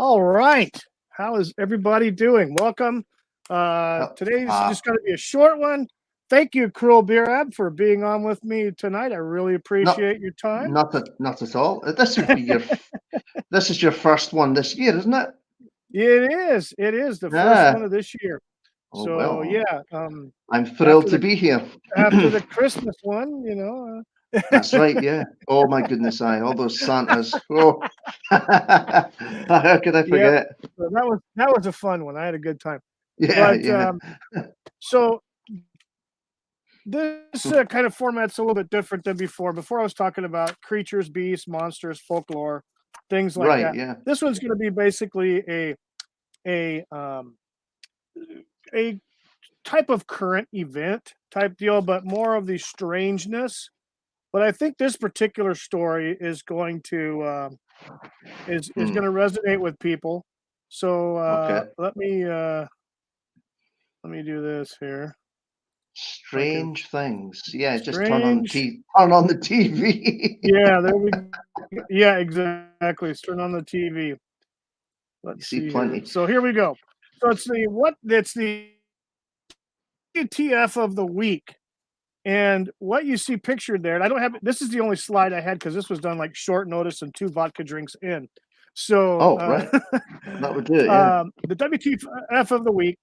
All right. How is everybody doing? Welcome. Oh, Today's just going to be a short one. Thank you, Cruel Birab, for being on with me tonight. I really not appreciate your time. not at all. This would be this is your first one this year, isn't it? It is. It is the first one Yeah. of this year. Oh So well, yeah, I'm after thrilled to the be here. after the Christmas one, That's right. Yeah. Oh my goodness, all those Santas. Oh, how could I yeah. forget? So that was a fun one. I had a good time. Yeah, But yeah. so this kind of format's a little bit different than before. Before I was talking about creatures, beasts, monsters, folklore, things like Right. that. Yeah. This one's going to be basically a a type of current event type deal, but more of the strangeness. But I think this particular story is going to is going Hmm. to resonate with people. So Okay. let me do this here. If I can Strange things. Yeah. Just strange. turn on the TV. Yeah, there we yeah, exactly. Let's turn on the TV. You Let's see see here. plenty. So here we go. So it's the TF of the week. And what you see pictured there, and I don't have this is the only slide I had because this was done like short notice and two vodka drinks in. So Oh, right. That would do it. Yeah. the WTF of the week.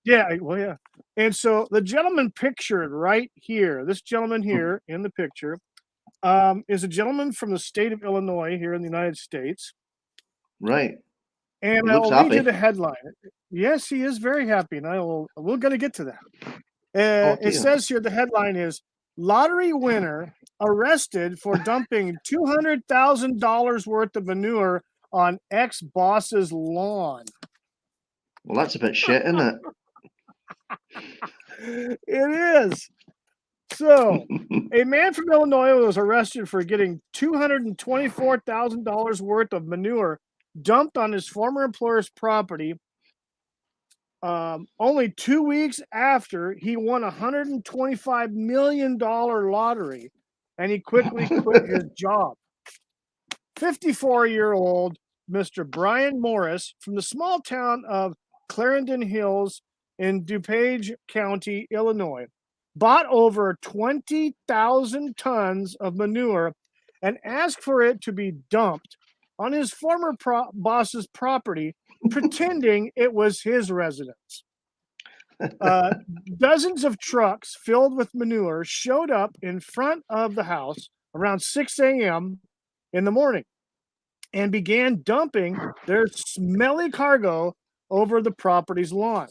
Yeah, well, yeah. And so the gentleman pictured right here, this gentleman Hmm. here in the picture, is a gentleman from the state of Illinois here in the United States. Right. And He looks I'll read you happy. the we'll Yes, he is very happy, and we're gonna get to that. Oh It dear. says here the headline is lottery winner arrested for dumping $200,000 worth of manure on ex-boss's lawn. Well, that's a bit shit, isn't It is. So, it? a man from Illinois was arrested for getting $224,000 worth of manure dumped on his former employer's property only 2 weeks after he won $125 million lottery, and he quickly quit his job. 54-year-old Mr. Brian Morris from the small town of Clarendon Hills in DuPage County, Illinois, bought over 20,000 tons of manure and asked for it to be dumped on his former boss's property, pretending it was his residence. Uh, Dozens of trucks filled with manure showed up in front of the house around 6 a.m. in the morning and began dumping their smelly cargo over the property's lawn.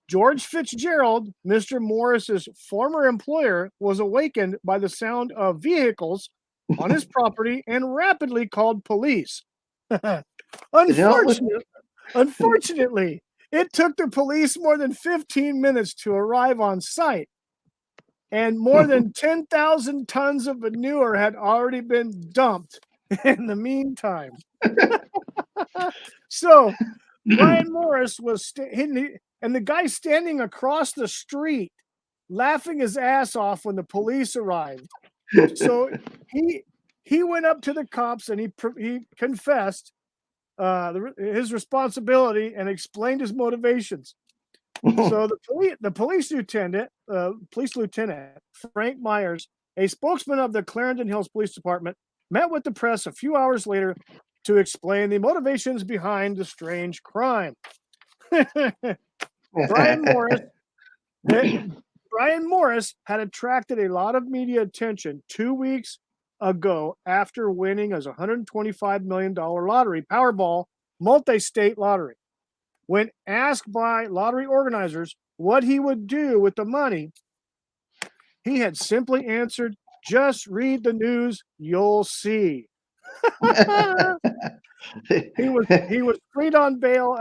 George Fitzgerald, Mr. Morris's former employer, was awakened by the sound of vehicles on his property and rapidly called police. You know, Unfortunately, unfortunately, it took the police more than 15 minutes to arrive on site, and more than 10,000 tons of manure had already been dumped in the meantime. So Brian Morris and the guy standing across the street laughing his ass off when the police arrived. So he went up to the cops and he confessed his responsibility and explained his motivations. So the police lieutenant Frank Myers, a spokesman of the Clarendon Hills Police Department, met with the press a few hours later to explain the motivations behind the strange crime. Brian Morris, Brian Morris had attracted a lot of media attention 2 weeks ago after winning his $125 million lottery Powerball multi-state lottery. When asked by lottery organizers what he would do with the money, he had simply answered, "Just read the news, you'll see." He was freed on bail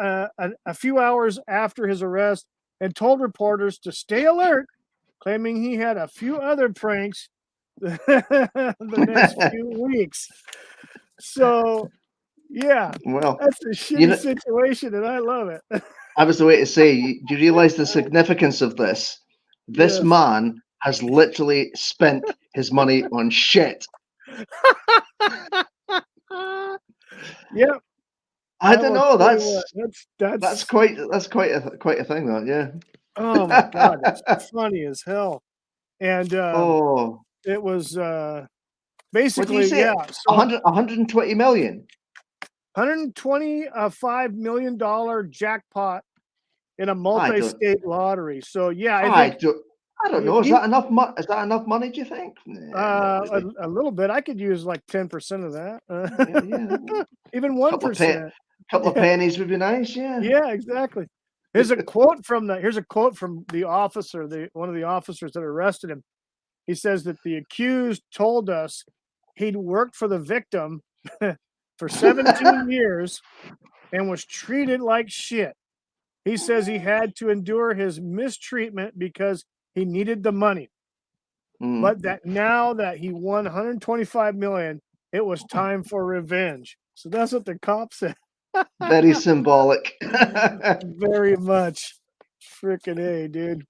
a few hours after his arrest and told reporters to stay alert, claiming he had a few other pranks the next few weeks. So, yeah, Well, that's a you shitty know, situation, and I love it. I was the way to say, do you realize the significance of this? This Yes. man has literally spent his money on shit. Yep. I I don't will know. tell you what, That's that's quite a thing, that, oh my god, it's yeah. funny as hell. And Oh, it was what do you basically, say? yeah, so 120 million. $125 million jackpot in a I don't. multi-state lottery. So yeah, I I think don't. I don't know. Is he that enough? Is that enough money? Do you think? Nah, not really. a little bit. I could use like 10% of that. Yeah, yeah. Even Couple of pe 1%. couple of Yeah. pennies would be nice. Yeah. Yeah, exactly. Here's a quote from the officer, the one of the officers that arrested him. He says that the accused told us he'd worked for the victim for 17 years and was treated like shit. He says he had to endure his mistreatment because he needed the money, Mm. but that now that he won 125 million, it was time for revenge. So that's what the cop said. Very symbolic. Very much. Freaking A, dude.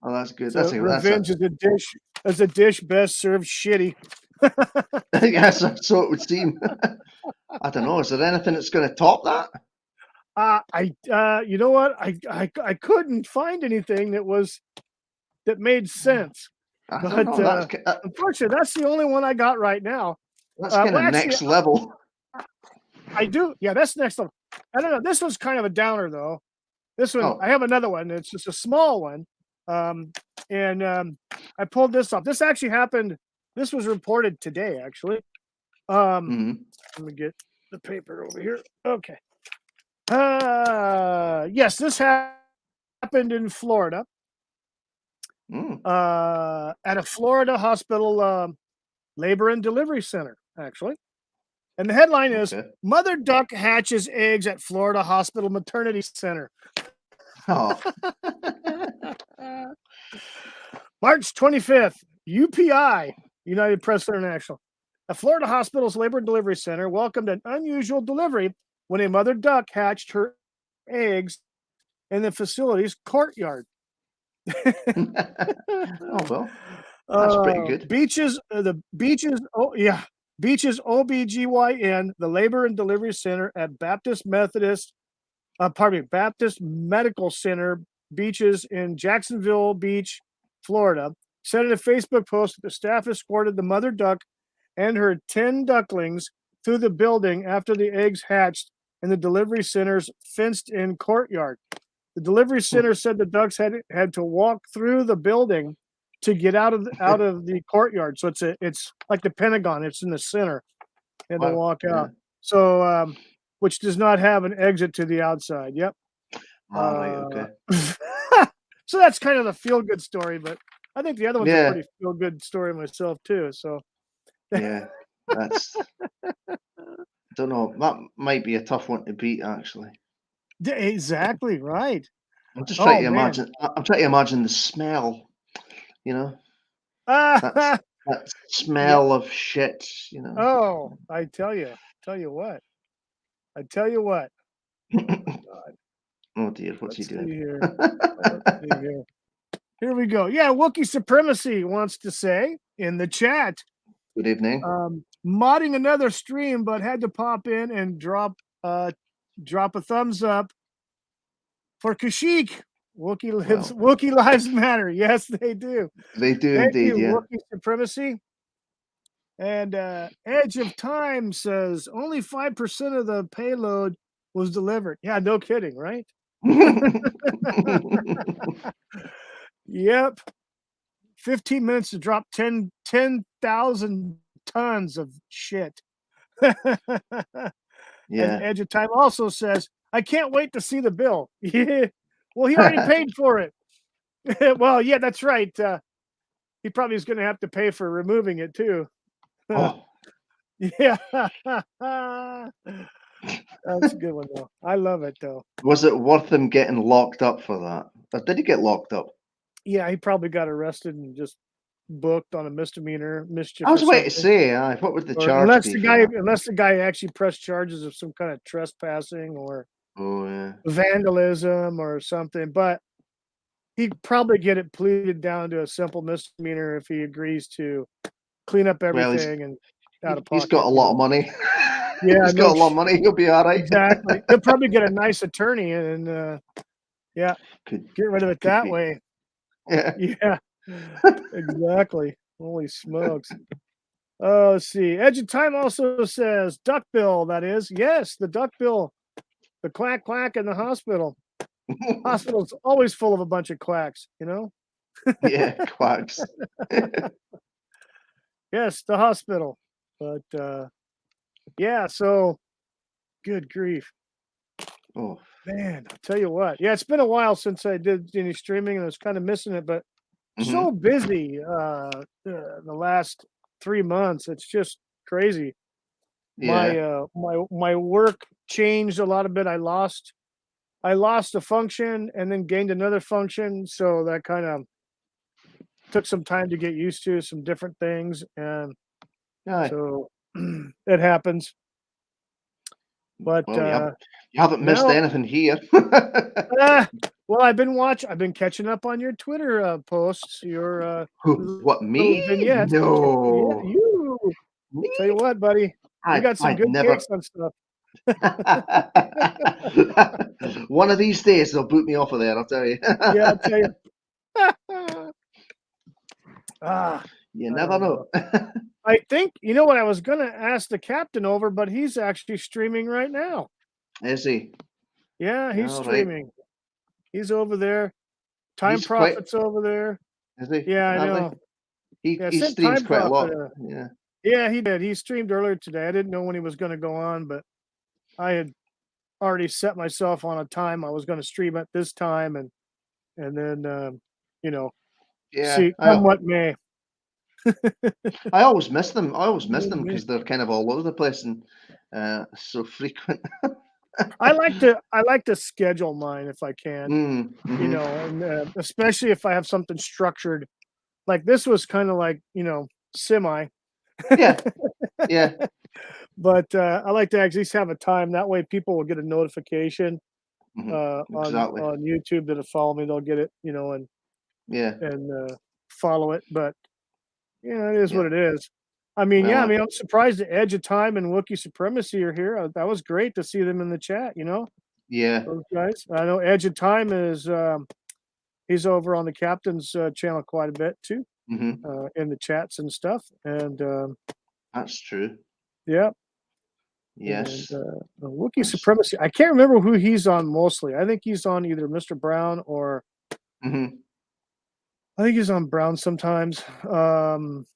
Oh, that's good. So That's a revenge is a dish best served shitty. yes, so it would seem. I don't know. Is there anything that's going to top that? You know what? I couldn't find anything that made sense. I don't But know. unfortunately, that's the only one I got right now. That's kind Well, of actually, next level. I do. Yeah, that's next one. I don't know. This one's kind of a downer though. This one, Oh. I have another one. It's just a small one. And I pulled this off. This actually happened. This was reported today, actually. Mm. Let me get the paper over here. Okay. Yes, this happened in Florida. Mm. At a Florida hospital labor and delivery center, actually. And the headline is Okay. Mother Duck hatches eggs at Florida Hospital Maternity Center. Oh. March 25th, UPI, United Press International. A Florida hospital's labor and delivery center welcomed an unusual delivery when a mother duck hatched her eggs in the facility's courtyard. Oh well, that's pretty good. Beaches OBGYN, the labor and delivery center at Baptist Medical Center, Beaches in Jacksonville Beach, Florida, said in a Facebook post that the staff escorted the mother duck and her 10 ducklings through the building after the eggs hatched in the delivery center's fenced-in courtyard. The delivery center said the ducks had to walk through the building to get out of the courtyard. So it's like the Pentagon. It's in the center. They had to Wow. walk Yeah. out. So which does not have an exit to the outside. Yep. Right. Okay. So that's kind of the feel-good story, but I think the other one's a Yeah. pretty feel-good story myself too. So Yeah. That's. I don't know. That might be a tough one to beat, actually. exactly right. I'm just trying Oh to man. imagine. I'm trying to imagine the smell. You know, that's that Yeah. smell of shit. You know. Oh, tell you what. I tell you what. God, Oh dear, what's he let's doing? see here. Let's see here. Here we go. Yeah, Wookiee Supremacy wants to say in the chat, Good evening. modding another stream, but had to pop in and drop a thumbs up for Kashyyyk. Wookiee lives matter. Yes, they do. They do Thank indeed. you, Yeah. Wookiee Supremacy. And Edge of Time says only 5% of the payload was delivered. Yeah, no kidding, right? Yep. 15 minutes to drop 10,000 tons of shit. And Yeah. Edge of Time also says, I can't wait to see the bill. Yeah. Well, he already paid for it. Well, yeah, that's right. He probably is going to have to pay for removing it too. Oh. Yeah. That's a good one, though. I love it, though. Was it worth him getting locked up for that? Or did he get locked up? Yeah, he probably got arrested and just booked on a misdemeanor mischief I or was waiting to something. say, what would the Or charge be for that? unless the guy actually pressed charges of some kind of trespassing or Oh yeah. vandalism or something, but he'd probably get it pleaded down to a simple misdemeanor if he agrees to clean up Well, everything and out of he's pocket. got a lot of money. Yeah, He's got a lot of money. He'll be all right. exactly. He'll probably get a nice attorney and yeah, Could get rid of it could that be. way. Yeah. Yeah, exactly. Holy smokes. Oh, let's see. Edge of Time also says duckbill. That is, yes, the duckbill, the quack quack in the hospital. Hospital's always full of a bunch of quacks, you know. Yeah, quacks. Yes, the hospital. But yeah, so good grief. Oh. Man, I'll tell you what. Yeah, it's been a while since I did any streaming and I was kind of missing it, but so Mhm. busy the last 3 months. It's just crazy. Yeah. My work changed a lot of bit. I lost a function and then gained another function, so that kind of took some time to get used to some different things, and Aye. so it happens. But Well, you haven't missed now, anything here. ah, well, I've been catching up on your Twitter posts, your Who? What, little me? vignettes. Yeah, No. you. Me? Tell you what, buddy, you got some I'd good never. takes on stuff. One of these days they'll boot me off of there, I'll tell you. Yeah, I'll tell you. Ah, You I never don't know. know. I think you know what I was gonna ask the captain over, but he's actually streaming right now. Is he? Yeah, he's All right. streaming. He's over there. Time He's quite. Prophet's over there. Is he? Yeah, I Are they? know. He Yeah, he sent streams Time quite a Prophet. lot. Yeah. Yeah, he did. He streamed earlier today. I didn't know when he was gonna go on, but I had already set myself on a time. I was gonna stream at this time, and then you know, Yeah. see come what may. I always miss them. I always miss What them may. because they're kind of all over the place and so frequent. I like to schedule mine if I can, Mhm. and especially if I have something structured. Like this was kind of like semi, Yeah. Yeah. but I like to actually have a time. That way, people will get a notification on Exactly. YouTube that'll follow me. They'll get it, Yeah. and follow it. But yeah, it is Yeah. what it is. I mean, Well, yeah, I mean, I'm surprised the Edge of Time and Wookiee Supremacy are here. That was great to see them in the chat. yeah. Those guys. I know Edge of Time is he's over on the captain's channel quite a bit too, hmm in the chats and stuff. And That's true. yeah, and Yes. Wookiee That's, Supremacy. I can't remember who he's on mostly. I think he's on either Mr. Brown or hmm I think he's on Brown sometimes. I'm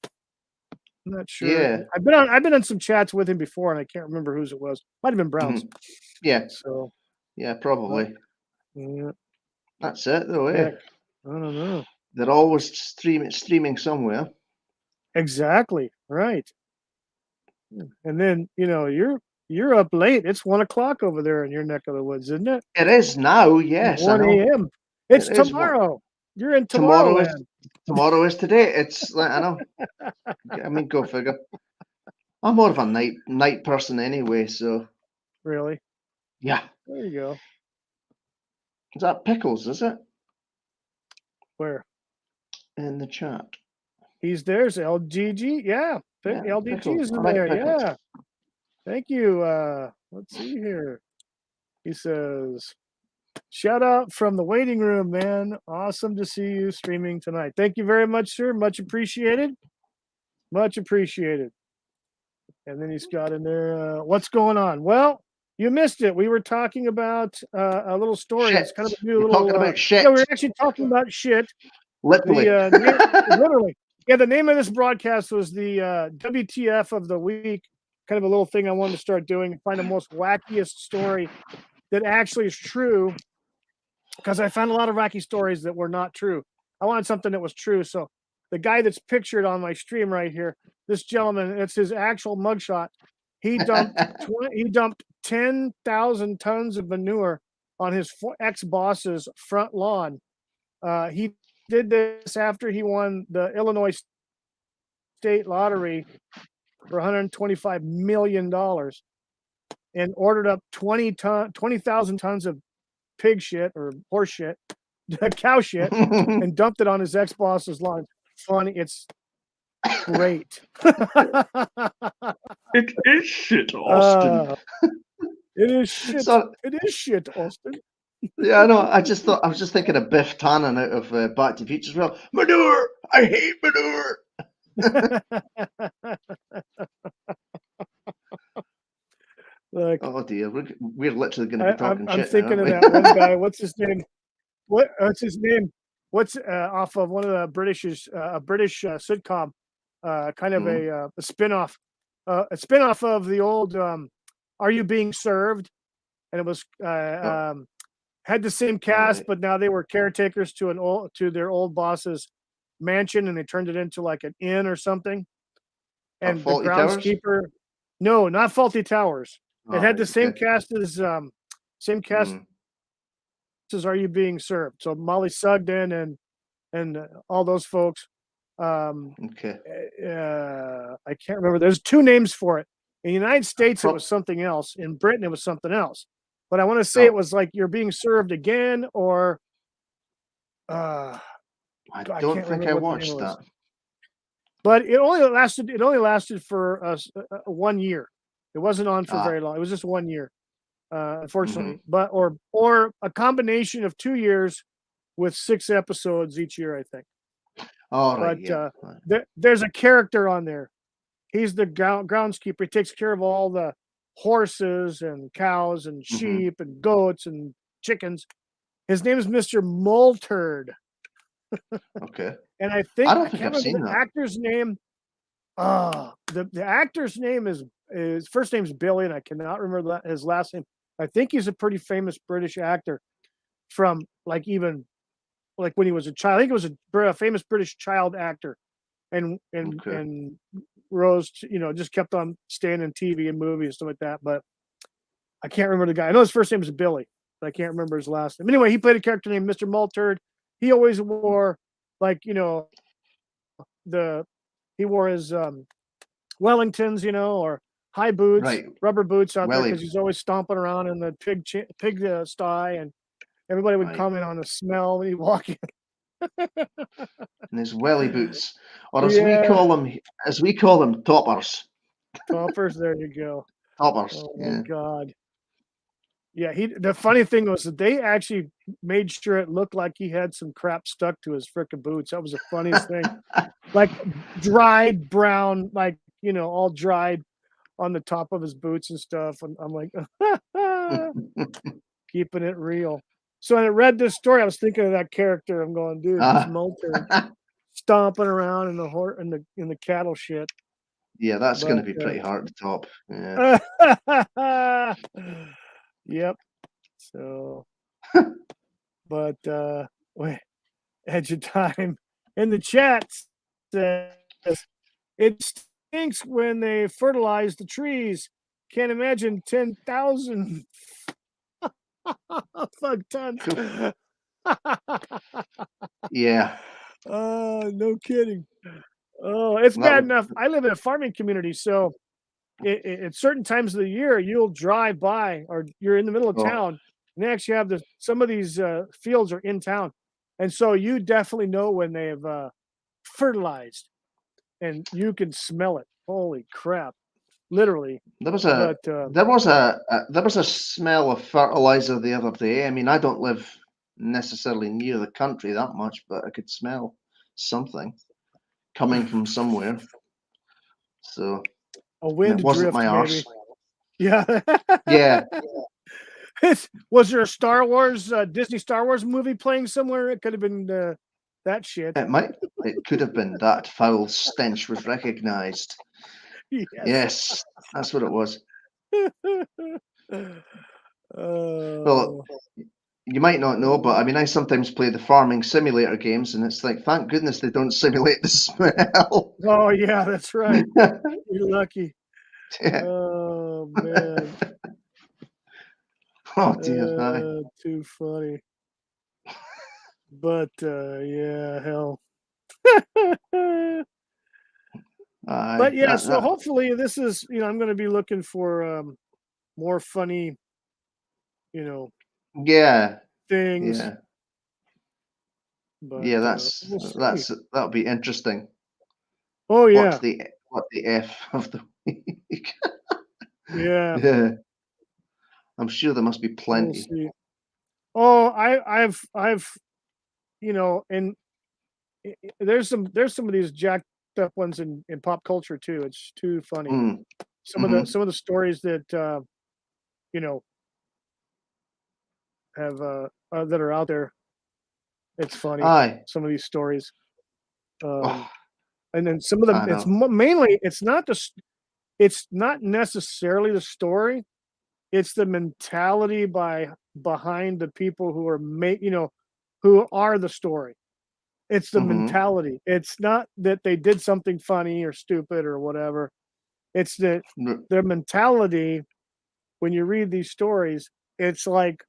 not sure. Yeah. I've been on some chats with him before, and I can't remember whose it was. Might have been hmm Brown's. Yeah. So, Yeah. but Probably. yeah, That's it, though. heck, Eh? I don't know They're always streaming somewhere. exactly right. And then you're up late. It's 1 o'clock over there in your neck of the woods, isn't it? It is now. Yes, I 1 know. a.m. It It's is what tomorrow. You're in tomorrow is. Tomorrowland. Tomorrow is today. It's like I know. I mean, go figure. I'm more of a night person anyway, so Really? yeah. There you go. Is that Pickles, is it? Where? In the chat. There's LGG. Yeah. Yeah, LDG Pickles. is I in like there. Pickles. Yeah. Thank you. Let's see here. He says, shout out from the waiting room, man. Awesome to see you streaming tonight. Thank you very much, sir. Much appreciated. Much appreciated. And then he's got in there, what's going on? Well, you missed it. We were talking about a little story. Shit. It's kind of a new You're little, talking about yeah, we shit. were actually talking about shit. Literally. Literally. Yeah, the name of this broadcast was the WTF of the week. Kind of a little thing I wanted to start doing and find the most wackiest story that actually is true, because I found a lot of wacky stories that were not true. I wanted something that was true. So the guy that's pictured on my stream right here, this gentleman, it's his actual mugshot. He dumped 10,000 tons of manure on his ex-boss's front lawn. He did this after he won the Illinois state lottery for $125 million and ordered up 20,000 tons of pig shit or horse shit, cow shit, and dumped it on his ex-boss's lawn. Funny. It's great. It is shit, Austin. It is shit. So It is shit, Austin. yeah, I know. I was just thinking of Biff Tannen out of Back to the Future as well. Manure. I hate manure. Like Oh dear, we're literally going to be talking I'm shit now, thinking aren't of we? that one guy. What's his name? What's his name? What's off of one of the British's a British sitcom, kind of Mhm. a spin-off, a spin-off of the old Are You Being Served? And it was Oh, had the same all cast, right. but now they were caretakers to their old boss's mansion, and they turned it into like an inn or something. And the Faulty Towers. groundskeeper, no, not Faulty Towers. It All had right. the Okay. same cast Mm, as Are You Being Served? So Molly Sugden and all those folks. Um, okay. I can't remember. There's two names for it. In the United States, it was Prob. something else. In Britain, it was something else. But I want to say it Oh, was like You're Being Served Again, or uh, I I don't can't think remember I what the name watched was. that. But it only lasted. It only lasted for 1 year. It wasn't on for Ah. very long. It was just 1 year, unfortunately. Mm-hmm. But or a combination of 2 years with 6 episodes each year, I think. All right. But Yeah. Right. there's a character on there. He's the groundskeeper. He takes care of all the horses and cows and Mm-hmm. sheep and goats and chickens. His name is Mr. Moulturd, Okay. and I I think don't I think can't I've remember seen the that. actor's name. The actor's name is first name's Billy, and I cannot remember his last name. I think he's a pretty famous British actor from like even like when he was a child. I think it was a famous British child actor, and Okay. rose to, just kept on staying in TV and movies and stuff like that. But I can't remember the guy. I know his first name is Billy, but I can't remember his last name. Anyway, he played a character named Mr. Malturd. He always wore like the he wore his Wellingtons, or high boots, Right. rubber boots out there Welly. because he's always stomping around in the pig sty, and everybody would Right. comment on the smell when he walk in. And his welly boots, or Yeah, as we call them, toppers. toppers. There you go. Toppers. Oh my Yeah. God. Yeah, the funny thing was that they actually made sure it looked like he had some crap stuck to his frickin' boots. That was the funniest thing. Like dried brown, like, all dried on the top of his boots and stuff. And I'm like, keeping it real. So when I read this story, I was thinking of that character. I'm going, dude, this Ah. Molter stomping around in the in the cattle shit. Yeah, that's going But to be pretty hard to top. Yeah. yep. So, but wait, Edge of Time in the chat says it stinks when they fertilize the trees. Can't imagine 10,000 fuck tons. Yeah. No kidding. Oh, it's That bad would. enough. I live in a farming community, so at certain times of the year, you'll drive by, or you're in the middle of Oh, town, and they actually have some of these fields are in town, and so you definitely know when they've fertilized, and you can smell it. Holy crap, literally. there was a But there was a smell of fertilizer the other day. I mean, I don't live necessarily near the country that much, but I could smell something coming from somewhere. So, a and it wind wasn't drift, my maybe. arse. Yeah. Yeah, Was there a Star Wars, Disney Star Wars movie playing somewhere? It could have been that shit. it might. It could have been that foul stench was recognised. Yes. Yes, that's what it was. Well, Oh, you might not know, but I mean, I sometimes play the farming simulator games, and it's like, thank goodness they don't simulate the smell. oh yeah, that's right. You're lucky. Yeah. Oh man, Oh dear, hi. too funny. But yeah, hell. But Aye, yeah, so hopefully this is, I'm going to be looking for more funny, you know, yeah, things. yeah, But yeah. we'll see. That'll be interesting. Oh yeah. What the f of the Yeah. Yeah, I'm sure there must be We'll plenty. see. Oh, I've and there's some of these jacked up ones in pop culture too. It's too funny. Mm, Some of the mhm. some of the stories that you know have that are out there. It's funny. Aye. Some of these stories. Oh, And then some of them, I it's know. mainly it's not necessarily the story. It's the mentality behind the people who are who are the story. It's the Mhm. mentality. It's not that they did something funny or stupid or whatever. It's that R their mentality when you read these stories, it's like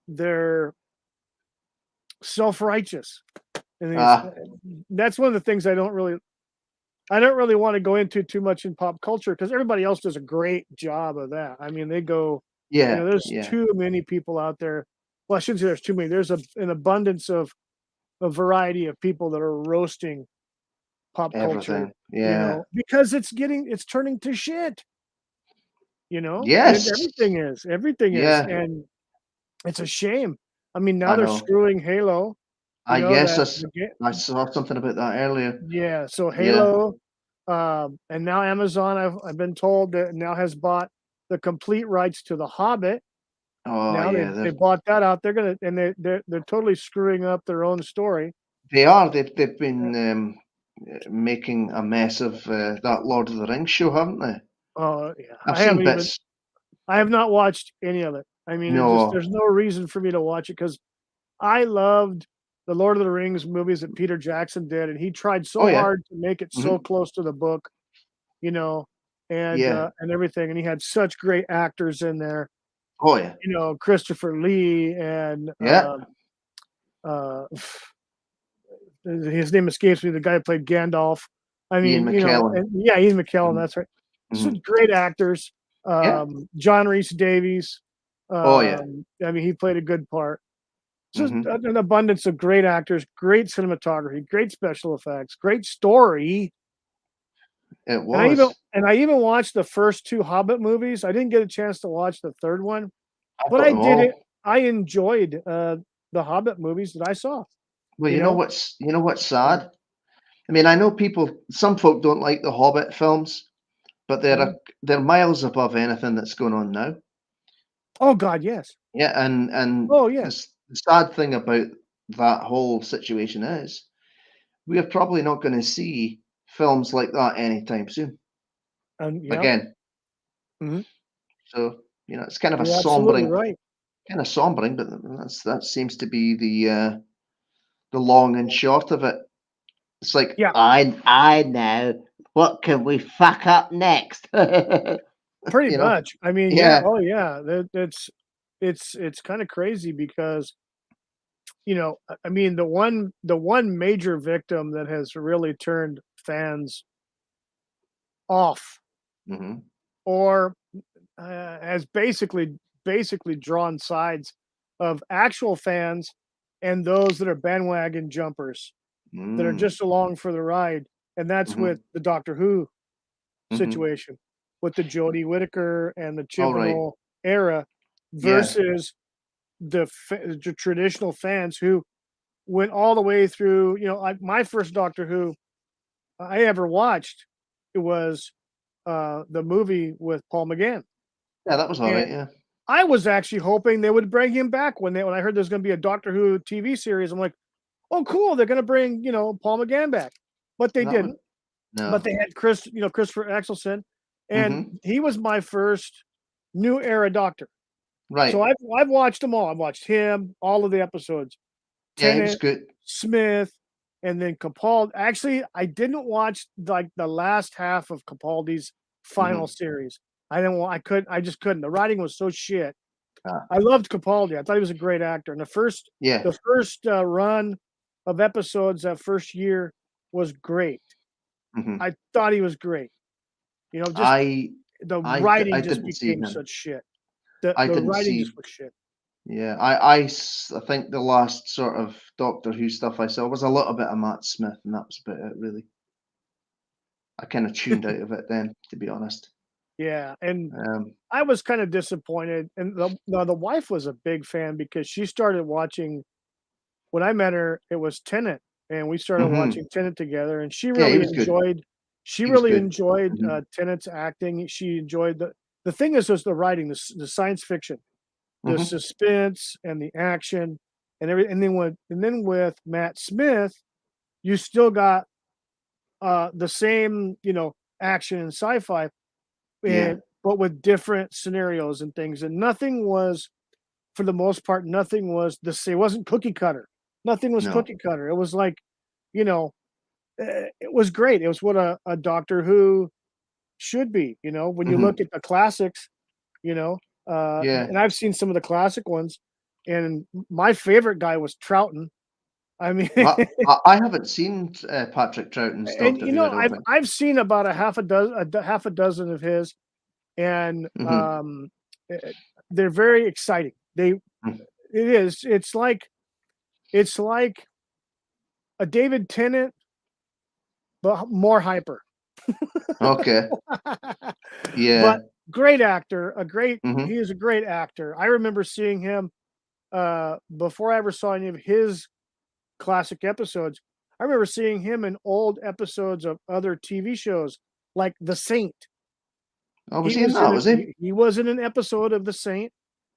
they're self-righteous. And ah, that's one of the things I don't really want to go into too much in pop culture because everybody else does a great job of that. I mean, yeah, there's yeah, too many people out there. Well, I shouldn't say there's too many. There's an abundance of a variety of people that are roasting pop culture, everything. Yeah. because it's turning to shit, and Yes. everything is, Yeah, and it's a shame. I mean, now I they're know. screwing Halo, Yes, that the ga I saw something about that earlier. yeah, so Yeah. Halo, and now Amazon, I've been told that now has bought the complete rights to The Hobbit. Oh, Now yeah, they bought that out. They're gonna and they're totally screwing up their own story. they are. They've Yeah. been, making a mess of, that Lord of the Rings show, haven't they? Oh, yeah. I've seen bits. I have not watched any of it. I mean, No. there's no reason for me to watch it because I loved the Lord of the Rings movies that Peter Jackson did, and he tried Oh, so yeah. hard to make it so Mhm. close to the book, you know, Yeah. and everything, and he had such great actors in there, Oh, yeah. Christopher Lee and, Yeah. uh, his name escapes me, the guy who played Gandalf. I Ian mean, McKellen. and yeah, Ian McKellen, Mhm, that's right. mhm. Some great actors. Yeah. John Rhys Davies. Oh, yeah. I mean, he played a good part. Just Mhm. an abundance of great actors, great cinematography, great special effects, great story. It And was. I even watched the first 2 Hobbit movies. I didn't get a chance to watch the 3rd one, I but got them all. I enjoyed, the Hobbit movies that I saw, Well, you know? you know what's Yeah. sad? I mean, I know some folk don't like the Hobbit films, but Mhm. they're miles above anything that's going on now. Oh god, yes. Yeah, and Oh, yeah. the sad thing about that whole situation is we're probably not gonna see films like that anytime soon And yeah. again. Mhm. So, it's kind of a You're absolutely sombering right. kinda sombering, but that seems to be the long and short of it. It's like, Yeah, I know. What can we fuck up next?" pretty You know? much. I mean, yeah, Yeah. oh, yeah, it's kinda crazy because, I mean, the one major victim that has really turned fans off Mhm. or, has basically drawn sides of actual fans and those that are bandwagon jumpers that are Mm. just along for the ride, and that's with Mhm. the Doctor Who Mhm. situation with the Jodie Whittaker and the Alright. Chibnall era Yeah. versus the traditional fans who went all the way through. My first Doctor Who I ever watched it was the movie with Paul McGann, Yeah, that was alright, and yeah. I was actually hoping they would bring him back when I heard there's going to be a Doctor Who TV series. I'm like, oh, cool, they're going to bring Paul McGann back, but they That would didn't. But no. they had Christopher Eccleston, and Mhm. he was my first new era Doctor. So Right. I've watched them all. I've watched him, all of the episodes, Yeah, he was Tennant, good. Smith, and then Capaldi. Actually, I didn't watch like the last half of Capaldi's final Mhm. series. I didn't want. I couldn't. I just couldn't. The writing was so shit. Ah, I loved Capaldi. I thought he was a great actor. And yeah. the first run of episodes that first year was great. Mhm. I thought he was great. Just I the writing I just didn't see became him. such shit. The I the didn't writing just see was shit. yeah, I think the last sort of Doctor Who stuff I saw was a little bit of Matt Smith, and that was about it, really. I kind of tuned out of it then, to be honest. Yeah, and Um, I was kind of disappointed, and the wife was a big fan because she started watching when I met her, it was Tenet, and we started mhm. watching Tenet together, and Yeah, he was good. she He was really good. enjoyed, Mhm, Tenet's acting. She enjoyed the thing is just the writing, the science fiction, the mhm. suspense and the action and then with Matt Smith, you still got, the same, action and sci-fi, Yeah. and but with different scenarios and things, and nothing was for the most part, nothing was the same. It wasn't cookie cutter. Nothing was No. cookie cutter. It was like, you know, it was great. It was what a Doctor Who should be. When you look Mhm. at the classics, you know, Yeah. and I've seen some of the classic ones, and my favorite guy was Troughton. I mean, Well, I haven't seen Patrick Troughton's and Doctor Who. I don't think. I've seen about half a dozen of his, and Mhm. eh, they're very exciting. Mm. It is. It's like a David Tennant, but more hyper. Okay. But Yeah. great actor, he Mhm. is a great actor. I remember seeing him, before I ever saw any of his classic episodes. I remember seeing him in old episodes of other TV shows, like The Saint. Oh, was he in that? Was he? He was in an episode of The Saint,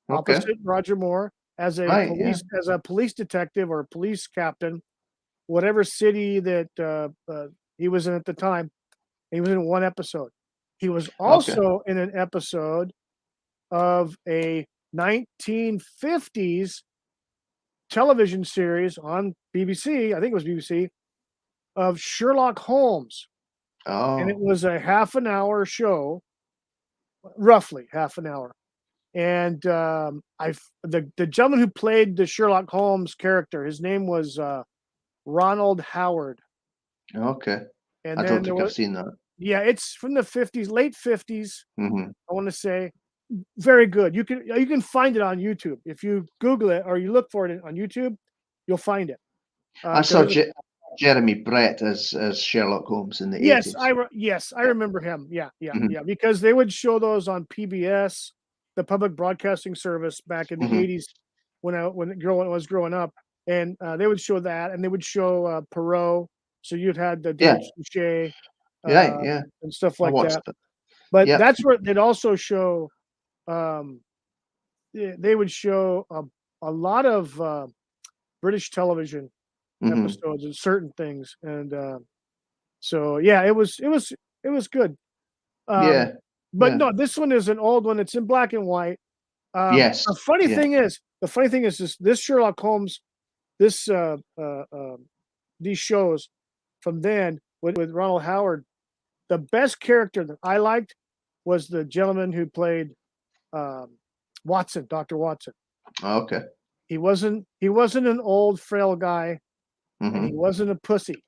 Okay. opposite Roger Moore, Right. Yeah. as a police detective or police captain, whatever city that, he was in at the time. He was in one episode. He was Okay. also in an episode of a 1950s television series on BBC, I think it was BBC, of Sherlock Holmes, and it Oh. was a half an hour show, roughly half an hour. And, the gentleman who played the Sherlock Holmes character, his name was, Ronald Howard, Okay. and I don't then there think I've was seen that. yeah, it's from the '50s, late '50s, Mhm. I wanna say. Very good. You can find it on YouTube. If you Google it or you look for it on YouTube, you'll find it. I Because saw there's a Jeremy Brett as Sherlock Holmes in the 80s. yes, I Yeah. remember him. Yeah, yeah, Mhm. yeah. Because they would show those on PBS, the public broadcasting service back in the Mhm. '80s when I was growing up, and they would show that, and they would show Perot. So you'd had the Yeah. David Suchet, Right. Yeah. and stuff I like watched that. it. But Yep. that's where they'd also show. Um, they would show a lot of British television Mhm. episodes and certain things, and so yeah, it was good. Um, Yeah. but Yeah. no, this one is an old one. It's in black and white. Yes. Yeah. The funny thing is this Sherlock Holmes, this these shows from then with Ronald Howard. The best character that I liked was the gentleman who played um, Watson, Doctor Watson. Okay. He wasn't an old frail guy, and he Mhm. wasn't a pussy.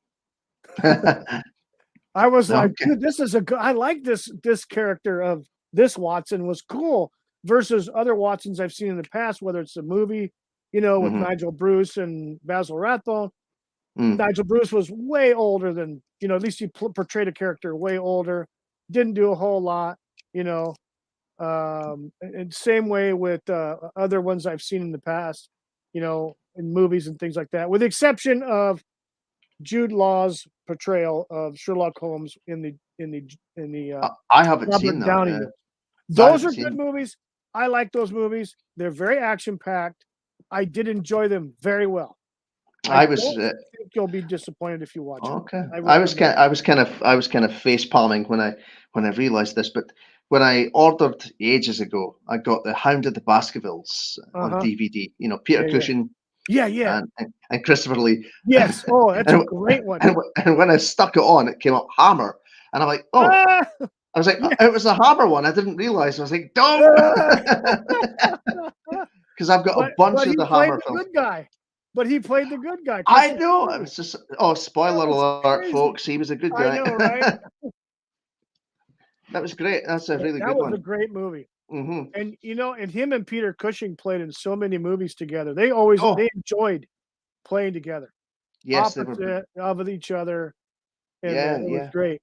I was like, Okay. "Dude, this is a good I like this character of this Watson was cool versus other Watsons I've seen in the past, whether it's a movie, with Mhm. Nigel Bruce and Basil Rathbone. Mm. Nigel Bruce was way older than, at least he portrayed a character way older, didn't do a whole lot, you know. And same way with other ones I've seen in the past, in movies and things like that, with the exception of Jude Law's portrayal of Sherlock Holmes in the I haven't seen Robert that. Downey Yeah. years. I Those haven't are good seen. movies. I like those movies. They're very action packed. I did enjoy them very well. I I was. don't think you'll be disappointed if you watch them. Okay. I recommend. I was kind of face palming when I realized this, but when I ordered ages ago, I got the Hound of the Baskervilles Uh on huh. DVD. Peter Yeah, yeah, Cushing yeah, yeah. and Christopher Lee. and, Yes. Oh, that's a and great one. and when I stuck it on, it came up Hammer, and I'm like, oh, Ah, I was like, yeah. it was the Hammer one. I didn't realize. I was like, don't, Ah. because I've got a bunch But of he the played Hammer the films. good guy. But he played the good guy, I Christopher know. It Lee. was just, oh, That spoiler was alert, crazy. folks. He was a good I guy. know, right? That was great. That's a But really that good was a one. great movie. Hmm. And him and Peter Cushing played in so many movies together. They Oh, enjoyed playing together, yes, they were. opposite of each other. and Yeah, it was yeah, great.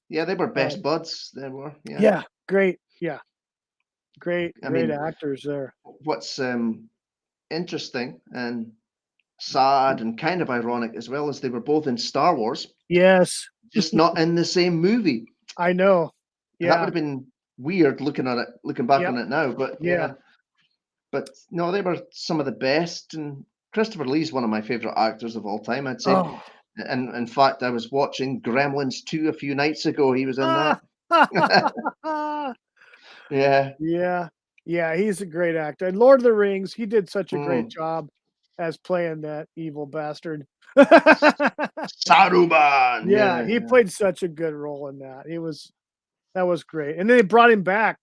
yeah. They were best Um, buds. They were. Yeah. yeah, great. Yeah, I great mean, actors there. what's interesting and sad and kind of ironic as well is they were both in Star Wars, Yes, just not in the same movie. I know. That would Yeah. have been weird looking back Yep. on it now. But Yeah. yeah, but no, they were some of the best. And Christopher Lee's one of my favorite actors of all time, I'd say. Oh. And in fact, I was watching Gremlins 2 a few nights ago. He was in that. Yeah. Yeah. Yeah, he's a great actor. And Lord of the Rings, he did such a great Mm. job as playing that evil bastard. Saruman. Yeah, Yeah, he yeah. played such a good role in that. That was great. And then they brought him back.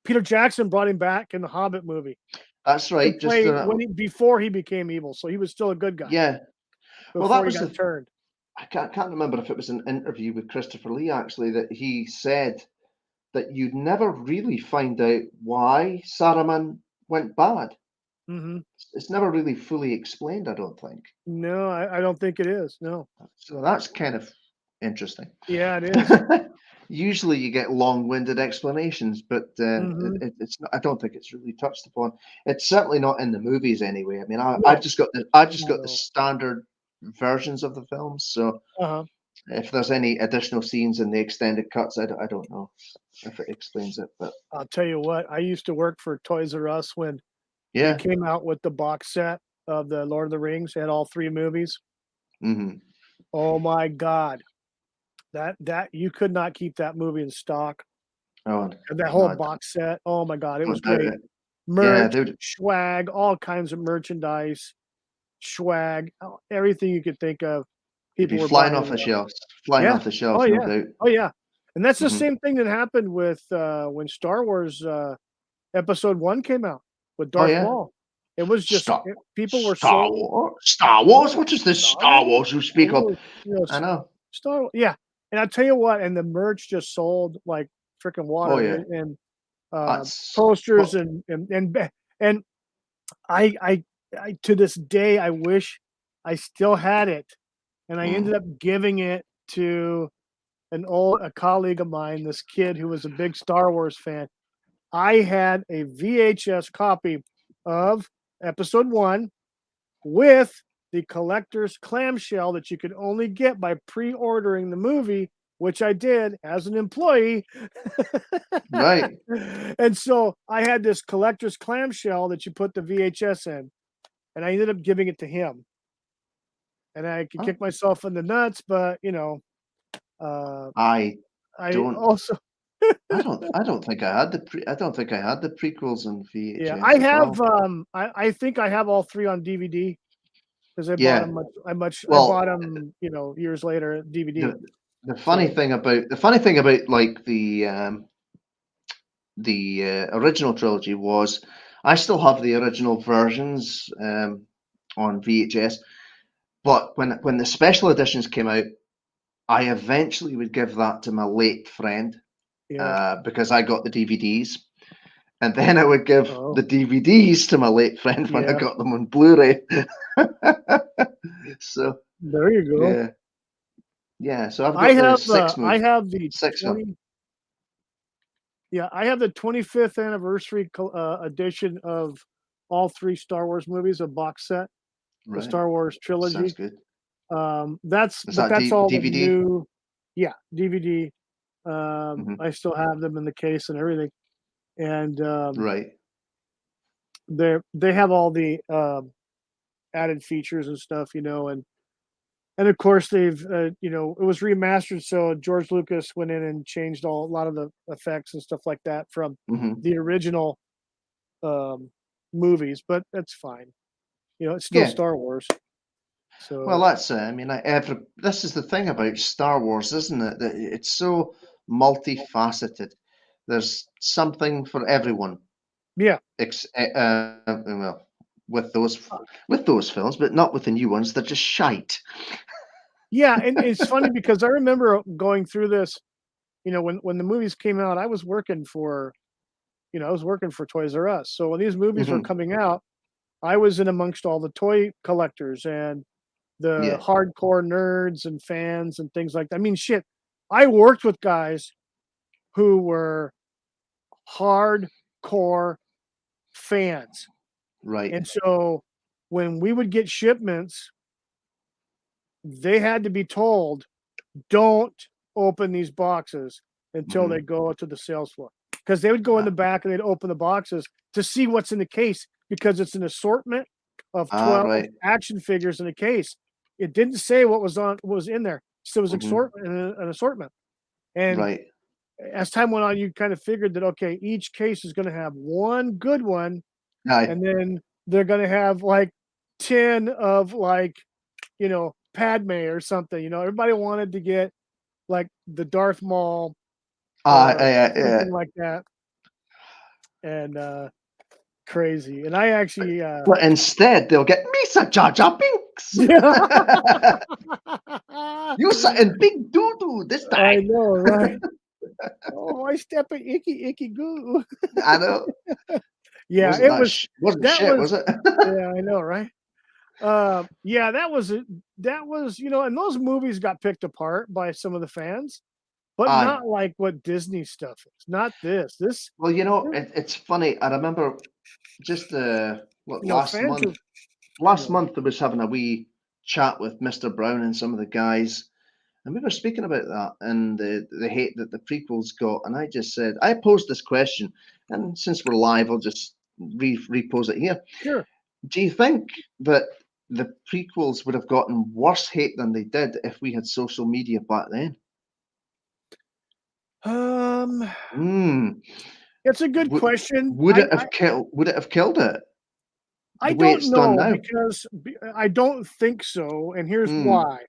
Peter Jackson brought him back in the Hobbit movie That's to right. Just play before he became evil. So he was still a good guy yeah. Well, that before he was got the. turned. I can't remember if it was an interview with Christopher Lee actually that he said that you'd never really find out why Saruman went bad. Mhm. It's never really fully explained, I don't think. No, I don't think it is. No. So that's kind of interesting. Yeah, it is. Usually you get long-winded explanations, but Mhm. it's not, I don't think it's really touched upon. It's certainly not in the movies anyway. I mean, No. I've just got the No. standard versions of the films. So Uh-huh. if there's any additional scenes in the extended cuts, I don't know if it explains it. But I'll tell you what, I used to work for Toys R Us when they yeah, came out with the box set of the Lord of the Rings. They had all 3 movies. hmm Oh my god. That you could not keep that movie in stock. oh And that no, whole box set, oh my god, it was don't doubt great. it. Yeah, Merch, they would. swag, all kinds of merchandise, swag, everything you could think of, You'd be people were flying buying off it the up. shelves, flying Yeah. off the Oh, shelves, no yeah. doubt. Oh, yeah. And that's the Hmm same thing that happened with, when Star Wars, Episode 1 came out with Oh Darth yeah, Maul. It was just Star people were Star so Wars, Star Wars. yeah, What is this Star Star Wars? Wars you speak of? Oh, I yes, know. Yeah, and I'll tell you what, and the merch just sold like freaking Oh water, yeah, and, that's posters well. and I I I to this day, I wish I still had it, and I Mm, ended up giving it to a colleague of mine, this kid who was a big Star Wars fan. I had a VHS copy of Episode 1 with the collector's clamshell that you could only get by pre-ordering the movie, which I did as an employee. right. And so I had this collector's clamshell that you put the VHS in, and I ended up giving it to him. And I could Huh? kick myself in the nuts, but uh, I I don't. also I don't think I had the I don't think I had the prequels on yeah, I VHS at have all. I think I have all 3 on DVD because Yeah. I Well, bought them, years later DVD. the So the funny thing about like the original trilogy was I still have the original versions on VHS. But when the special editions came out, I eventually would give that to my late friend yeah. because I got the DVDs, and then I would give Oh, the DVDs to my late friend when I yeah. got them on Blu-ray. So There you go. yeah, yeah. So I've got the six I movies, have the six of them. 20 yeah, I have the 25th anniversary edition of all 3 Star Wars movies, a box set, the Right, Star Wars sounds trilogy. good. That's Is but that that's all the DVD? new yeah, DVD. Hmm I still have them in the case and everything. And, Right. they have all the, added features and stuff, and of course they've, it was remastered, so George Lucas went in and changed a lot of the effects and stuff like that from hmm the original, um, movies, but that's fine. It's still Yeah. Star Wars. Well, So, that's I mean, this is the thing about Star Wars, isn't it? That it's so multifaceted. There's something for everyone. yeah. Well, with those films, but not with the new ones. They're just shite. Yeah, and it's funny because I remember going through this, when the movies came out, I was working for Toys R Us. So when these movies were Hmm coming out, I was in amongst all the toy collectors and the Yeah. hardcore nerds and fans and things like that. I mean, shit, I worked with guys who were hardcore fans. Right. And so when we would get shipments, they had to be told, don't open these boxes until Hmm. they go to the sales floor. Because they would go in the back and they'd open the boxes to see what's in the case because it's an assortment of 12 Right. action figures in a case. It didn't say what was in there. So it was Hmm. an assortment. And Right. as time went on, you kind of figured that okay, each case is going to have one good one, Aye. and then they're going to have like 10 of like, Padme or something. Everybody wanted to get like the Darth Maul or Yeah. something like that. And crazy. And I actually But instead, they'll get Misa Jar Jar Binks. yeah. You sat in big doo doo this I time. know, right? Oh, I step in icky icky goo. I know. Yeah, Wasn't it that was wasn't that shit, was was it? yeah, I know, right? Yeah, that was, and those movies got picked apart by some of the fans, but Aye. not like what Disney stuff is. Not this. Well, This, it's funny. I remember just what fans are, last month I was having a wee chat with Mr. Brown and some of the guys, and we were speaking about that and the hate that the prequels got. And I just said I posed this question, and since we're live, I'll just repose it here. sure. Do you think that the prequels would have gotten worse hate than they did if we had social media back then? Um, Hmm. it's a good Would question. would it have killed? Would it have killed it I the way don't it's done know now? because I don't think so, and here's Hmm. why.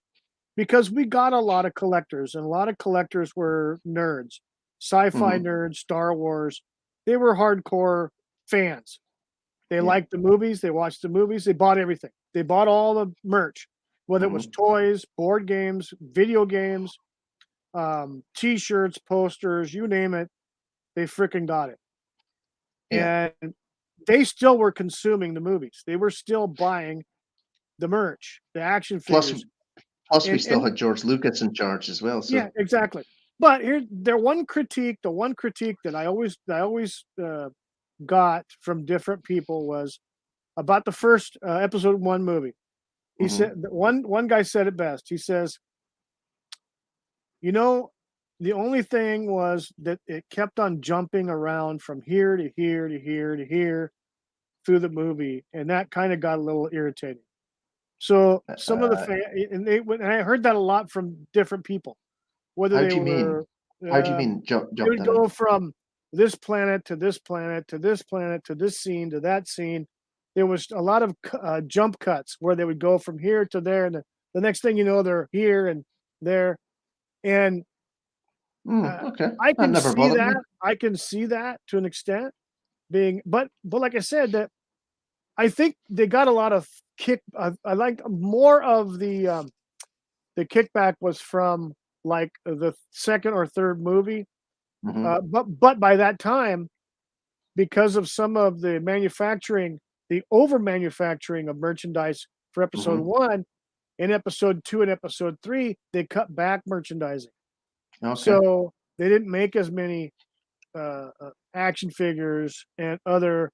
Because we got a lot of collectors, and a lot of collectors were nerds, sci-fi Hmm. nerds, Star Wars. They were hardcore fans. They Yeah. liked the movies, they watched the movies, they bought everything. They bought all the merch, whether it was Hmm. toys, board games, video games, T-shirts, posters, you name it, they freaking got it. Yeah. And they still were consuming the movies. They were still buying the merch, the action Plus, figures, we still and had George Lucas in charge as well. yeah, So. exactly. But here, the one critique that I always got from different people was about the first episode one movie. He Hmm. said that one guy said it best. He says, you know, the only thing was that it kept on jumping around from here to here to here to here through the movie, and that kind of got a little irritating. So some of the Uh, fan and I heard that a lot from different people, whether how they do you mean? were How do you um, mean they jumped would go around? from this planet to this planet to this planet to this scene to that scene. There was a lot of jump cuts where they would go from here to there, and the next thing you know, they're here and there. And Okay, I that can never see bothered me. that. I can see that to an extent being, but like I said, that I think they got a lot of kick. I liked more of the kickback was from like the second or third movie. Hmm. But by that time, because of some of the manufacturing, the over manufacturing of merchandise for episode Hmm. one, in episode two and episode three, they cut back merchandising. Okay. So they didn't make as many action figures and other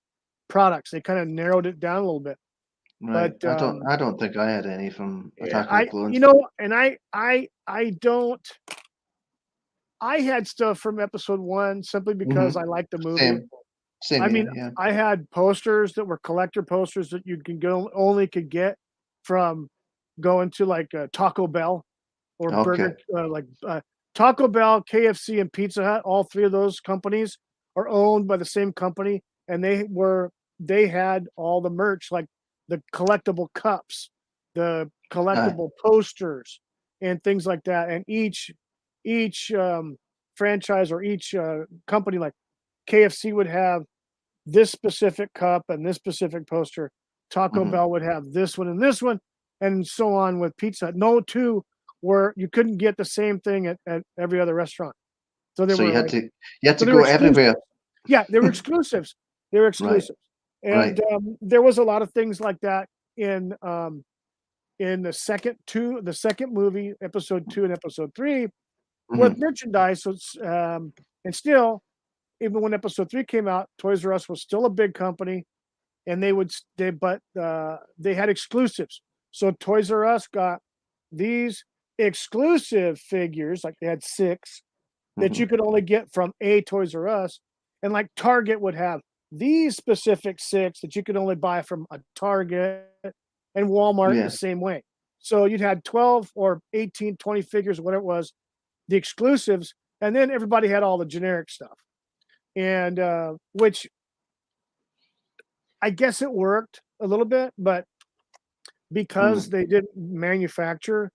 products. They kind of narrowed it down a little bit. Right. But I don't think I had any from yeah, Attack of the Clones. and I don't. I had stuff from episode one simply Hmm. because I liked the movie. Same. Same I here. mean, Yeah. I had posters that were collector posters that you can go only could get from going to like Taco Bell or Okay. Taco Bell, KFC, and Pizza Hut. All three of those companies are owned by the same company, and they had all the merch like the collectible cups, the Aye. collectible posters, and things like that. And each franchise or each company like KFC would have this specific cup and this specific poster. Taco Hmm. Bell would have this one and this one, and so on with Pizza Hut. No two where you couldn't get the same thing at every other restaurant. So they So were like, you had so to they were go exclusive. everywhere. Yeah, they were exclusives. They were Right. exclusives. Right. And there was a lot of things like that in in the second movie, episode 2 and episode 3, with Mhm. merchandise. So and still, even when episode 3 came out, Toys R Us was still a big company, and they had exclusives. So Toys R Us got these exclusive figures, like they had 6 that you Mhm. could only get from a Toys R Us, and like Target would have these specific 6 that you could only buy from a Target, and Walmart the Yeah. same way. So you'd had 12 or 18, 20 figures, whatever it was, the exclusives, and then everybody had all the generic stuff. And which I guess it worked a little bit, but because Mhm. they didn't manufacture,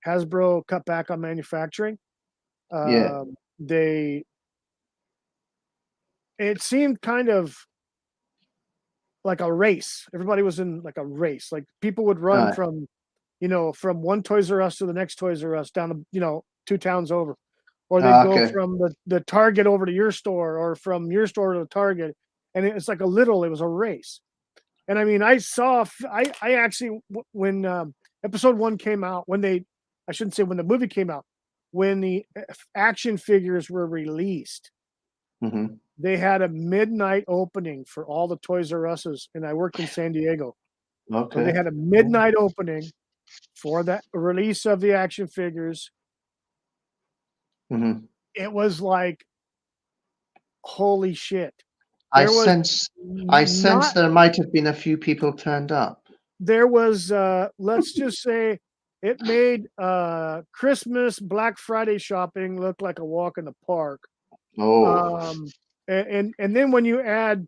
Hasbro cut back on manufacturing. Yeah. They It seemed kind of like a race. Everybody was in like a race. Like people would run Aye. from, from one Toys R Us to the next Toys R Us down to, 2 towns over. Or they'd Ah, go okay. from the Target over to your store, or from your store to the Target. And it's like it was a race. And I mean, I actually, when episode 1 came out, I shouldn't say when the movie came out, when the action figures were released, Mhm. they had a midnight opening for all the Toys R Us's, and I worked in San Diego. So they Okay. had a Oh. midnight opening for that release of the action figures. Mhm. It was like, holy shit. I There was sense I sense not there might have been a few people turned up. there was let's just say it made Christmas Black Friday shopping look like a walk in the park. Oh. Um and then when you add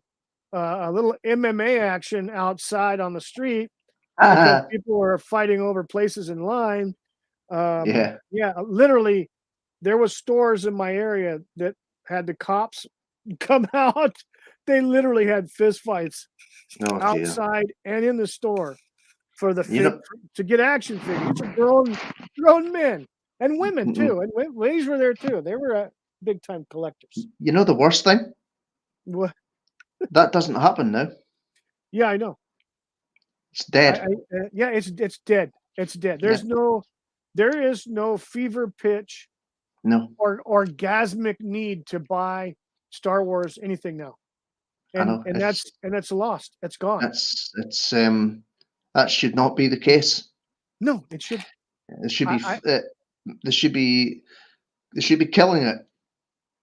a little MMA action outside on the street because people were fighting over places in line. Yeah. Yeah, literally, there was stores in my area that had the cops come out. They literally had fist fights Oh dear. outside and in the store for You know. to get action figures. These are grown men and women Mhm. too, and ladies were there too. They were big time collectors. You know the worst thing? Wha- That doesn't happen now. Yeah, I know. It's dead. Yeah, it's dead. It's dead. Yeah. There is no fever pitch No. or orgasmic need to buy Star Wars anything now. I know. And that's lost. It's gone. It's that should not be the case. No, it should. It should be I they should be they should be killing it.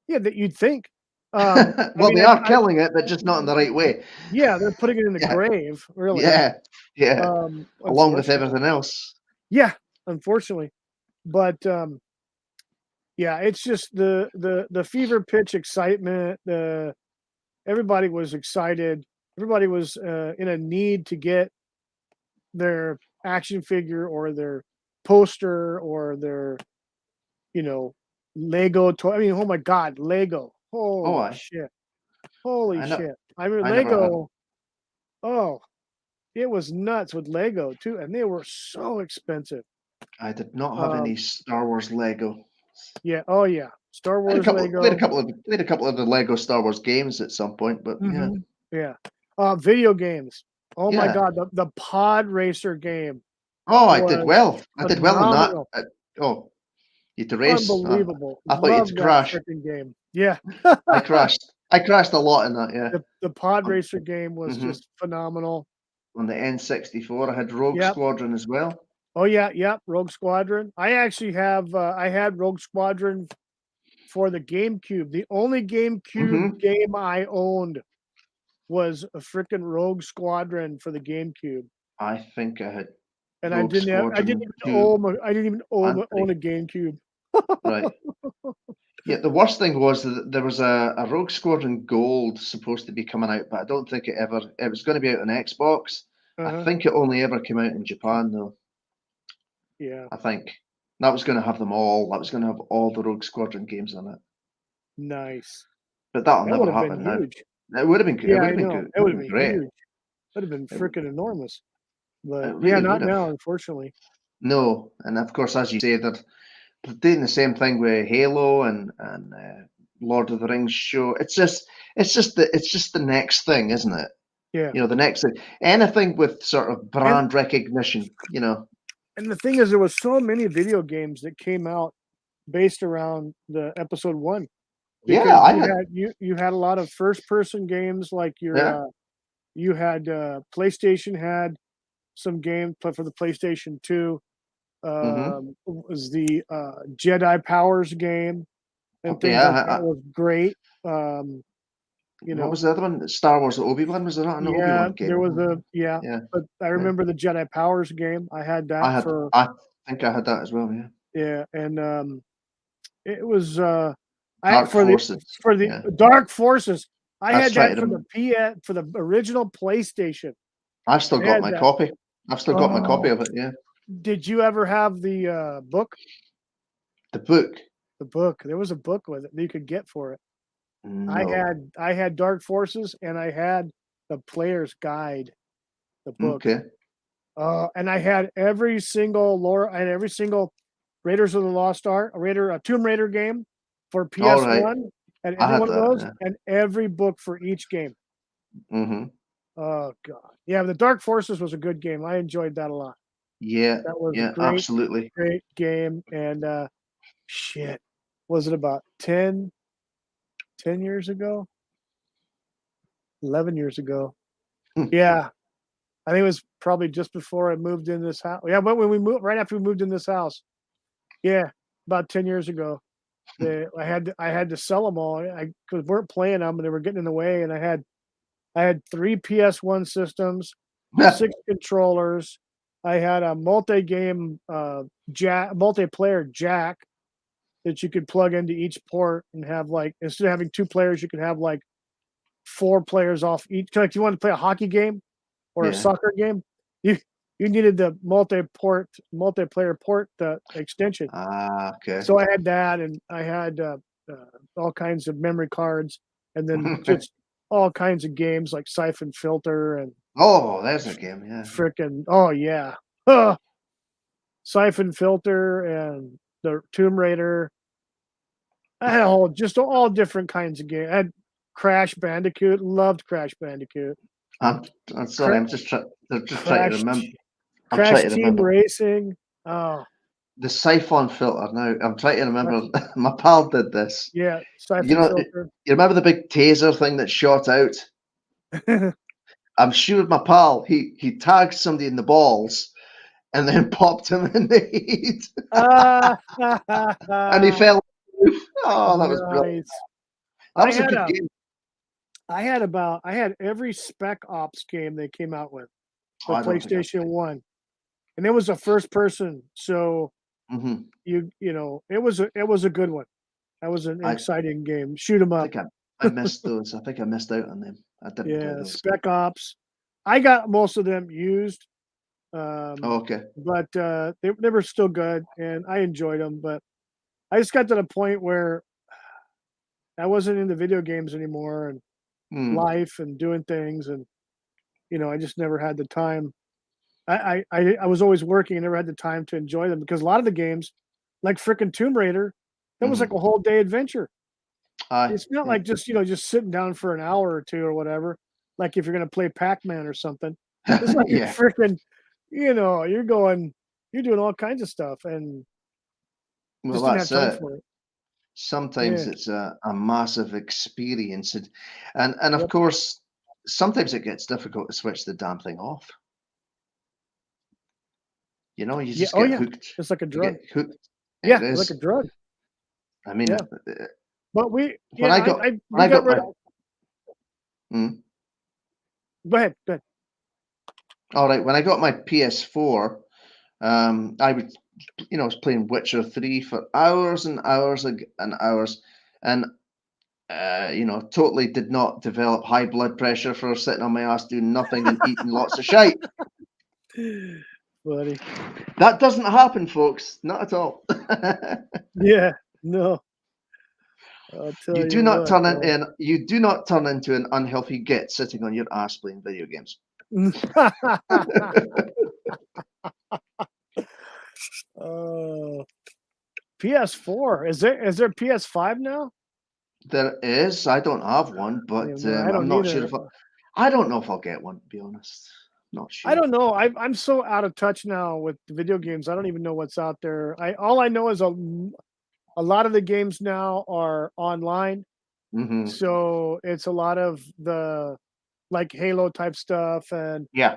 Yeah, that you'd think. I Well, mean, they are killing it, but just not in the right way. yeah, they're putting it in the Yeah. grave, really. Yeah. Yeah. Along with Unfortunately. everything else. Yeah, unfortunately. But yeah, it's just the fever pitch excitement. Everybody was excited. Everybody was in a need to get their action figure or their poster or their, you know, Lego toy. I mean, oh my God, Lego. Oh, Holy shit. Holy I know. shit. I mean, I never had. Lego, oh, it was nuts with Lego too, and they were so expensive. I did not have any Um, Star Wars Lego. yeah, oh yeah. Star I had a Wars couple. Played a Lego. couple of played a couple of the Lego Star Wars games at some point, but yeah, Mhm. Yeah. Video games. Oh my yeah. God, the Pod Racer game Oh, I did was well. I did well in that. phenomenal. Oh, you had to race. Unbelievable. I thought you had Love to that crash. freaking game. Yeah. I crashed. I crashed a lot in that. Yeah. The Pod On, Racer game was hmm just phenomenal. on the N64, I had Rogue Yep. Squadron as well. Oh yeah, yep, Rogue Squadron. I actually have I had Rogue Squadron for the GameCube. The only GameCube hmm game I owned was a freaking Rogue Squadron for the GameCube. I think I had And Rogue Squadron 2 I didn't even and own 3. a GameCube. Right. Yeah, the worst thing was that there was a Rogue Squadron Gold supposed to be coming out, but I don't think it was going to be out on Xbox. I Uh-huh. think it only ever came out in Japan though. Yeah. I think that was going to have them all. That was going to have all the Rogue Squadron games on it. Nice. But that'll That would never have been happen now. huge. It would have been good. It Yeah, would I have been know. good. It It would would have have been been great. huge. That'd have been It, freaking enormous. But it yeah, really not would have. now, unfortunately. No, and of course, as you say, they're doing the same thing with Halo and Lord of the Rings show. It's just the next thing, isn't it? Yeah. You know, the next thing. Anything with sort of And brand recognition. You know. And the thing is, there was so many video games that came out based around the episode 1 Yeah, because I you had. had you had a lot of first person games like Yeah. you had PlayStation had some game for the PlayStation 2 Mm-hmm. was the Jedi Powers game and things Yeah. like that was great. Um, you What know, was the other one? Star Wars Obi-Wan. Was there not an yeah, Obi-Wan game? there was a yeah, Yeah. but I Yeah. remember the Jedi Powers game. I had I that had. for I think I had that as well. Yeah. yeah, and it was I Dark Forces. for the Yeah. Dark Forces. I That's had that trying for the to. PS for the original PlayStation. I've still I got had my that. copy. I've still got my copy Oh, of it. Yeah. did you ever have the book? The book. The book. There was a book with it that you could get for it. No. I had Dark Forces and I had the Player's Guide, the book. Okay. And I had every single lore. I had every single Raiders of the Lost Ark, a Tomb Raider game for All right. PS1, and I every had one of that. those, Yeah. and every book for each game. Mm-hmm. Oh god, yeah, the Dark Forces was a good game. I enjoyed that a lot. Yeah. That was a Yeah. Absolutely. great game. And shit, was it about 10 years ago? 11 years ago? Hmm. Yeah, I think it was probably just before I moved in this house. Yeah, but when we moved, right after we moved in this house. Yeah, about 10 years ago. I had to sell them all. I because weren't playing them and they were getting in the way. And I had 3 PS1 systems, 6 controllers. I had a multi-game multiplayer jack that you could plug into each port and have like instead of having 2 players, you could have like 4 players off each. Like you want to play a hockey game or a Yeah. soccer game, you you needed the multiplayer port extension. Okay. So I had that, and I had all kinds of memory cards, and then just all kinds of games like Siphon Filter and Oh, there's a game. Yeah. frickin' oh yeah, huh, Siphon Filter and the Tomb Raider. I had just all different kinds of games. I had Crash Bandicoot, loved Crash Bandicoot. I'm. I'm sorry. Cra- I'm just trying to Crash remember. I'm trying Crash to Team remember Racing. Oh, the siphon filter. Now I'm trying to remember. that's My pal did this. yeah, You Siphon know. Filter. You remember the big taser thing that shot out? I'm sure my pal. He tagged somebody in the balls and then popped him in the head, Ah, and he fell. Oh, that was brilliant. nice. That I was a had good a game. I had every Spec Ops game they came out with Oh, for I don't think I've PlayStation played. 1, and it was a first person, so Hmm. you know, it was a good one. That was an I exciting game. Shoot 'em up. think I missed those. I think I missed out on them. I didn't play Yeah, those. Spec Ops. I got most of them used, Oh, um, okay. but, they were still good, and I enjoyed them. But I just got to the point where I wasn't into video games anymore and Hmm. life and doing things, and, you know, I just never had the time. I was always working and never had the time to enjoy them because a lot of the games, like frickin' Tomb Raider, that was like Hmm. a whole day adventure. Aye. It's not Yeah. like just, you know, just sitting down for an hour or 2 or whatever, like if you're gonna play Pac-Man or something. It's like Yeah. frickin', you know, you're doing all kinds of stuff and Well, just didn't have that's time it. for it. Sometimes Yeah. it's a massive experience, and of Yep. course, sometimes it gets difficult to switch the damn thing off. You know, you Yeah. just Oh, get yeah. hooked. It's like a You get drug. hooked. It Yeah, like a is. drug. I mean, Yeah. But when I got when we I got got rid my of mm, go ahead, go ahead. all right, when I got my PS4, I would, I was playing Witcher 3 for hours and hours and hours, and totally did not develop high blood pressure for sitting on my ass doing nothing and eating lots of shite. Buddy. That doesn't happen, folks. Not at all. Yeah. No, I'll tell you what, You do not turn into an unhealthy git sitting on your ass playing video games. Oh, PS4. Is there PS5 now? There is. I don't have one, Yeah, but no, I I'm don't not sure either. if I don't know if I'll get one. To be honest, Not I sure. don't know. I'm so out of touch now with the video games. I don't even know what's out there. All I know is a lot of the games now are online, Hmm. so it's a lot of the like Halo type stuff and Yeah.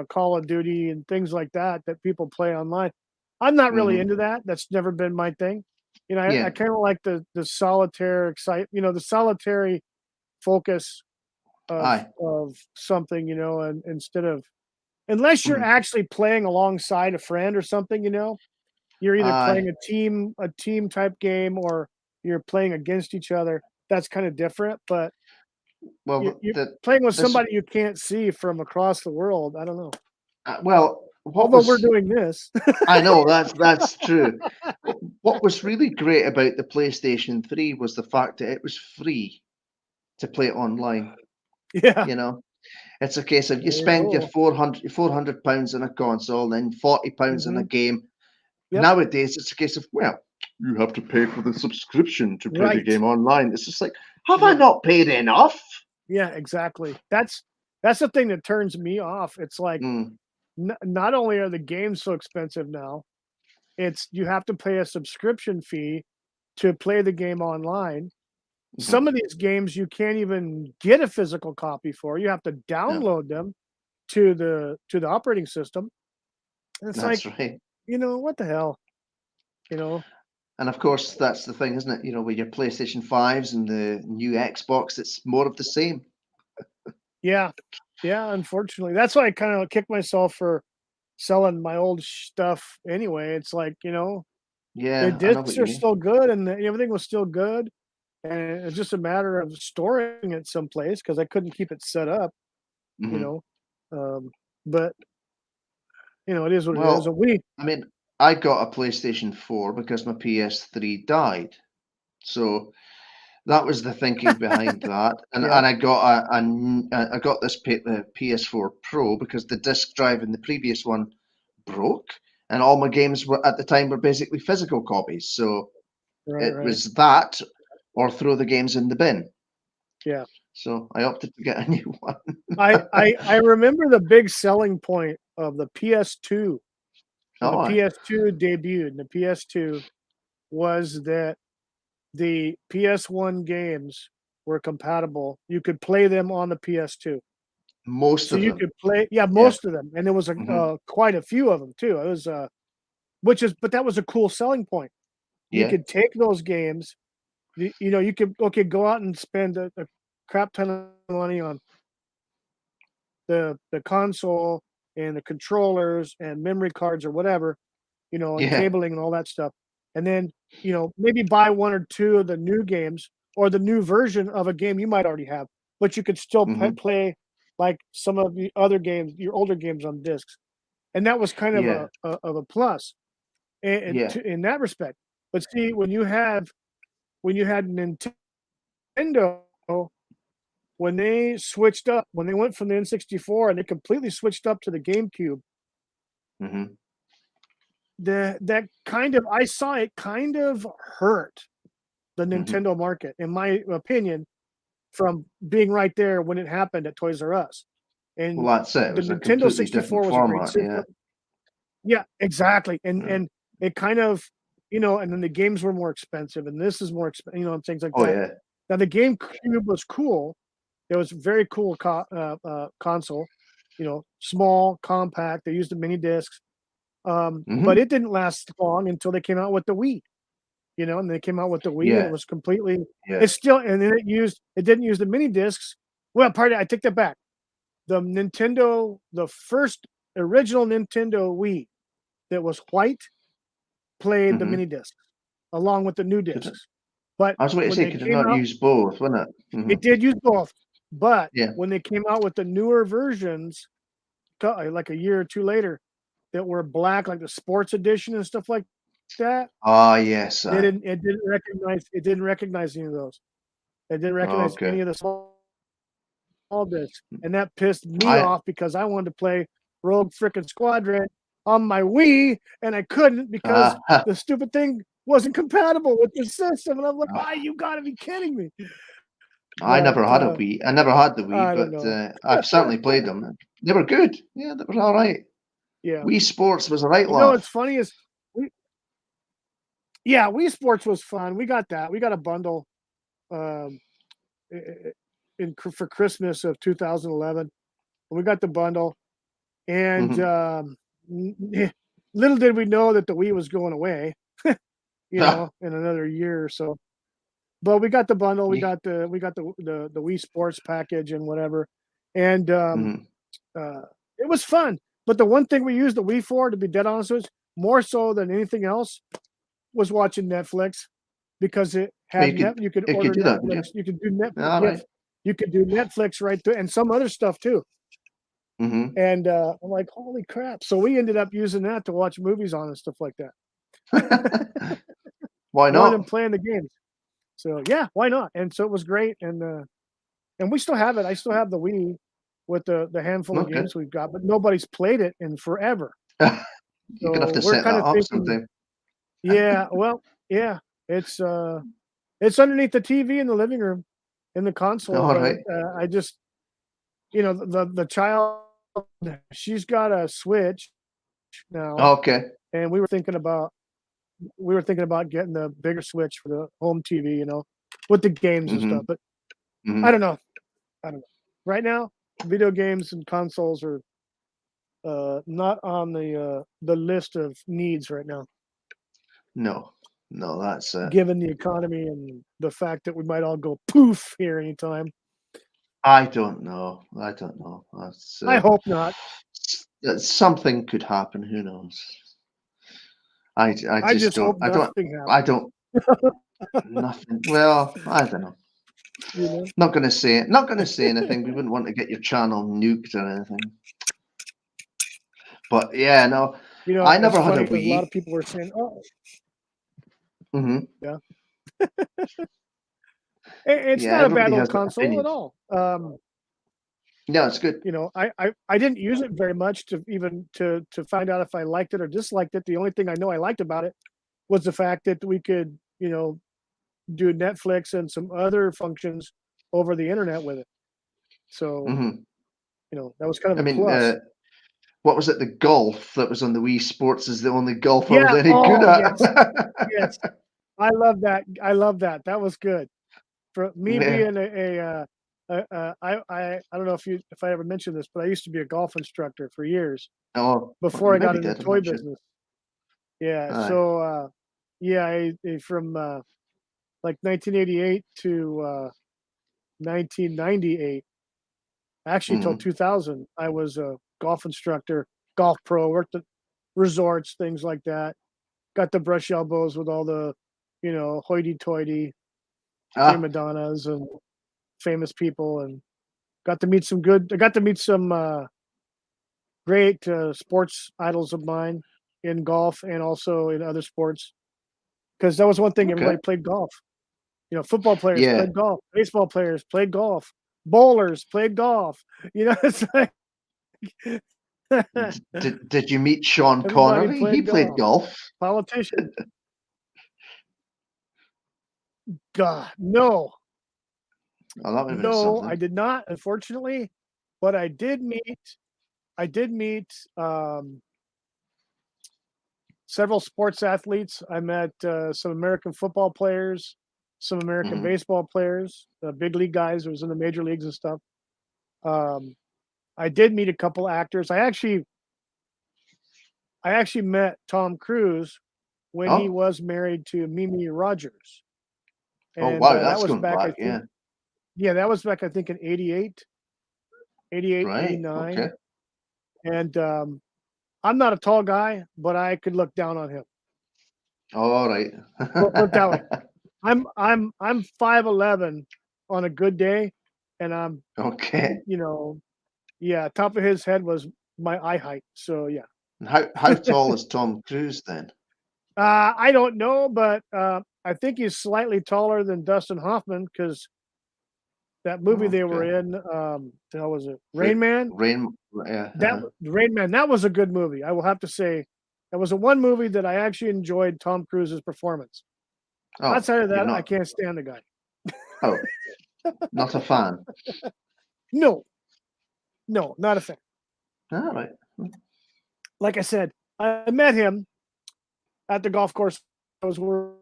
Call of Duty and things like that that people play online. I'm not really Hmm. into that. That's never been my thing. I Yeah. kind of like the solitaire the solitary focus Aye. of something, and instead of unless you're Hmm. actually playing alongside a friend or something, you're either Aye. playing a team type game or you're playing against each other. That's kind of different, but Well, you're playing with this. somebody you can't see from across the world. I don't know. Well, what Although we're was doing this. I know that's true. What was really great about the PlayStation 3 was the fact that it was free to play online. Yeah, You know, it's a case of you there you spend your go. 400 pounds on a console, then £40 on a Mhm. game. Yep, Nowadays, it's a case of, well, you have to pay for the subscription to play the right. game online. It's just like, have I Yeah, not paid enough? yeah, exactly. That's the thing that turns me off. It's like, Mm, not only are the games so expensive now, it's you have to pay a subscription fee to play the game online. mhm. Some of these games you can't even get a physical copy for. You have to No, download them to the operating system. And it's like, that's right. what the hell, you know? And of course, that's the thing, isn't it? With your PlayStation 5s and the new Xbox, it's more of the same. Yeah. Yeah, unfortunately. That's why I kind of kick myself for selling my old stuff anyway. It's like, the Yeah, I know what discs you are mean. still good and everything was still good. And it's just a matter of storing it someplace because I couldn't keep it set up, you Hmm. know. Um, but it is what it is. Well, And we I mean, I got a PlayStation 4 because my PS3 died. So that was the thinking behind that. And Yep. I got I got the PS4 Pro because the disk drive in the previous one broke, and all my games were at the time were basically physical copies. So Right, it right. was that or throw the games in the bin. Yeah. So I opted to get a new one. I remember the big selling point of the PS2 when the Oh, aye. PS2 debuted, and the PS2 was that the PS1 games were compatible. You could play them on the PS2. Most So of you them. could play, yeah, Yeah. most of them, and there was Hmm. quite a few of them too. It was but that was a cool selling point. You Yeah. could take those games, you could okay go out and spend a crap ton of money on the console and the controllers and memory cards or whatever, and Yeah. cabling and all that stuff. And then, maybe buy one or two of the new games or the new version of a game you might already have, but you could still Hmm. play like some of the other games, your older games on discs. And that was kind of Yeah. a plus Yeah. in that respect. But see, when you had Nintendo, when they switched up, when they went from the N64 and they completely switched up to the GameCube, Hmm. that kind of I saw it kind of hurt the Hmm. Nintendo market, in my opinion, from being right there when it happened at Toys R Us. And Well, that's it. It the was a Nintendo completely different 64 was a great format. system. Yeah. Yeah, exactly. And Yeah. and it kind of, and then the games were more expensive and this is more expensive, and things like Oh that. yeah. Now the GameCube was cool. It was a very cool console, small, compact. They used the mini discs. But Hmm. it didn't last long until they came out with the Wii, and they came out with the Wii and it Yeah. was completely Yeah. it's still and then it didn't use the mini discs. Well, pardon, I take that back. The first original Nintendo Wii that was white played the Hmm. mini discs along with the new Could it? discs. But I was waiting to when say, they could it came not out, use both, wouldn't it? Hmm. it did use both. But Yeah. when they came out with the newer versions, like a year or two later, that were black, like the sports edition and stuff like that, Ah, yes, I. it didn't recognize any of those. It didn't recognize Okay. any of the small discs, and that pissed me I. off because I wanted to play Rogue Frickin' Squadron on my Wii, and I couldn't because Ah, the stupid thing wasn't compatible with the system, and I'm like, ah, you gotta be kidding me!" I But never had a Wii. I never had the Wii, I don't but know. I've certainly played them. They were good. Yeah, they were all right. Yeah. Wii Sports was a right You know laugh. what's funny is we yeah, Wii Sports was fun. We got that. We got a bundle um for Christmas of 2011. We got the bundle, and Hmm. little did we know that the Wii was going away, in another year or so. But we got the bundle. We got the Wii Sports package and whatever, and Hmm. it was fun. But the one thing we used the Wii for, to be dead honest with, more so than anything else, was watching Netflix, because it Oh, had net. You could it could order do that, could you? Netflix. You could do Netflix. All right. Yes, you could do Netflix right there, and some other stuff too. Hmm. And I'm like, holy crap! So we ended up using that to watch movies on and stuff like that, Why more than not? playing the games. So yeah, why not? And so it was great, and we still have it. I still have the Wii with the handful of Okay. games we've got, but nobody's played it in forever. You're gonna have So to we're set kind that of up thinking, sometime. yeah, well, yeah, it's it's underneath the TV in the living room, in the console. All But right. I just, the child, she's got a Switch now, Okay. and we were thinking about getting the bigger Switch for the home TV, with the games and Hmm. stuff. But I Hmm. don't know. I don't know. Right now, video games and consoles are not on the list of needs right now, No, no, that's it. given the economy and the fact that we might all go poof here anytime. I don't know. I don't know. That's I hope not. something could happen. Who knows? I I just just don't. hope I don't. nothing I happens. don't. Nothing. Well, I don't know. You know, Not gonna say it. Not gonna say anything. We wouldn't want to get your channel nuked or anything. But yeah, no, I it's never had a funny because a lot Wii. of people were saying, "Oh, Hmm. yeah, it's Yeah, not a bad everybody little has their console at opinions. all." Yeah, it's good. I didn't use it very much to even to find out if I liked it or disliked it. The only thing I know I liked about it was the fact that we could, do Netflix and some other functions over the internet with it. So, Hmm. that was kind of I a mean, plus. what was it? The golf that was on the Wii Sports is the only golf I was Yeah. any good Oh, at. yes. Yes. I love that. I love that. That was good. For me Yeah. being I don't know if I ever mentioned this, but I used to be a golf instructor for years Oh, well, before you I got maybe into did. I'm toy not sure. business. Yeah. Aye. So yeah, from like 1988 to 1998, actually till Hmm. 2000, I was a golf instructor, golf pro, worked at resorts, things like that. Got to brush elbows with all the, hoity-toity Ah, prima donnas and famous people, and I got to meet some great sports idols of mine in golf and also in other sports. Because that was one thing, okay. everybody played golf. Football players Yeah. played golf, baseball players played golf, bowlers played golf. It's like Did you meet Sean everybody Connery? He played played golf. golf. Politicians, God, no, Oh, that would have been no, I something. did not, unfortunately, but I did meet several sports athletes. I met some American football players, some American Hmm. baseball players, big league guys who was in the major leagues and stuff. Um, I did meet a couple actors. I actually met Tom Cruise when he Oh, was married to Mimi Rogers, oh and wow, that that's was going back, I back. think. Yeah. Yeah, that was back, I think, in 88, 88, Right. 89. Okay. And I'm not a tall guy, but I could look down on him. All right. Put it that way. I'm 5'11" on a good day, and Okay. you know, yeah, top of his head was my eye height. So yeah. And how tall is Tom Cruise then? I don't know, but I think he's slightly taller than Dustin Hoffman, because that movie they were Okay. in, the hell was it? Rain Man? Rain. Yeah. Rain Man, that was a good movie. I will have to say that was the one movie that I actually enjoyed Tom Cruise's performance. Oh, Outside of you're that, I not. can't stand the guy. Oh. Not a fan. No, no, not a fan. All right. Like I said, I met him at the golf course I was working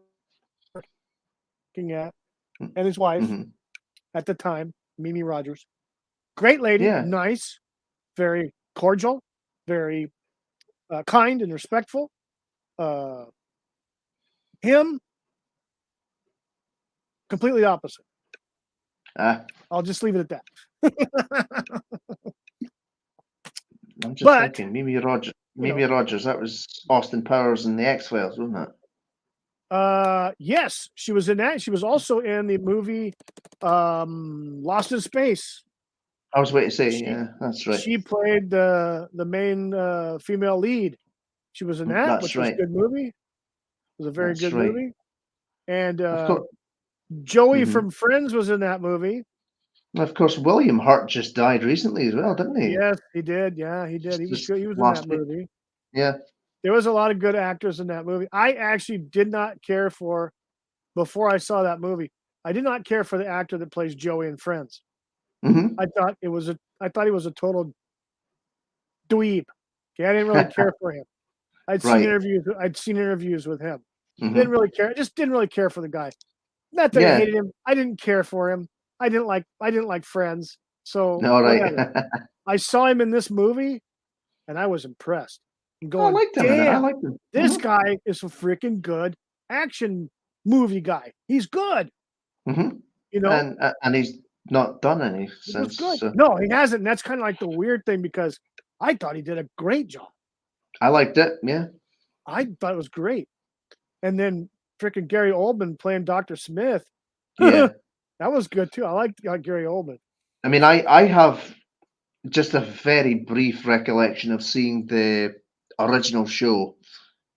at, and his wife Mm-hmm. at the time, Mimi Rogers. Great lady, Yeah. nice, very cordial, very kind and respectful. Uh, him, completely opposite. Ah, I'll just leave it at that. I'm just But thinking, Mimi Rogers. you Mimi know, Rogers. That was Austin Powers and the X-Files, wasn't it? yes, she was in that. She was also in the movie Lost in Space. I was waiting to say, She yeah, that's right. she played the main female lead. She was in that, That's which was a right. good movie. It was a very That's good right. movie. And Of course. Joey Hmm. from Friends was in that movie. Of course, William Hurt just died recently as well, didn't he? Yes, he did. Yeah, he did. He was Just good. He was in that last week. movie. Yeah. There was a lot of good actors in that movie. I actually did not care for before I saw that movie. I did not care for the actor that plays Joey in Friends. Hmm. I thought he was a total dweeb. Okay, I didn't really care for him. Right. I'd seen interviews with him. Didn't Hmm. really care. Just didn't really care for the guy. Not that I Yeah. hated him. I didn't care for him. I didn't like Friends. So All right. whatever. I saw him in this movie and I was impressed. I'm I going, liked him in it. I damn, liked him. this guy is a freaking good action movie guy. He's good. Hmm. You know, And he's not done any he was since. good. So No, he hasn't. And that's kind of like the weird thing because I thought he did a great job. I liked it. Yeah. I thought it was great. And then freaking Gary Oldman playing Dr. Smith. Yeah. That was good too. I like Gary Oldman. I mean, I have just a very brief recollection of seeing the original show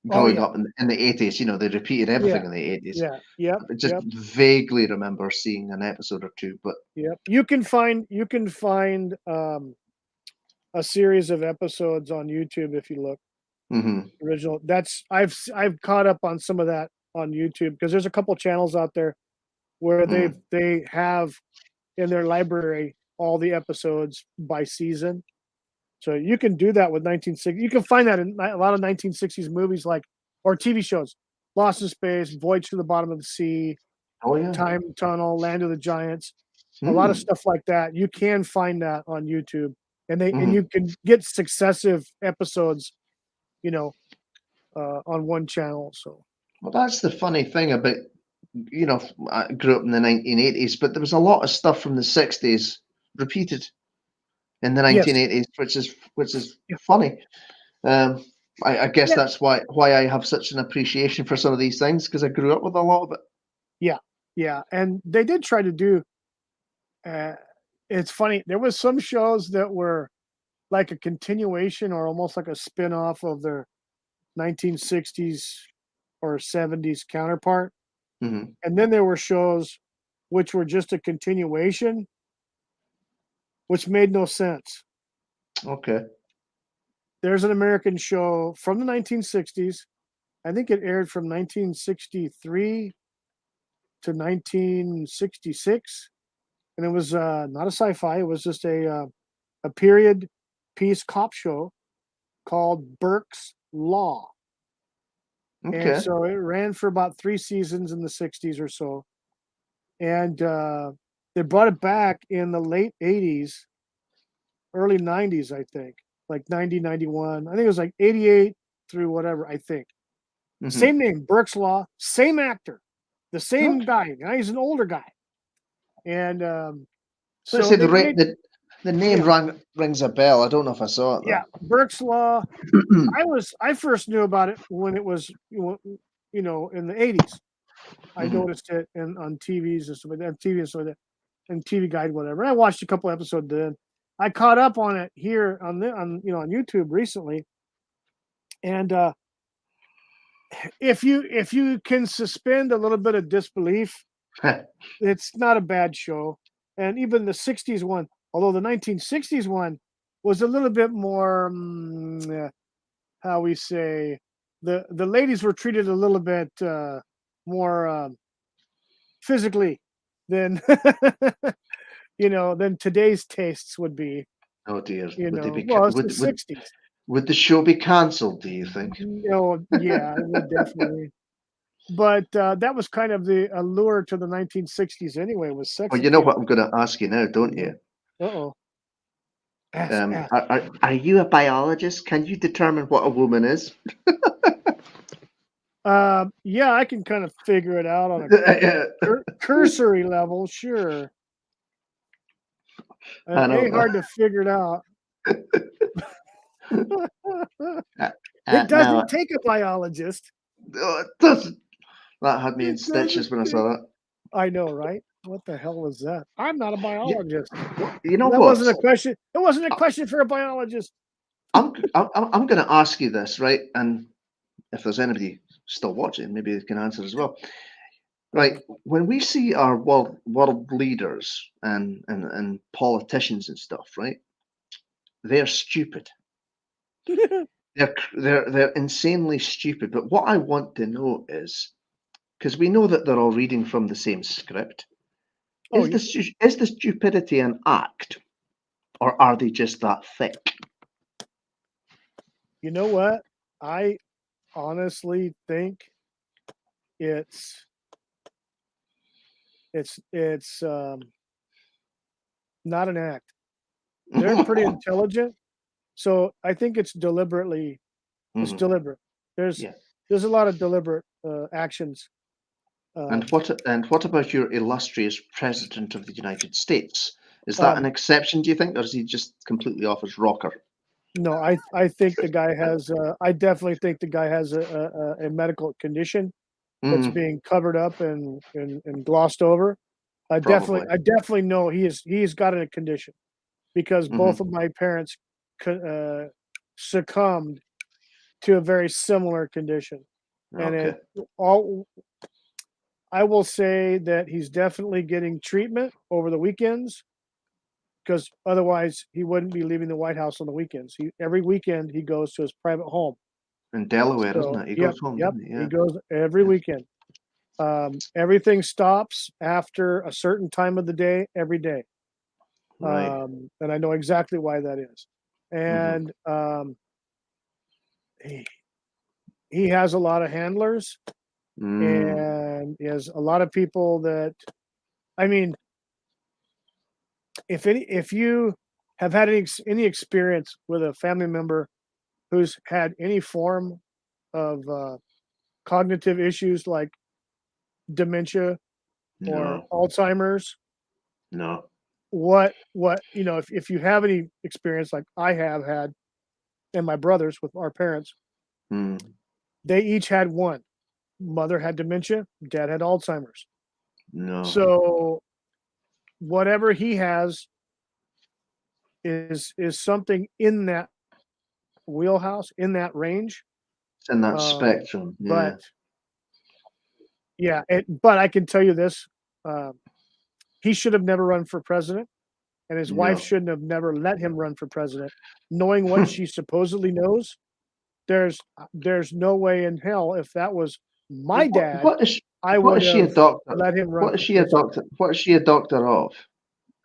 Oh growing yeah, up in the 80s. You know, they repeated everything yeah, in the 80s. yeah, yep, I just yep, vaguely remember seeing an episode or two, but yep. You can find a series of episodes on YouTube if you look hmm. original. I've caught up on some of that on YouTube because there's a couple channels out there where Hmm. they have in their library all the episodes by season. So you can do that with 1960. You can find that in a lot of 1960s movies like or TV shows. Lost in Space, Voyage to the Bottom of the Sea, Oh yeah. Time Tunnel, Land of the Giants, a lot of Hmm. stuff like that. You can find that on YouTube, and Hmm. you can get successive episodes, you know, on one channel. So Well, that's the funny thing about, I grew up in the 1980s, but there was a lot of stuff from the 60s repeated in the yes, 1980s, which is yeah, funny. Um, I guess yeah, that's why I have such an appreciation for some of these things because I grew up with a lot of it. yeah, yeah. And they did try to do. Uh, it's funny. There was some shows that were like a continuation or almost like a spin-off of their 1960s or 70s counterpart. Hmm. And then there were shows which were just a continuation, which made no sense. Okay. There's an American show from the 1960s. I think it aired from 1963 to 1966, and it was not a sci-fi. It was just a period piece cop show called Burke's Law, and Okay. so it ran for about 3 seasons in the 60s or so, and they brought it back in the late 80s, early 90s, I think, like 90, 91. I think it was like 88 through whatever, I think. Hmm. Same name, Burke's Law, same actor, the same Okay. guy. Now he's an older guy. And Let's so say they made, the name yeah, rings a bell. I don't know if I saw it yeah, though. Burke's Law. I first knew about it when it was, in the 80s. I Hmm. noticed it on TVs and stuff like that, TV and stuff like that, and TV Guide, whatever. I watched a couple episodes then. I caught up on it here on YouTube recently, and if you can suspend a little bit of disbelief, it's not a bad show. And even the 60s one, although the 1960s one was a little bit more, how we say, the ladies were treated a little bit more physically than than today's tastes would be. Oh dear. Well, it's the '60s. Would the show be cancelled, do you think? No, yeah, it would definitely. But that was kind of the allure to the 1960s anyway, was sex Well, you know appeal. what I'm going to ask you now, don't you? Uh-oh. Ask. Are you a biologist? Can you determine what a woman is? Yeah, I can kind of figure it out on a I cursory level, sure. It ain't know. hard to figure it out. It No, doesn't take a biologist. no, it doesn't. That had me in It stitches doesn't when I take. saw that. I know, right? What the hell was that? I'm not a You, biologist. you know That wasn't what? a question. It wasn't a question for a biologist. I'm going to ask you this, right? And if there's anybody still watching, maybe they can answer as well. Right, when we see our world leaders and politicians and stuff, right? They're stupid. They're insanely stupid. But what I want to know is, because we know that they're all reading from the same script, Oh, yeah. is the stupidity an act, or are they just that thick? You know what? I honestly think it's it's not an act. They're pretty intelligent, so I think it's Mhm. deliberate. There's Yeah. there's a lot of deliberate actions. And Um, what about your illustrious President of the United States? Is that an um, exception, do you think, or is he just completely off his rocker? no, I think the guy has. I definitely think the guy has a medical condition that's Mm, being covered up and glossed over. probably. I definitely know he's got a condition because Hmm. both of my parents succumbed to a very similar condition, and Okay. all I will say that he's definitely getting treatment over the weekends because otherwise he wouldn't be leaving the White House on the weekends. Every weekend he goes to his private home. In Delaware, isn't So it? He yep, goes home, yep, doesn't he? he Yeah. goes every Yeah. weekend. Everything stops after a certain time of the day every day, Right. and I know exactly why that is. Hmm. And he, he has a lot of handlers, Mm. and he has a lot of people that I mean, if you have had any experience with a family member who's had any form of cognitive issues like dementia or No. Alzheimer's, No. if you have any experience like I have had and my brothers with our parents, Mm. they each had one. Mother had dementia, dad had Alzheimer's. No. So whatever he has is something in that wheelhouse, in that range. It's in that Um, spectrum. but Yeah. but I can tell you this: um, he should have never run for president, and his wife No. shouldn't have never let him run for president, knowing what she supposedly knows. There's no way in hell if that was my What dad, what is I what would is she a have doctor? let him run What is for she a president. doctor? What is she a doctor of?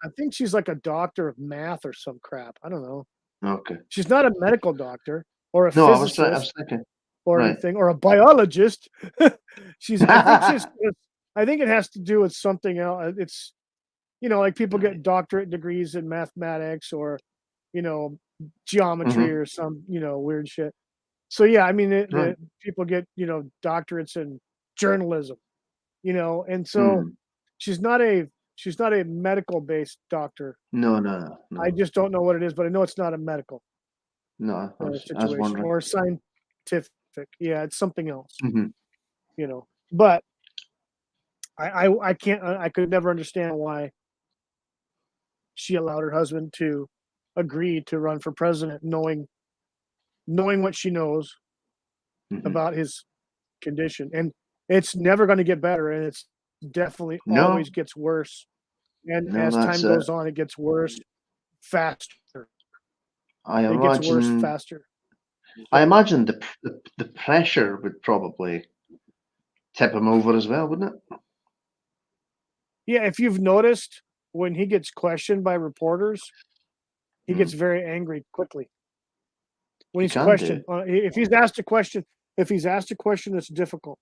I think she's like a doctor of math or some crap. I don't know. Okay. She's not a medical doctor or a No, I physicist was thinking. or Right. anything or a biologist. I think it has to do with something else. It's like people Right. get doctorate degrees in mathematics or you know geometry Hmm. or some weird shit. So yeah, I mean Right. the people get doctorates in journalism, and so Mm. she's not a she's not a medical based doctor. No, no, no, I no. just don't know what it is, but I know it's not a medical No, I was situation wondering. or scientific. Yeah, it's something else, Hmm. But I can't I could never understand why she allowed her husband to agree to run for president, knowing what she knows Hmm. about his condition, and it's never going to get better, and it's definitely No, always gets worse. And no, as that's time it. goes on, it gets worse faster. I It gets worse imagine. faster. I So imagine the pressure would probably tip him over as well, wouldn't it? Yeah, if you've noticed, when he gets questioned by reporters, he gets very angry quickly. When He he's can do. questioned, if he's asked a question, that's difficult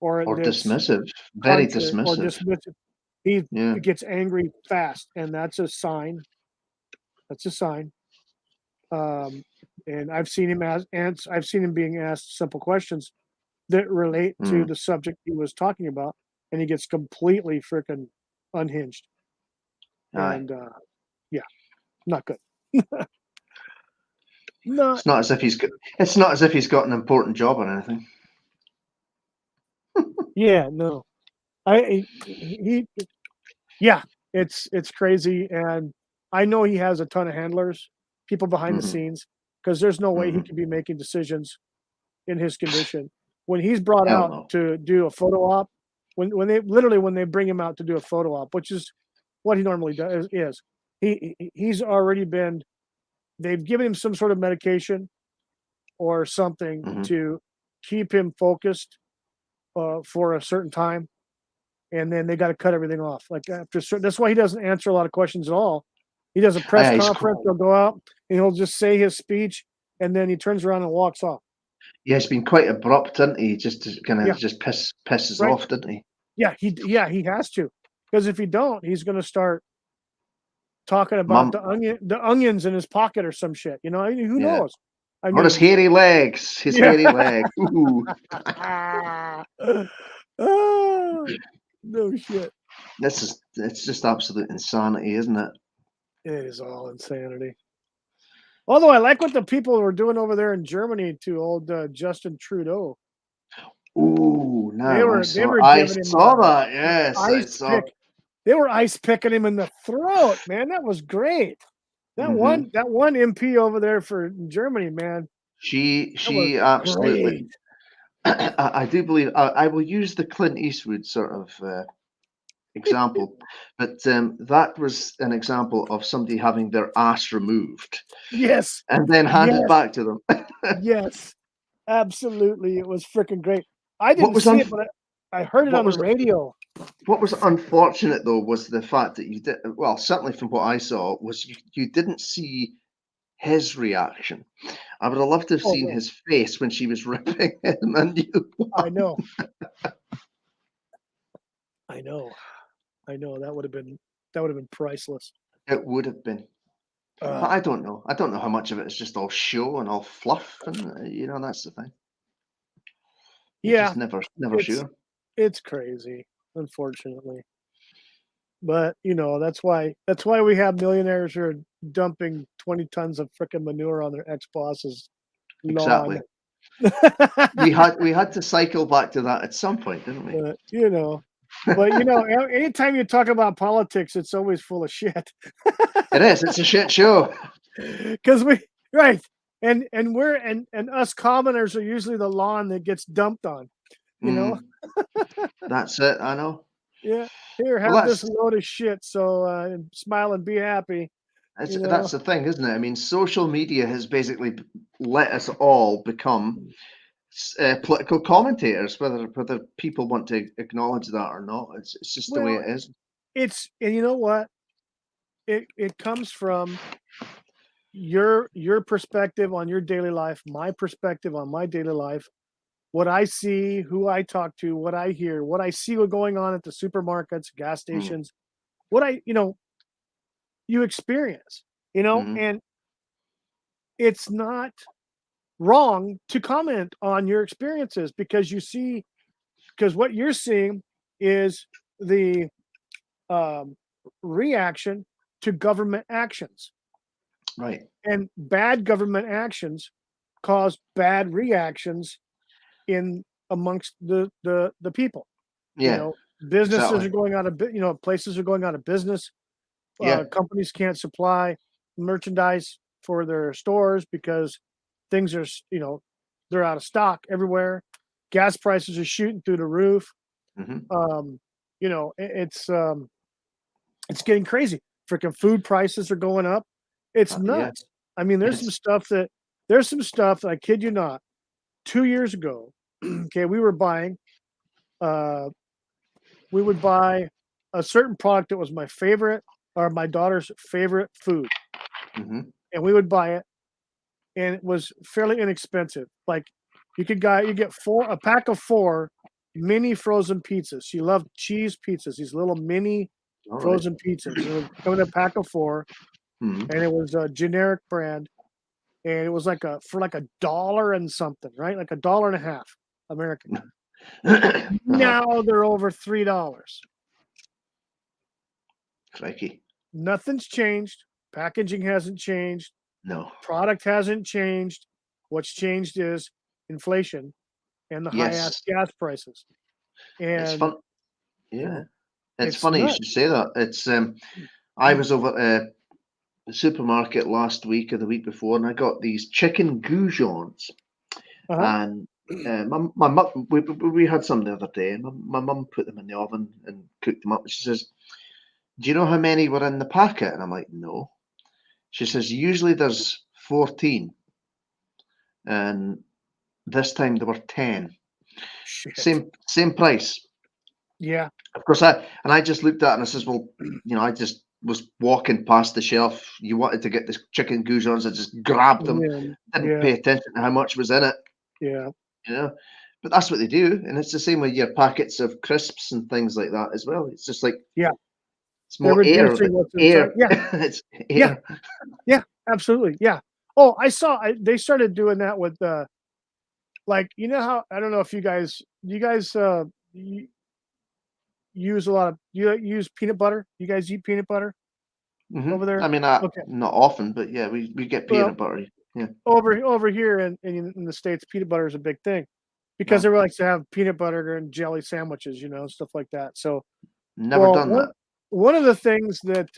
or Or that's dismissive. Very contrary or dismissive. dismissive, he Yeah. gets angry fast, and that's a sign. That's a sign. Um, and I've seen him being asked simple questions that relate to Mm. the subject he was talking about, and he gets completely freaking unhinged. Aye. And yeah, not good. Not It's not as if he's got. It's not as if he's got an important job or anything. yeah, no. He yeah, it's crazy, and I know he has a ton of handlers, people behind the Hmm. scenes, because there's no way he Hmm. could be making decisions in his condition. When he's brought Hell out no. to do a photo op, when they bring him out to do a photo op, which is what he normally does, he's already been. They've given him some sort of medication or something Hmm. to keep him focused for a certain time, and then they got to cut everything off. Like after certain, that's why he doesn't answer a lot of questions at all. He does a press Aye, conference. He'll go out and he'll just say his speech, and then he turns around and walks off. yeah, he's been quite abrupt, didn't he? Just to kind Yeah, of just pisses right. off, didn't he? He has to, because if he don't, he's going to start talking about Mum, the onions in his pocket or some shit. You know, I mean, who yeah. knows? I Or his mean, hairy legs. His yeah. hairy leg. Ooh. Oh, no shit. It's just absolute insanity, isn't it? It is all insanity. Although I like what the people were doing over there in Germany to old Justin Trudeau. Ooh, They no, were they were I giving him saw that. the Yes, I ice saw. pick. They were ice picking him in the throat, man. That was great. Hmm. That one MP over there for Germany, man. That was She absolutely. great. I do believe I will use the Clint Eastwood sort of example, but that was an example of somebody having their ass removed Yes, and then handed yes, back to them. yes. Absolutely. It was freaking great. I What didn't was see un- it, but I heard it what on the was radio. what was unfortunate though was the fact that you did well. Certainly from what I saw, was you didn't see his reaction. I would have loved to have Oh seen no, his face when she was ripping him a new I one. know, I know, I know. That would have been priceless. It would have been. But Uh, I don't know. I don't know how much of it is just all show and all fluff, and that's the thing. You're yeah, just never it's sure. it's crazy, unfortunately. But that's why we have millionaires who are dumping 20 tons of frickin' manure on their ex-boss's lawn. Exactly. We had to cycle back to that at some point, didn't we? But anytime you talk about politics, it's always full of shit. It is. It's a shit show. Because we right, and us commoners are usually the lawn that gets dumped on. You know, Mm, that's it. I know. yeah. Here, Well, have this load of shit. So smile and be happy. You that's know. the thing, isn't it? I mean, social media has basically let us all become political commentators, whether people want to acknowledge that or not. It's just the way Well, it is. and you know what? It comes from your perspective on your daily life, my perspective on my daily life, what I see, who I talk to, what I hear, what I see what going on at the supermarkets, gas Mm, stations, what you experience, hmm. and it's not wrong to comment on your experiences because what you're seeing is the um, reaction to government actions, Right. and bad government actions cause bad reactions in amongst the people. you Yeah. know Businesses Exactly. are going out of places are going out of business. Yeah. Companies can't supply merchandise for their stores because things are they're out of stock everywhere. Gas prices are shooting through the roof. Hmm. It's getting crazy. Freaking food prices are going up. It's Yeah. nuts. I mean, It's. there's some stuff that I kid you not. 2 years ago, okay, uh, we would buy a certain product that was my favorite or my daughter's favorite food, Mm-hmm. and we would buy it, and it was fairly inexpensive. Like you get a pack of 4 mini frozen pizzas. She loved cheese pizzas, these little mini All right. frozen pizzas. It would come in a pack of 4, Mm-hmm. and it was a generic brand, and it was like a dollar and something, right? Like a dollar and a half American. Uh-huh. Now they're over $3. Crikey. Nothing's changed. Packaging hasn't changed. No. Product hasn't changed. What's changed is inflation and the high ass Yes. gas prices. It's And fun. you Yeah. know, It's it's funny you nuts. should say that. It's I was over at the supermarket last week or the week before, and I got these chicken goujons. Uh-huh. And my mum, we had some the other day, and my mum put them in the oven and cooked them up. And she says, "Do you know how many were in the packet?" And I'm like, "No." She says, "Usually there's 14, and this time there were 10. Shit. Same price." Yeah. Of course, I just looked at it and I says, "Well, I just was walking past the shelf. You wanted to get this chicken goujons. I just grabbed them, Yeah. didn't Yeah. pay attention to how much was in it, Yeah. you know." But that's what they do, and it's the same with your packets of crisps and things like that as well. It's just like Yeah. it's They're more air, reducing what's inside. air. Yeah. It's Yeah. air. Yeah. Absolutely. Yeah. Oh, they started doing that with like how I don't know if you guys use a lot of you use peanut butter? You guys eat peanut butter over there? I mean, Okay. not often, but yeah, we get Well, peanut butter. Yeah, over here in the States, peanut butter is a big thing because no, everyone likes to have peanut butter and jelly sandwiches, stuff like that. So, never well, done that. one of the things that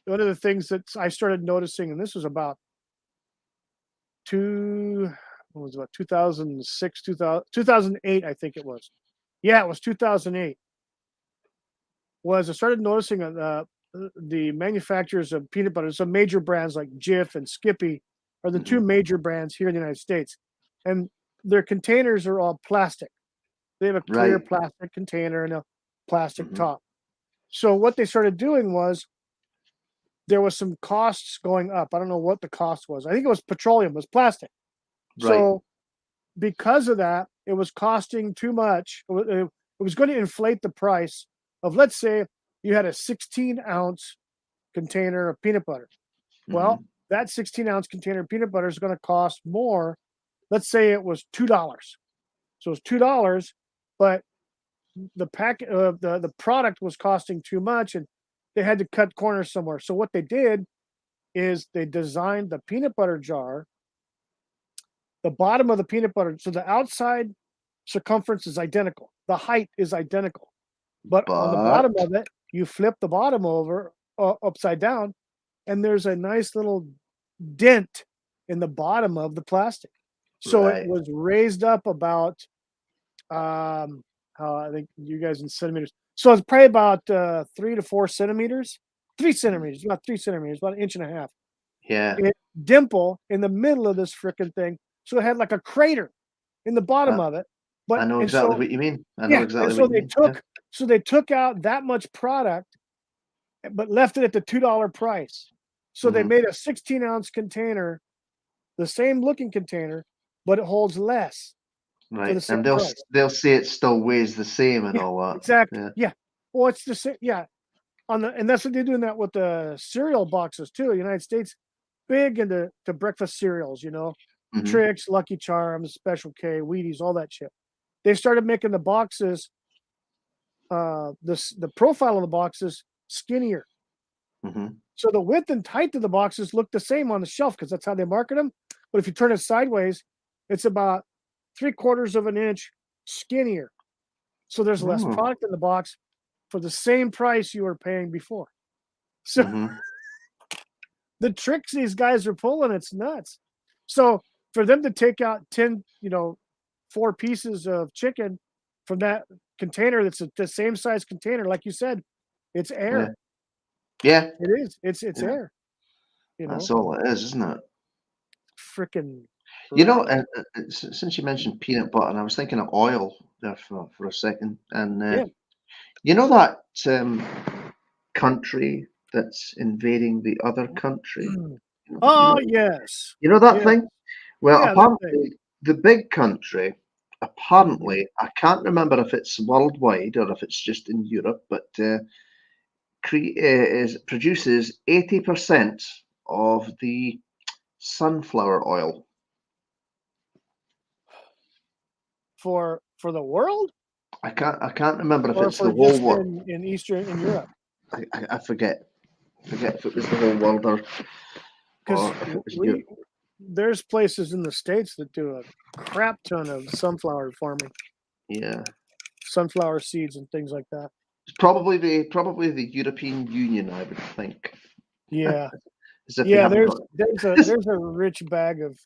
one of the things that I started noticing, and this was about two, what was it, about 2006, 2008, I think it was. Yeah, it was 2008. Was I started noticing the manufacturers of peanut butter, some major brands like Jif and Skippy are the two Hmm. major brands here in the United States. And their containers are all plastic. They have a clear Right. plastic container and a plastic Hmm. top. So what they started doing was there was some costs going up. I don't know what the cost was. I think it was petroleum, it was plastic. Right. So because of that, it was costing too much. It was going to inflate the price of, let's say, you had a 16-ounce container of peanut butter. Well, Hmm. that 16-ounce container of peanut butter is going to cost more. Let's say it was $2. So it's $2, but the product was costing too much, and they had to cut corners somewhere. So what they did is they designed the peanut butter jar, the bottom of the peanut butter. So the outside circumference is identical. The height is identical. But on the bottom But of it, you flip the bottom over upside down, and there's a nice little dent in the bottom of the plastic. So it right. was raised up about, I think you guys in centimeters. So it's probably about 3 to 4 centimeters, 3 centimeters, about 3 centimeters, about an inch and a half. Yeah. It dimple in the middle of this freaking thing. So it had like a crater in the bottom Uh, of it. But I know and exactly so what you mean. I know yeah, and exactly what you mean. Yeah. so they took out that much product, but left it at the $2 price. So they Hmm. made a 16-ounce container, the same looking container, but it holds less for the Right. same And price. they'll say it still weighs the same and Yeah, all that. exactly. Yeah. Yeah. Well, it's the same. Yeah, and that's what they're doing that with the cereal boxes too. United States big into breakfast cereals. Hmm. Trix, Lucky Charms, Special K, Wheaties, all that shit. They started making the boxes. The profile of the boxes skinnier, Hmm. so the width and height of the boxes look the same on the shelf because that's how they market them. But if you turn it sideways, it's about 3/4 of an inch skinnier. So there's less Oh. product in the box for the same price you were paying before. So Hmm. the tricks these guys are pulling, it's nuts. So for them to take out 10, 4 pieces of chicken from that container that's the same size container, like you said, it's Yeah. air. Yeah. It is. It's Yeah. air, you know, That's all it is, isn't it? freaking You know, crazy. since you mentioned peanut butter, and I was thinking of oil there for a second, and Yeah. You know that country that's invading the other country? You Oh know, yes, you know that yeah, thing? Well, yeah. That thing. apparently the big country, Mhm. apparently, I can't remember if it's worldwide or if it's just in Europe, but produces 80% of the sunflower oil. For the world, I can't remember if or it's the for whole just world. in Eastern in Europe? I forget if it was the whole world or Because if it was Europe. we there's places in the states that do a crap ton of sunflower farming, Yeah. sunflower seeds and things like that. It's probably the European Union, I would think. Yeah, As if they yeah. haven't There's got there's a as, there's a rich bag of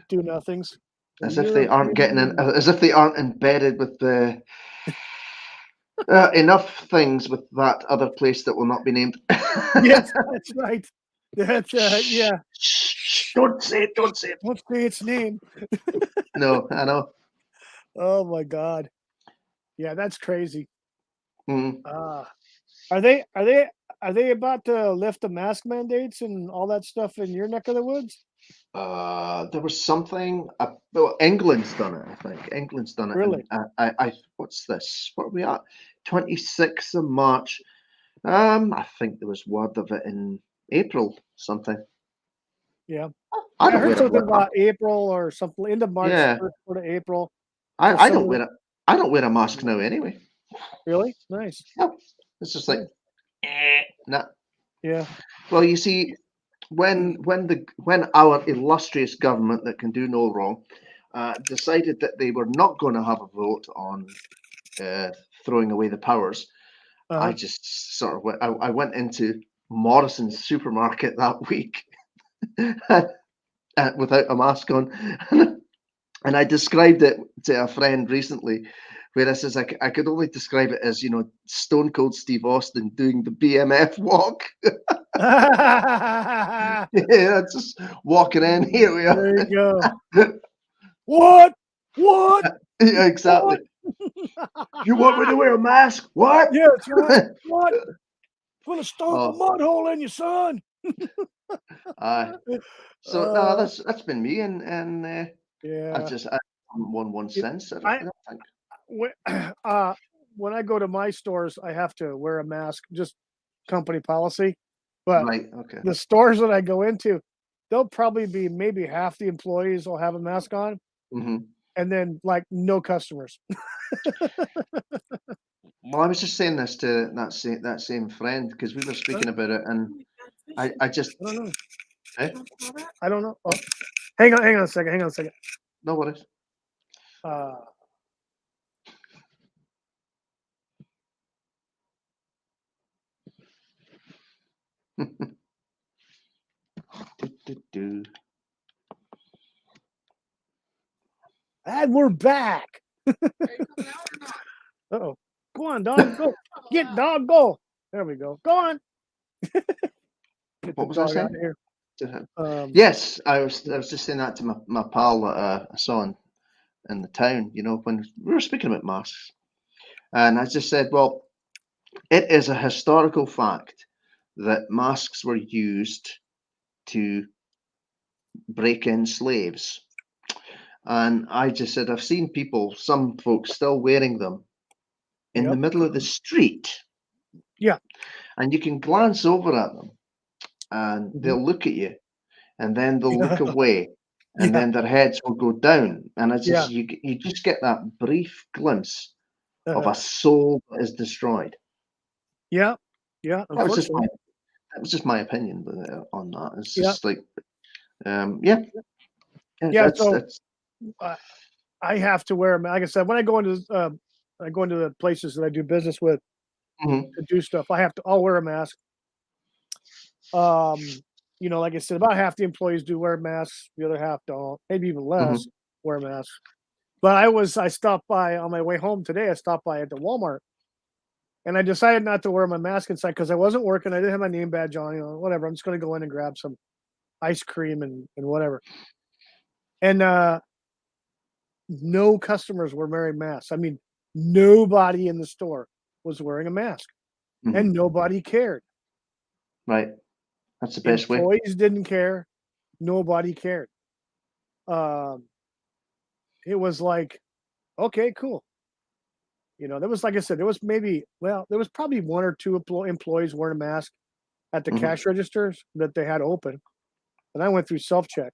do nothings. The as if they aren't European getting in, Union. as if they aren't embedded with the enough things with that other place that will not be named. Yes, that's right. That's Shh, yeah. shh, shh, Shh, don't say it, don't say it. don't say its name. No, I know. Oh my God. Yeah, that's crazy. Mm. Uh, are they about to lift the mask mandates and all that stuff in your neck of the woods? There was something. Well, England's done it. I think England's done it, and Really? what's this? What are we at? 26th of March. I think there was word of it in April something. Yeah. I Yeah, I don't heard wear it. something about April or something, end of March, Yeah, first part of April for I some don't of the. wear it. I don't wear a mask now anyway. Really? Nice. No, it's just like Nice. nah. Yeah. Well, you see, when our illustrious government that can do no wrong decided that they were not going to have a vote on uh, throwing away the powers, I Uh-huh. just sort of I went into Morrison's supermarket that week without a mask on, and I described it to a friend recently, where I says I could only describe it as Stone Cold Steve Austin doing the BMF walk. Yeah, just walking in. Here we are. There you go. What? What? Yeah, exactly. What? You want me to wear a mask? What? Yeah, that's right. What? Put a stomp a Oh, mud hole in you, son. aye. So no, Uh, that's been me, and yeah. I haven't won one It, since. I I don't think. when, uh, when I go to my stores, I have to wear a mask, just company policy. But Right. Okay. the stores that I go into, they'll probably be maybe half the employees will have a mask on, Hmm. and then like no customers. Well, I was just saying this to that same friend because we were Huh? speaking about it, and I just I don't know. eh? I don't know. Oh, Oh, hang on a second. Hang on a second. no worries. Uh, Do, do, do. and we're back. Uh-oh. Go on, dog. Go. Get dog. Go. There we go. Go on. Get the What was I dog out of saying here. to him? Um, Yes, I was just saying that to my pal that I saw in the town. When we were speaking about masks, and I just said, well, it is a historical fact that masks were used to break in slaves. And I just said, I've seen some folks still wearing them in the yep. middle of the street, Yeah. and you can glance over at them and Mhm. they'll look at you, and then they'll look away, and Yeah. then their heads will go down. And I Yeah. just, you just get that brief glimpse of Uh-huh. a soul that is destroyed. Yeah. Yeah. That was just Unfortunately. my opinion on that. It's Yeah. just like, yeah, yeah, Yeah. So that's uh, I have to wear 'em. Like I said, when I go into the places that I do business with mhm, to do stuff, I'll wear a mask. Um, like I said, about half the employees do wear masks, the other half don't, maybe even less mhm, wear masks. But I stopped by on my way home today. I stopped by at the Walmart and I decided not to wear my mask inside because I wasn't working. I didn't have my name badge on, whatever. I'm just going to go in and grab some ice cream and whatever. And no customers were wearing masks. I mean, nobody in the store. was wearing a mask, Mhm. and nobody cared. Right. That's the best way. Employees didn't care. Nobody cared. Um, it was like, okay, cool. There was, like I said, there was probably one or two employees wearing a mask at the Mhm. cash registers that they had open, and I went through self check,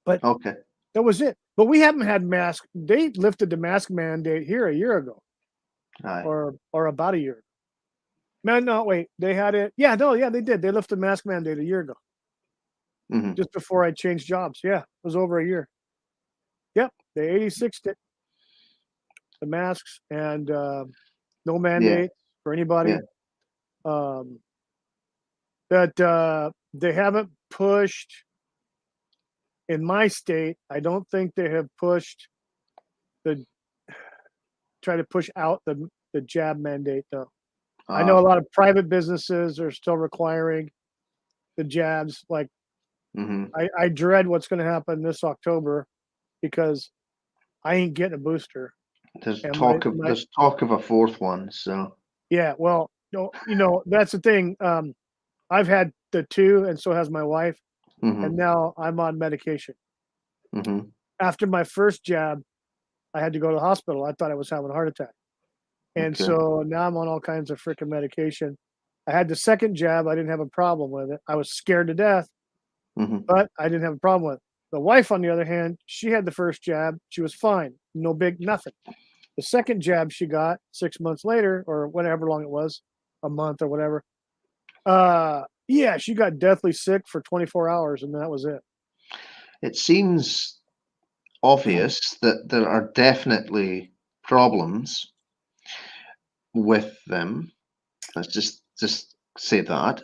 but Okay. that was it. But we haven't had mask. They lifted the mask mandate here a year ago, Aye. or about a year. Man, no, wait, they had it. Yeah, no, yeah, they did. They lifted the mask mandate a year ago, Mhm. just before I changed jobs. Yeah, it was over a year. Yep, they 86'd it, the masks, and no Yeah. mandate for Yeah. anybody. Um, that they haven't pushed in my state. I don't think they have pushed the try to push out the jab mandate though. I know a lot of private businesses are still requiring the jabs. Like Mhm. I dread what's going to happen this October because I ain't getting a booster. There's And talk of my there's talk of a fourth one, so yeah, well, no, that's the thing. I've had the two, and so has my wife, and mhm. now I'm on medication. Mhm. After my first jab, I had to go to the hospital. I thought I was having a heart attack. And Okay. so now I'm on all kinds of freaking medication. I had the second jab. I didn't have a problem with it. I was scared to death, Mhm. but I didn't have a problem with it. The wife, on the other hand, she had the first jab. She was fine. No big nothing. The second jab she got 6 months later, or whatever long it was, a month or whatever. Yeah, she got deathly sick for 24 hours, and that was it. It seems obvious that there are definitely problems with them. Let's just say that.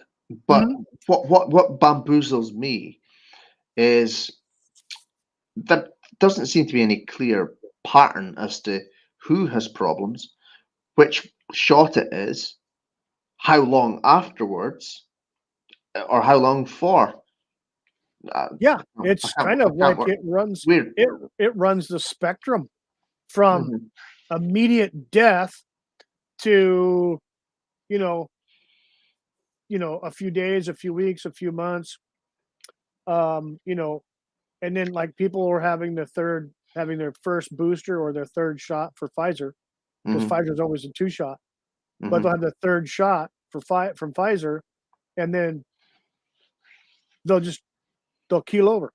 But Mhm. what bamboozles me is there doesn't seem to be any clear pattern as to who has problems, which shot it is, how long afterwards, or how long for. Yeah, I it's can't. kind I of can't like work. it runs Weird. it runs the spectrum from Mhm. immediate death to, you know a few days, a few weeks, a few months, um, you know, and then like people were having their first booster or their third shot for Pfizer because Mhm. Pfizer's always a two shot, but they'll Mhm. have the third shot from Pfizer, and then they'll just they'll keel over.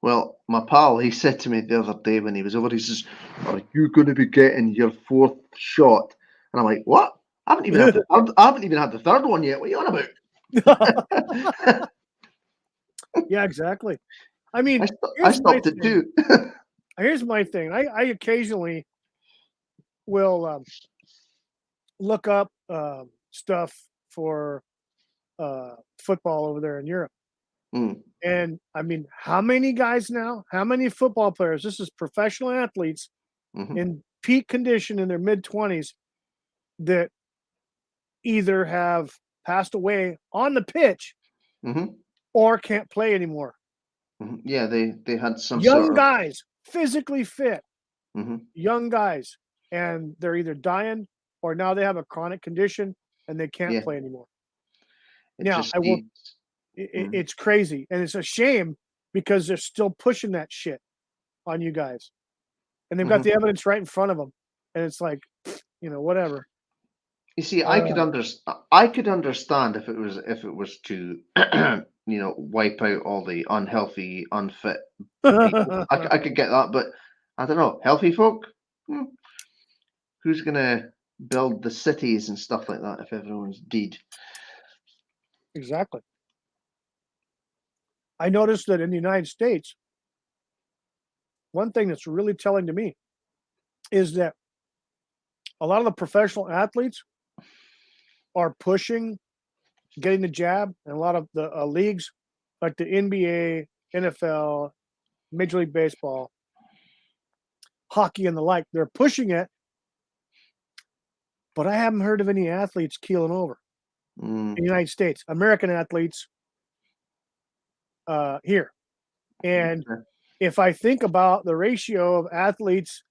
Well, my pal, he said to me the other day when he was over, he says, "Are you going to be getting your fourth shot?" And I'm like, "What? I haven't even had the third. I haven't even had the third one yet. What are you on about?" Yeah, exactly. I mean, I here's my stopped at thing. two. Here's my thing. I occasionally will look up stuff for football over there in Europe. Mm, And I mean, how many guys now? How many football players? This is professional athletes mhm, in peak condition in their mid 20s that either have passed away on the pitch mhm, or can't play anymore. mhm. Yeah, they had some Young sort of. guys, physically fit, Mhm. young guys, and they're either dying or now they have a chronic condition and they can't Yeah, play anymore. it Now, just I will. seems. Mm, It's crazy, and it's a shame because they're still pushing that shit on you guys, and they've got mhm. the evidence right in front of them, and it's like, whatever. You see, Uh, I could understand if it was to wipe out all the unhealthy, unfit people. I could get that, but I don't know. Healthy folk? Hmm, who's gonna build the cities and stuff like that if everyone's dead? exactly. I noticed that in the United States, one thing that's really telling to me is that a lot of the professional athletes are pushing getting the jab, and a lot of the leagues, like the NBA, NFL, Major League Baseball, hockey, and the like, they're pushing it, but I haven't heard of any athletes keeling over in Mm, the United States, American athletes here. And okay. if I think about the ratio of athletes,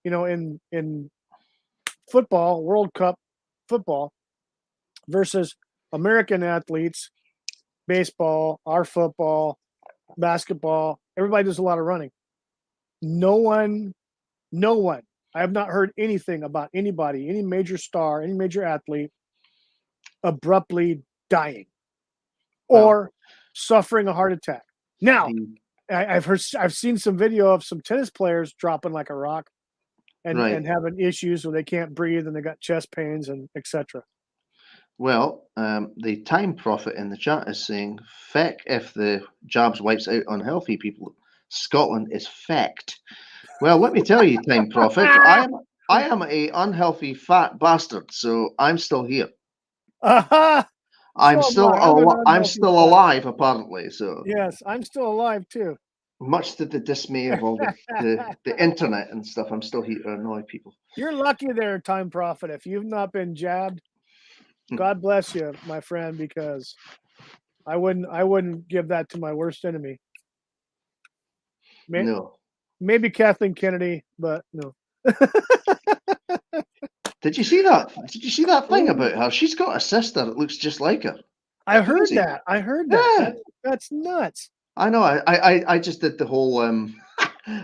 in football, World Cup football versus American athletes, baseball, our football, basketball. Everybody does a lot of running. No one. I have not heard anything about anybody, any major star, any major athlete abruptly dying Well, or suffering a heart attack. Now, the, I've seen some video of some tennis players dropping like a rock and right. having issues where they can't breathe and they got chest pains and etc. Well, the time prophet in the chat is saying, feck if the jabs wipes out unhealthy people. Scotland is fecked. Well, let me tell you, time prophet, I am a unhealthy fat bastard, so I'm still here. So am I. I'm an I'm unhealthy still fat. alive, apparently. So Yes, I'm still alive too. much to the dismay of all the internet and stuff, I'm still here to annoy people. You're lucky there, time prophet. If you've not been jabbed, Hmm. God bless you, my friend, because I wouldn't give that to my worst enemy. No. Maybe Kathleen Kennedy, but no. Did you see that? Did you see that thing about her? She's got a sister that looks just like her. I heard Crazy. that. I heard that. Yeah. That's nuts. I know. I just did the whole.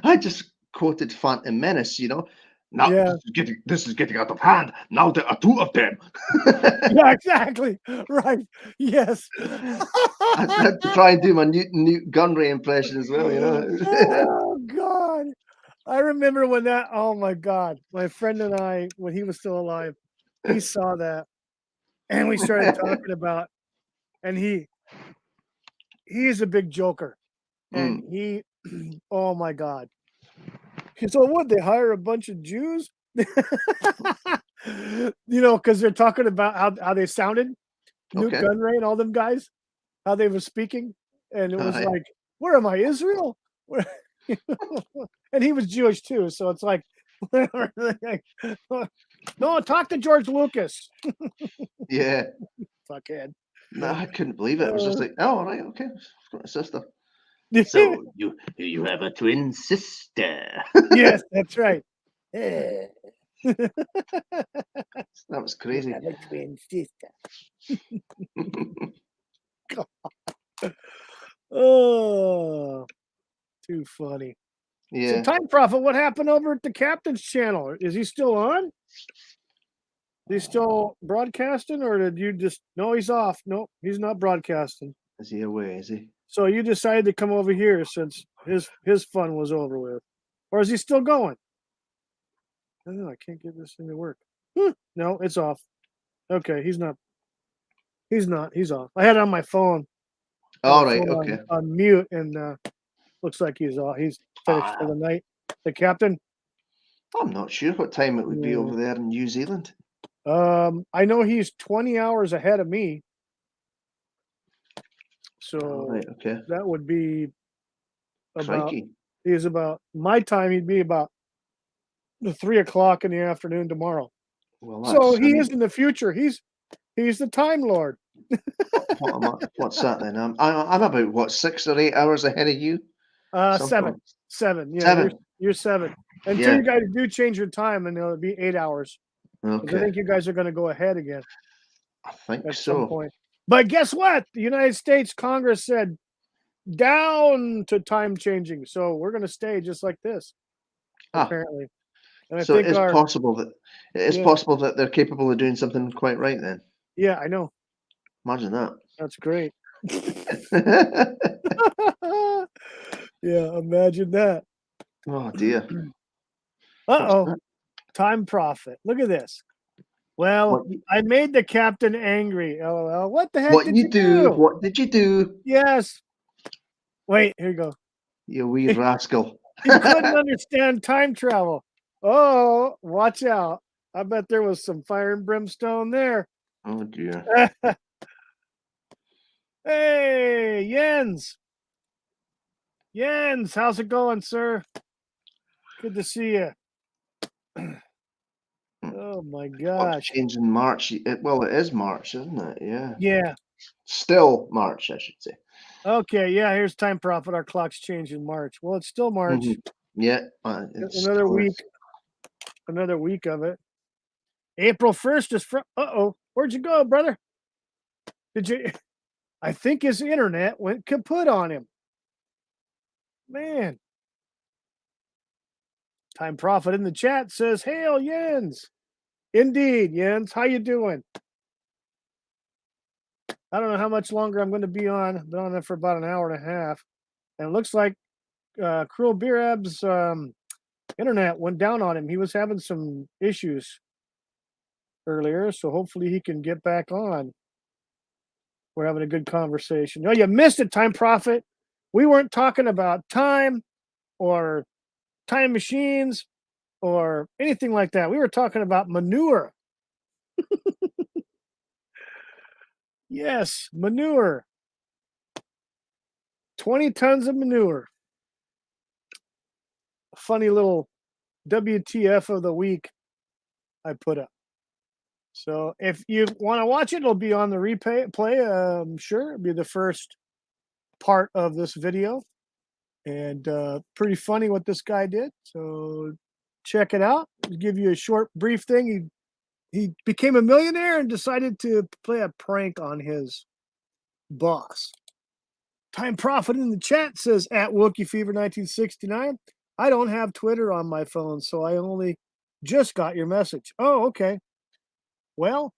I just quoted Phantom Menace. You know. Now Yeah. this is getting out of hand. Now there are two of them. Yeah, exactly. Right. Yes. I had to try and do my Newt Gunray impression as well. You know. Oh God. I remember when that, oh my God, my friend and I, when he was still alive, he saw that and we started talking about, and he's a big joker. And he, oh my God. So what, they hire a bunch of Jews? Because they're talking about how they sounded, Newt Okay. Gunray and all them guys, how they were speaking. And it was Aye. like, where am I, Israel? And he was Jewish too. So it's like, no, talk to George Lucas. Yeah. Fuckhead. No, I couldn't believe it. It was just like, oh, right, okay. I've got a sister. So you have a twin sister. Yes, that's right. That That was crazy. have a twin sister. Oh, too funny. So, Yeah. Time Prophet, what happened over at the Captain's channel? Is he still on? Is he still broadcasting, or did you just? No, he's off. No, he's not broadcasting. Is he away? Is he? So you decided to come over here since his fun was over with, or is he still going? I don't know. I can't get this thing to work. No, it's off. Okay, he's not. He's not. He's off. I had it on my phone. All right. Okay. On mute, and looks like he's off. He's finished for the night. The captain. I'm not sure what time it would be Yeah. over there in New Zealand. I know he's 20 hours ahead of me. So All right. Okay. that would be about. Crikey. He's about my time. He'd be about 3 o'clock in the afternoon tomorrow. Well, So that's. he is in the future. He's the Time Lord. What's that then? I'm about what 6 or 8 hours ahead of you. Seven. Yeah, 7. You're 7. Until Yeah. you guys do change your time, and it'll be 8 hours. I Okay. think you guys are going to go ahead again I think at some so. point. But guess what? The United States Congress said down to time changing. So we're going to stay just like this, apparently. And I So think it is possible that they're capable of doing something quite right then. yeah, I know. Imagine that. That's great. Yeah, imagine that. Oh dear. Uh-oh. Time Prophet. Look at this. Well, I made the captain angry. LOL. What the heck What did you you do? do? What did you do? Yes. Wait, here you go. You wee rascal. He couldn't understand time travel. Oh, watch out. I bet there was some fire and brimstone there. Oh dear. Hey, Jens. Jens, how's it going, sir? Good to see you. Oh my gosh. Change in March. Well, it is March, isn't it? Yeah. Yeah. Still March, I should say. Okay, yeah, here's Time Prophet. Our clocks change in March. Well, it's still March. Yeah. Another week. Another week of it. April 1st is from. Uh-oh. Where'd you go, brother? Did you? I think his internet went kaput on him. Man. Time Prophet in the chat says, "Hail, Jens." Indeed, Jens. How you doing? I don't know how much longer I'm going to be on. I've been on there for about an hour and a half. And it looks like Cruel Birab's internet went down on him. He was having some issues earlier, so hopefully he can get back on. We're having a good conversation. No, you missed it, Time Prophet. We weren't talking about time or time machines or anything like that. We were talking about manure. Yes, manure. 20 tons of manure. Funny little WTF of the week I put up. So if you want to watch it, it'll be on the replay. Sure, it'll be the first part of this video. And pretty funny what this guy did. So check it out. I'll give you a short, brief thing. He became a millionaire and decided to play a prank on his boss. Time Prophet in the chat says, at Wookie Fever 1969, I don't have Twitter on my phone, so I only just got your message. Oh, okay. Well,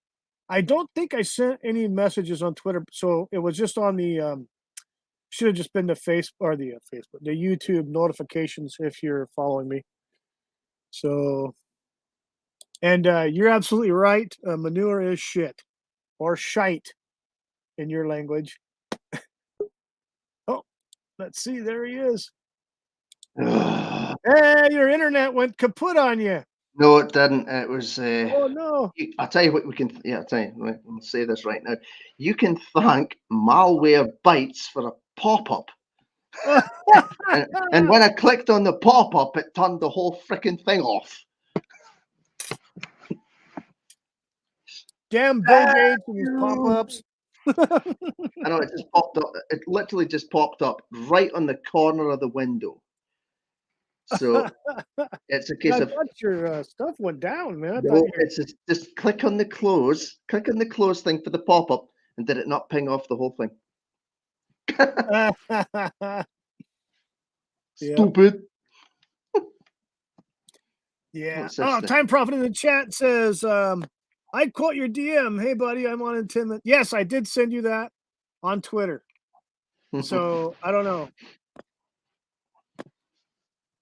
I don't think I sent any messages on Twitter, so it was just on the should have just been the Facebook, the YouTube notifications if you're following me. So, and you're absolutely right. Manure is shit or shite in your language. Oh, let's see. There he is. Hey, your internet went kaput on you. No, it didn't. It was. Oh no! I'll tell you what we can. Yeah, I'll tell you. Right, I'll say this right now. You can thank Malware Bytes for a pop-up. and when I clicked on the pop-up, it turned the whole freaking thing off. Damn Bill Gates and his pop-ups. I know, it just popped up. It literally just popped up right on the corner of the window. So it's a case I of. thought your stuff went down, man. No, it's just click on the close thing for the pop-up, and did it not ping off the whole thing? Stupid. Yeah. Oh, Time Prophet in the chat says, I quote your DM. Hey, buddy, I'm on Intimate. Yes, I did send you that on Twitter. So I don't know.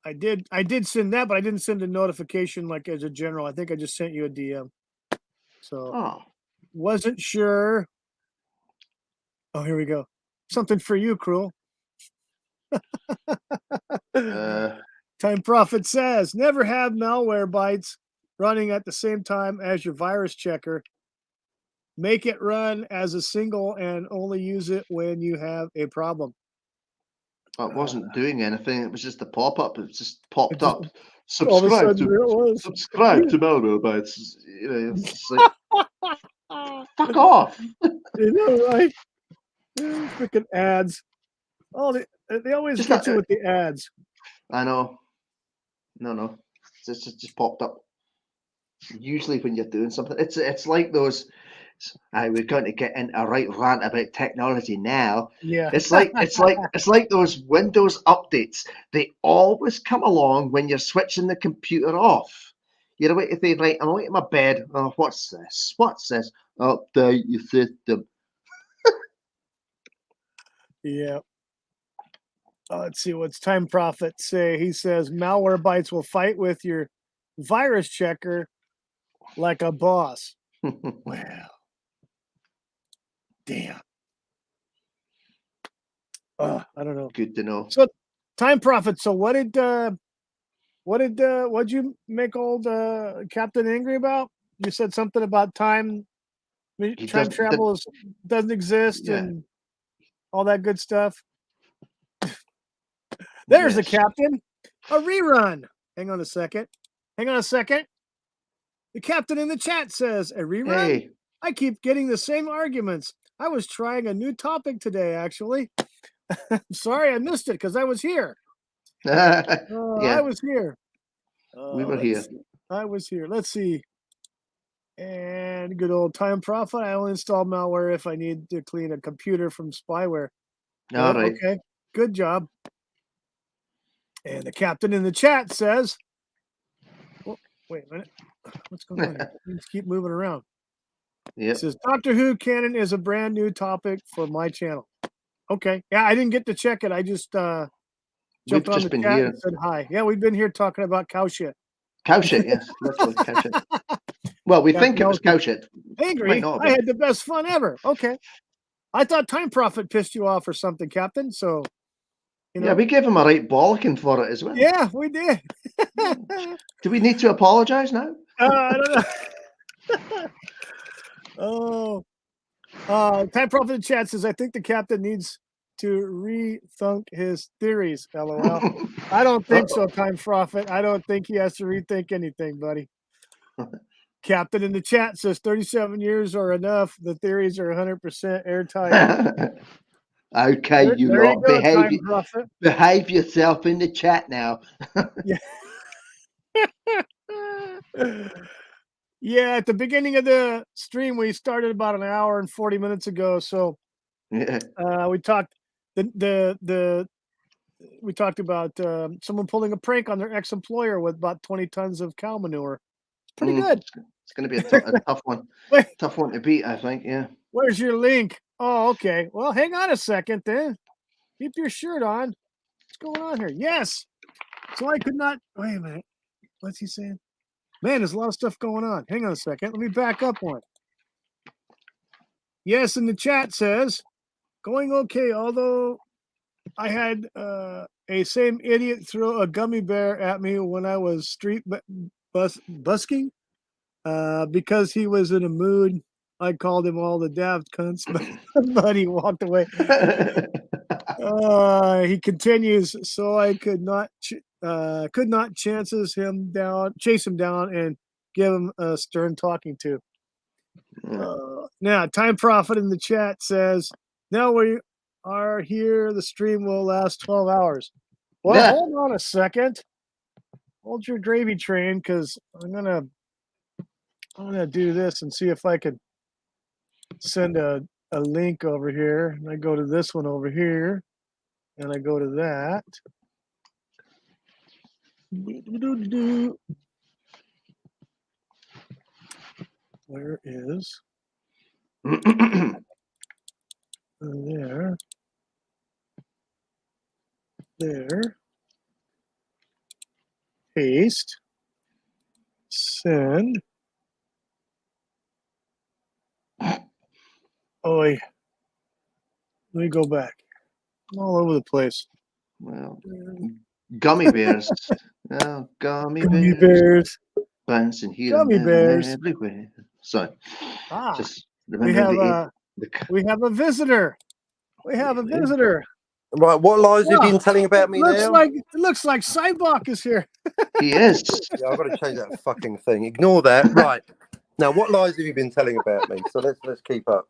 I did send that, but I didn't send a notification like as a general. I think I just sent you a DM. So wasn't sure. Oh, here we go. Something for you, Cruel. Time Prophet says, never have malware bytes running at the same time as your virus checker. Make it run as a single and only use it when you have a problem. It wasn't doing anything. It was just a pop-up. It just popped up. Subscribe to Malware Bytes. You know, it's like, fuck off. You know, right? Freaking ads. Oh, they always just get you with the ads. I know. No. It's just popped up. Usually when you're doing something, it's like those. We're going to get into a right rant about technology now. Yeah. It's like those Windows updates. They always come along when you're switching the computer off. You're away to say, right, I'm away to my bed. Oh, what's this? Update your system. Yeah. Let's see what's Time Prophet say. He says malware bytes will fight with your virus checker like a boss. Wow. Damn. I don't know. Good to know. So, Time Prophet. So, what'd you make old Captain angry about? You said something about time travel doesn't exist and all that good stuff. There's the Captain. A rerun. Hang on a second. The Captain in the chat says, a rerun? Hey. I keep getting the same arguments. I was trying a new topic today, actually. Sorry I missed it because I was here. I was here. We were here. I was here. Let's see. And good old Time Prophet. I only install malware if I need to clean a computer from spyware. All Good. right. Okay. Good job. And the captain in the chat says, oh, wait a minute. What's going on here? Let's keep moving around. Yep. It says Doctor Who canon is a brand new topic for my channel. Okay. Yeah, I didn't get to check it. I just jumped We've on just the been chat here. and said hi. Yeah, we've been here talking about cow shit. Cow shit, yes. Literally cow shit. Well, we think it was cow shit. Angry. Might not I have had the best fun ever. Okay. I thought Time Prophet pissed you off or something, Captain. So, you know. Yeah, we gave him a right bollocking for it as well. Yeah, we did. Do we need to apologise now? I don't know. Time Prophet in chat says, I think the captain needs to rethink his theories. LOL. I don't think so, Time Prophet. I don't think he has to rethink anything, buddy. Captain in the chat says 37 years are enough. The theories are 100% airtight. Okay, There you you lot. go, Time Prophet. Behave yourself in the chat now. Yeah. Yeah, at the beginning of the stream, we started about an hour and 40 minutes ago. So Yeah. we talked we talked about someone pulling a prank on their ex-employer with about 20 tons of cow manure. It's pretty good. It's going to be a tough one. Wait, Tough one to beat, I think. Yeah. where's your link? Oh, okay. Well, hang on a second then. Keep your shirt on. What's going on here? Yes. So I could not. Wait a minute. What's he saying? Man, there's a lot of stuff going on. Hang on a second. Let me back up one. Yes, in the chat says, going okay, although I had a same idiot throw a gummy bear at me when I was street busking because he was in a mood. I called him all the daft cunts, but he walked away. He continues, so I could not chase him down and give him a stern talking to. Now, Time Prophet in the chat says, now we are here. The stream will last 12 hours. Well, hold on a second. Hold your gravy train, because I'm gonna do this and see if I can send a link over here. And I go to this one over here, and I go to that. Where is there? There. Paste. Send. Oh, wait. Let me go back. I'm all over the place. Well, gummy bears. Oh, gummy bears. Bouncing here Gummy and there bears. and everywhere. Sorry. Just We have a visitor. We have a visitor. Right, what lies have you been telling about me now? It looks like Cybok is here. He is. Yeah, I've got to change that fucking thing. Ignore that. Right. Now, what lies have you been telling about me? So let's keep up.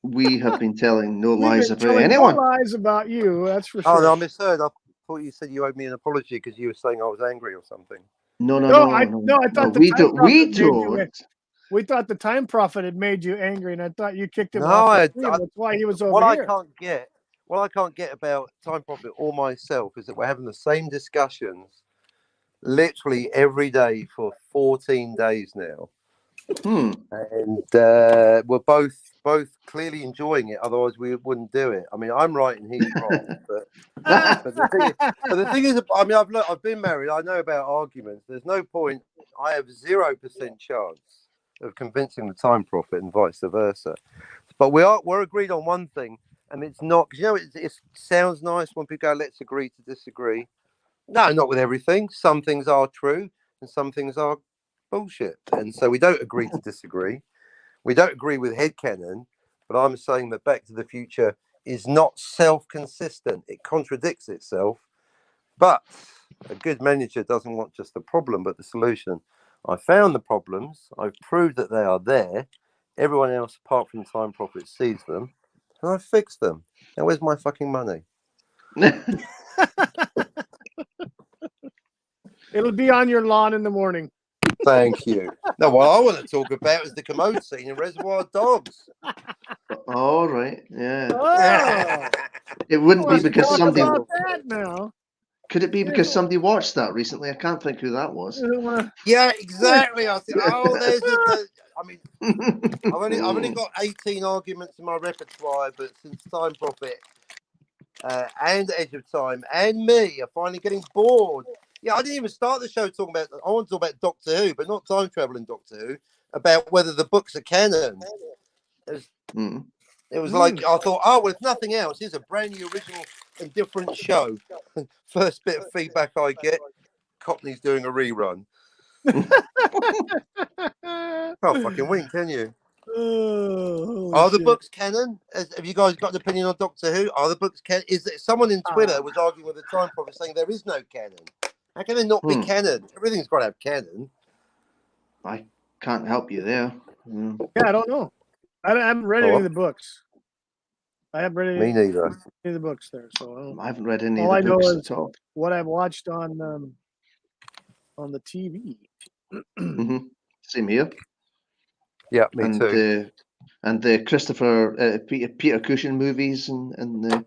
We have been telling no lies about anyone. No lies about you, that's for sure. Oh, no, I misheard. I thought you said you owed me an apology because you were saying I was angry or something. No. I thought we thought the Time Prophet had made you angry, and I thought you kicked him off the stream. That's why he was over here. What I can't get about Time Prophet or myself is that we're having the same discussions literally every day for 14 days now. And we're both clearly enjoying it. Otherwise, we wouldn't do it. I mean, I'm right and he's wrong. But the thing is, I mean, I've been married. I know about arguments. There's no point. I have 0% chance of convincing the Time Prophet and vice versa. But we're agreed on one thing, and it's not, because it sounds nice when people go, let's agree to disagree. No, not with everything. Some things are true and some things are bullshit. And so we don't agree to disagree. We don't agree with headcanon, but I'm saying that Back to the Future is not self-consistent. It contradicts itself. But a good manager doesn't want just the problem, but the solution. I found the problems. I've proved that they are there. Everyone else, apart from Time Prophet, sees them. And I've fixed them. Now, where's my fucking money? It'll be on your lawn in the morning. Thank you. No, what I want to talk about is the commode scene in Reservoir Dogs. All right. Yeah. Oh, It wouldn't be let's because talk somebody. about that now. Could it be because somebody watched that recently? I can't think who that was. Yeah, exactly. I think, oh, there's the. I mean, I've only got 18 arguments in my repertoire, but since Time Prophet and Edge of Time and me are finally getting bored. Yeah, I didn't even start the show talking about. I want to talk about Doctor Who, but not time travel in Doctor Who. About whether the books are canon. It was like I thought, oh well, if nothing else, here's a brand new, original, and different show. First bit of feedback I get: Cockney's doing a rerun. Oh, fucking wink, can you? Are the books canon? Have you guys got an opinion on Doctor Who? Are the books canon? Is it someone in Twitter was arguing with the Time Prophet saying there is no canon? How can there not be canon? Everything's got to have canon. I can't help you there. Yeah, I don't know. I haven't read any of the books. I haven't read Me neither. any of the books there, so I haven't read any all of I the know books is at all. what I've watched on the TV. Same here. Yeah, me too. And the Christopher Peter Cushing movies and the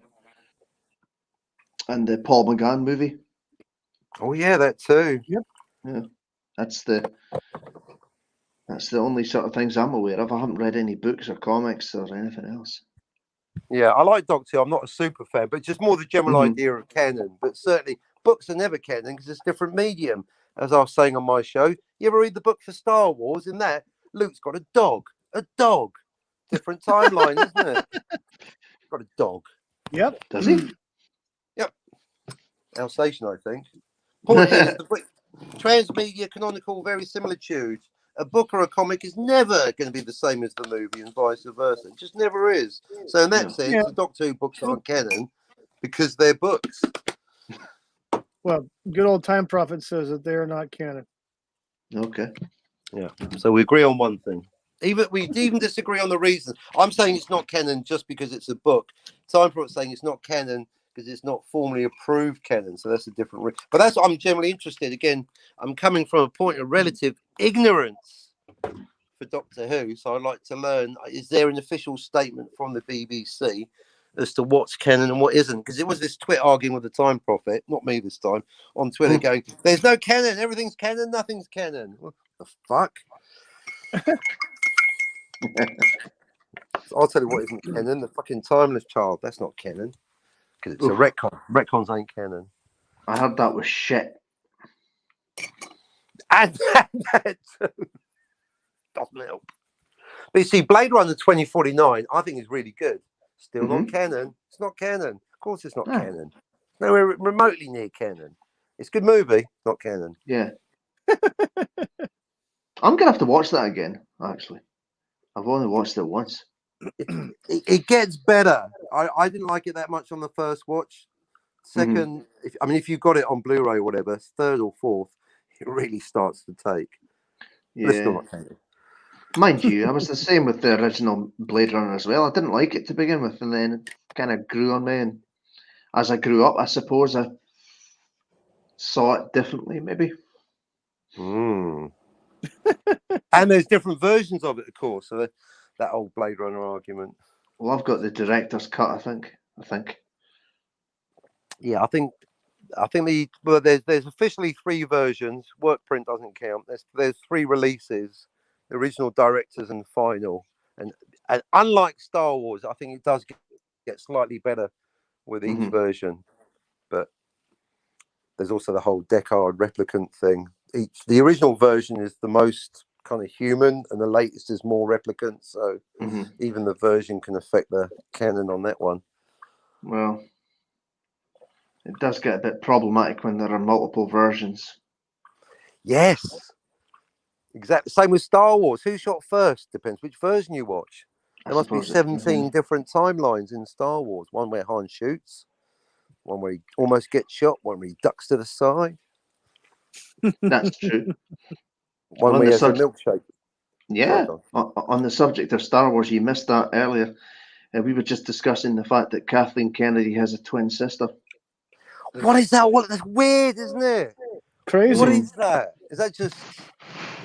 Paul McGann movie. Oh yeah, that too. Yep. Yeah, that's the only sort of things I'm aware of. I haven't read any books or comics or anything else. Yeah, I like Doctor Who. I'm not a super fan, but just more the general idea of canon. But certainly, books are never canon because it's different medium. As I was saying on my show, you ever read the book for Star Wars? In that, Luke's got a dog. Different timeline, isn't it? Got a dog. Yep. Does he? Yep. Alsatian, I think. Point is, the transmedia canonical verisimilitude. A book or a comic is never going to be the same as the movie and vice versa. It just never is. So in that sense, the Doctor Who books aren't canon because they're books. Well, good old Time Prophet says that they are not canon. Okay. Yeah. So we agree on one thing. We even disagree on the reasons. I'm saying it's not canon just because it's a book. Time Prophet saying it's not canon because it's not formally approved canon. So that's a different but that's what I'm generally interested. Again, I'm coming from a point of relative ignorance for Doctor Who. So I'd like to learn, is there an official statement from the BBC as to what's canon and what isn't? Because it was this twit arguing with the Time Prophet, not me this time, on Twitter going, there's no canon, everything's canon, nothing's canon. What the fuck? I'll tell you what isn't canon, the fucking Timeless Child. That's not canon. Because it's a retcon. Retcons ain't canon. I heard that was shit. And that too. Doesn't help. But you see, Blade Runner 2049, I think is really good. Still not canon. It's not canon. Of course it's not canon. Nowhere remotely near canon. It's a good movie, not canon. Yeah. I'm going to have to watch that again, actually. I've only watched it once. It gets better. I didn't like it that much on the first watch. Second, if you got it on Blu-ray or whatever, third or fourth, it really starts to take. Yeah. But it's still not canon. Mind you, I was the same with the original Blade Runner as well. I didn't like it to begin with, and then it kind of grew on me. And as I grew up, I suppose I saw it differently, maybe. And there's different versions of it, of course. So that old Blade Runner argument. Well, I've got the director's cut, I think. Yeah, I think there's officially 3 versions. Work print doesn't count. There's 3 releases: the original, director's, and final. And unlike Star Wars, I think it does get slightly better with each version. But there's also the whole Deckard replicant thing. The original version is the most kind of human, and the latest is more replicant. So even the version can affect the canon on that one. Well, it does get a bit problematic when there are multiple versions. Yes, exactly. Same with Star Wars. Who shot first? Depends which version you watch. There must be 17 different timelines in Star Wars. One where Han shoots, one where he almost gets shot, one where he ducks to the side. That's true. One where he has a milkshake. Yeah, on the subject of Star Wars, you missed that earlier. We were just discussing the fact that Kathleen Kennedy has a twin sister. What is that? That's weird, isn't it? Crazy. What is that? Is that just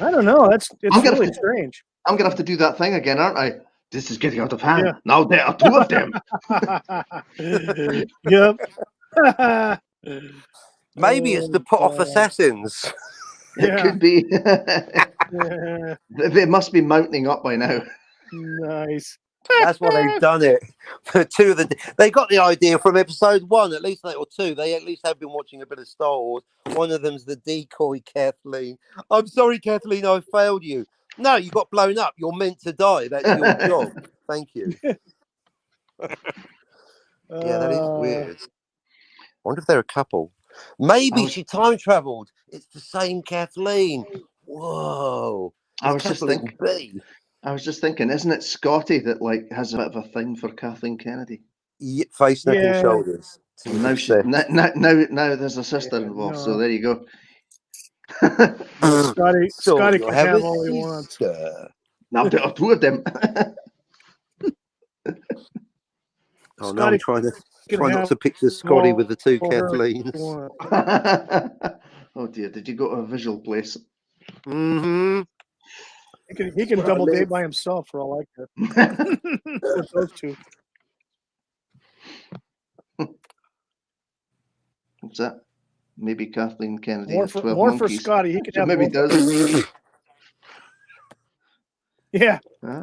I don't know. It's I'm gonna really have to- strange. I'm gonna have to do that thing again, aren't I? This is getting out of hand. Yeah. Now there are two of them. Yep. Maybe it's to put off assassins. It Yeah. could be. Yeah. They must be mounting up by now. Nice. That's why they've done it. They got the idea from episode 1, at least, or 2. They at least have been watching a bit of Star Wars. One of them's the decoy, Kathleen. I'm sorry, Kathleen, I failed you. No, you got blown up. You're meant to die. That's your job. Thank you. Yeah, that is weird. I wonder if they're a couple. Maybe she time traveled. It's the same Kathleen. Whoa. I was just Kathleen B. I was just thinking, isn't it Scotty that like has a bit of a thing for Kathleen Kennedy? Face, neck, and Yeah. shoulders. And now now there's a sister involved. So no. there you go. Scotty So can you have a all he wants. sister. Now there are two of them. Oh no, I'm trying not to picture Scotty with the two Kathleens. Oh dear, did you go to a visual place? Mm-hmm. He can double date by himself for all I care. With those two. What's that? Maybe Kathleen Kennedy More has for 12 more for monkeys. Scotty. He can So have maybe both. does. Yeah.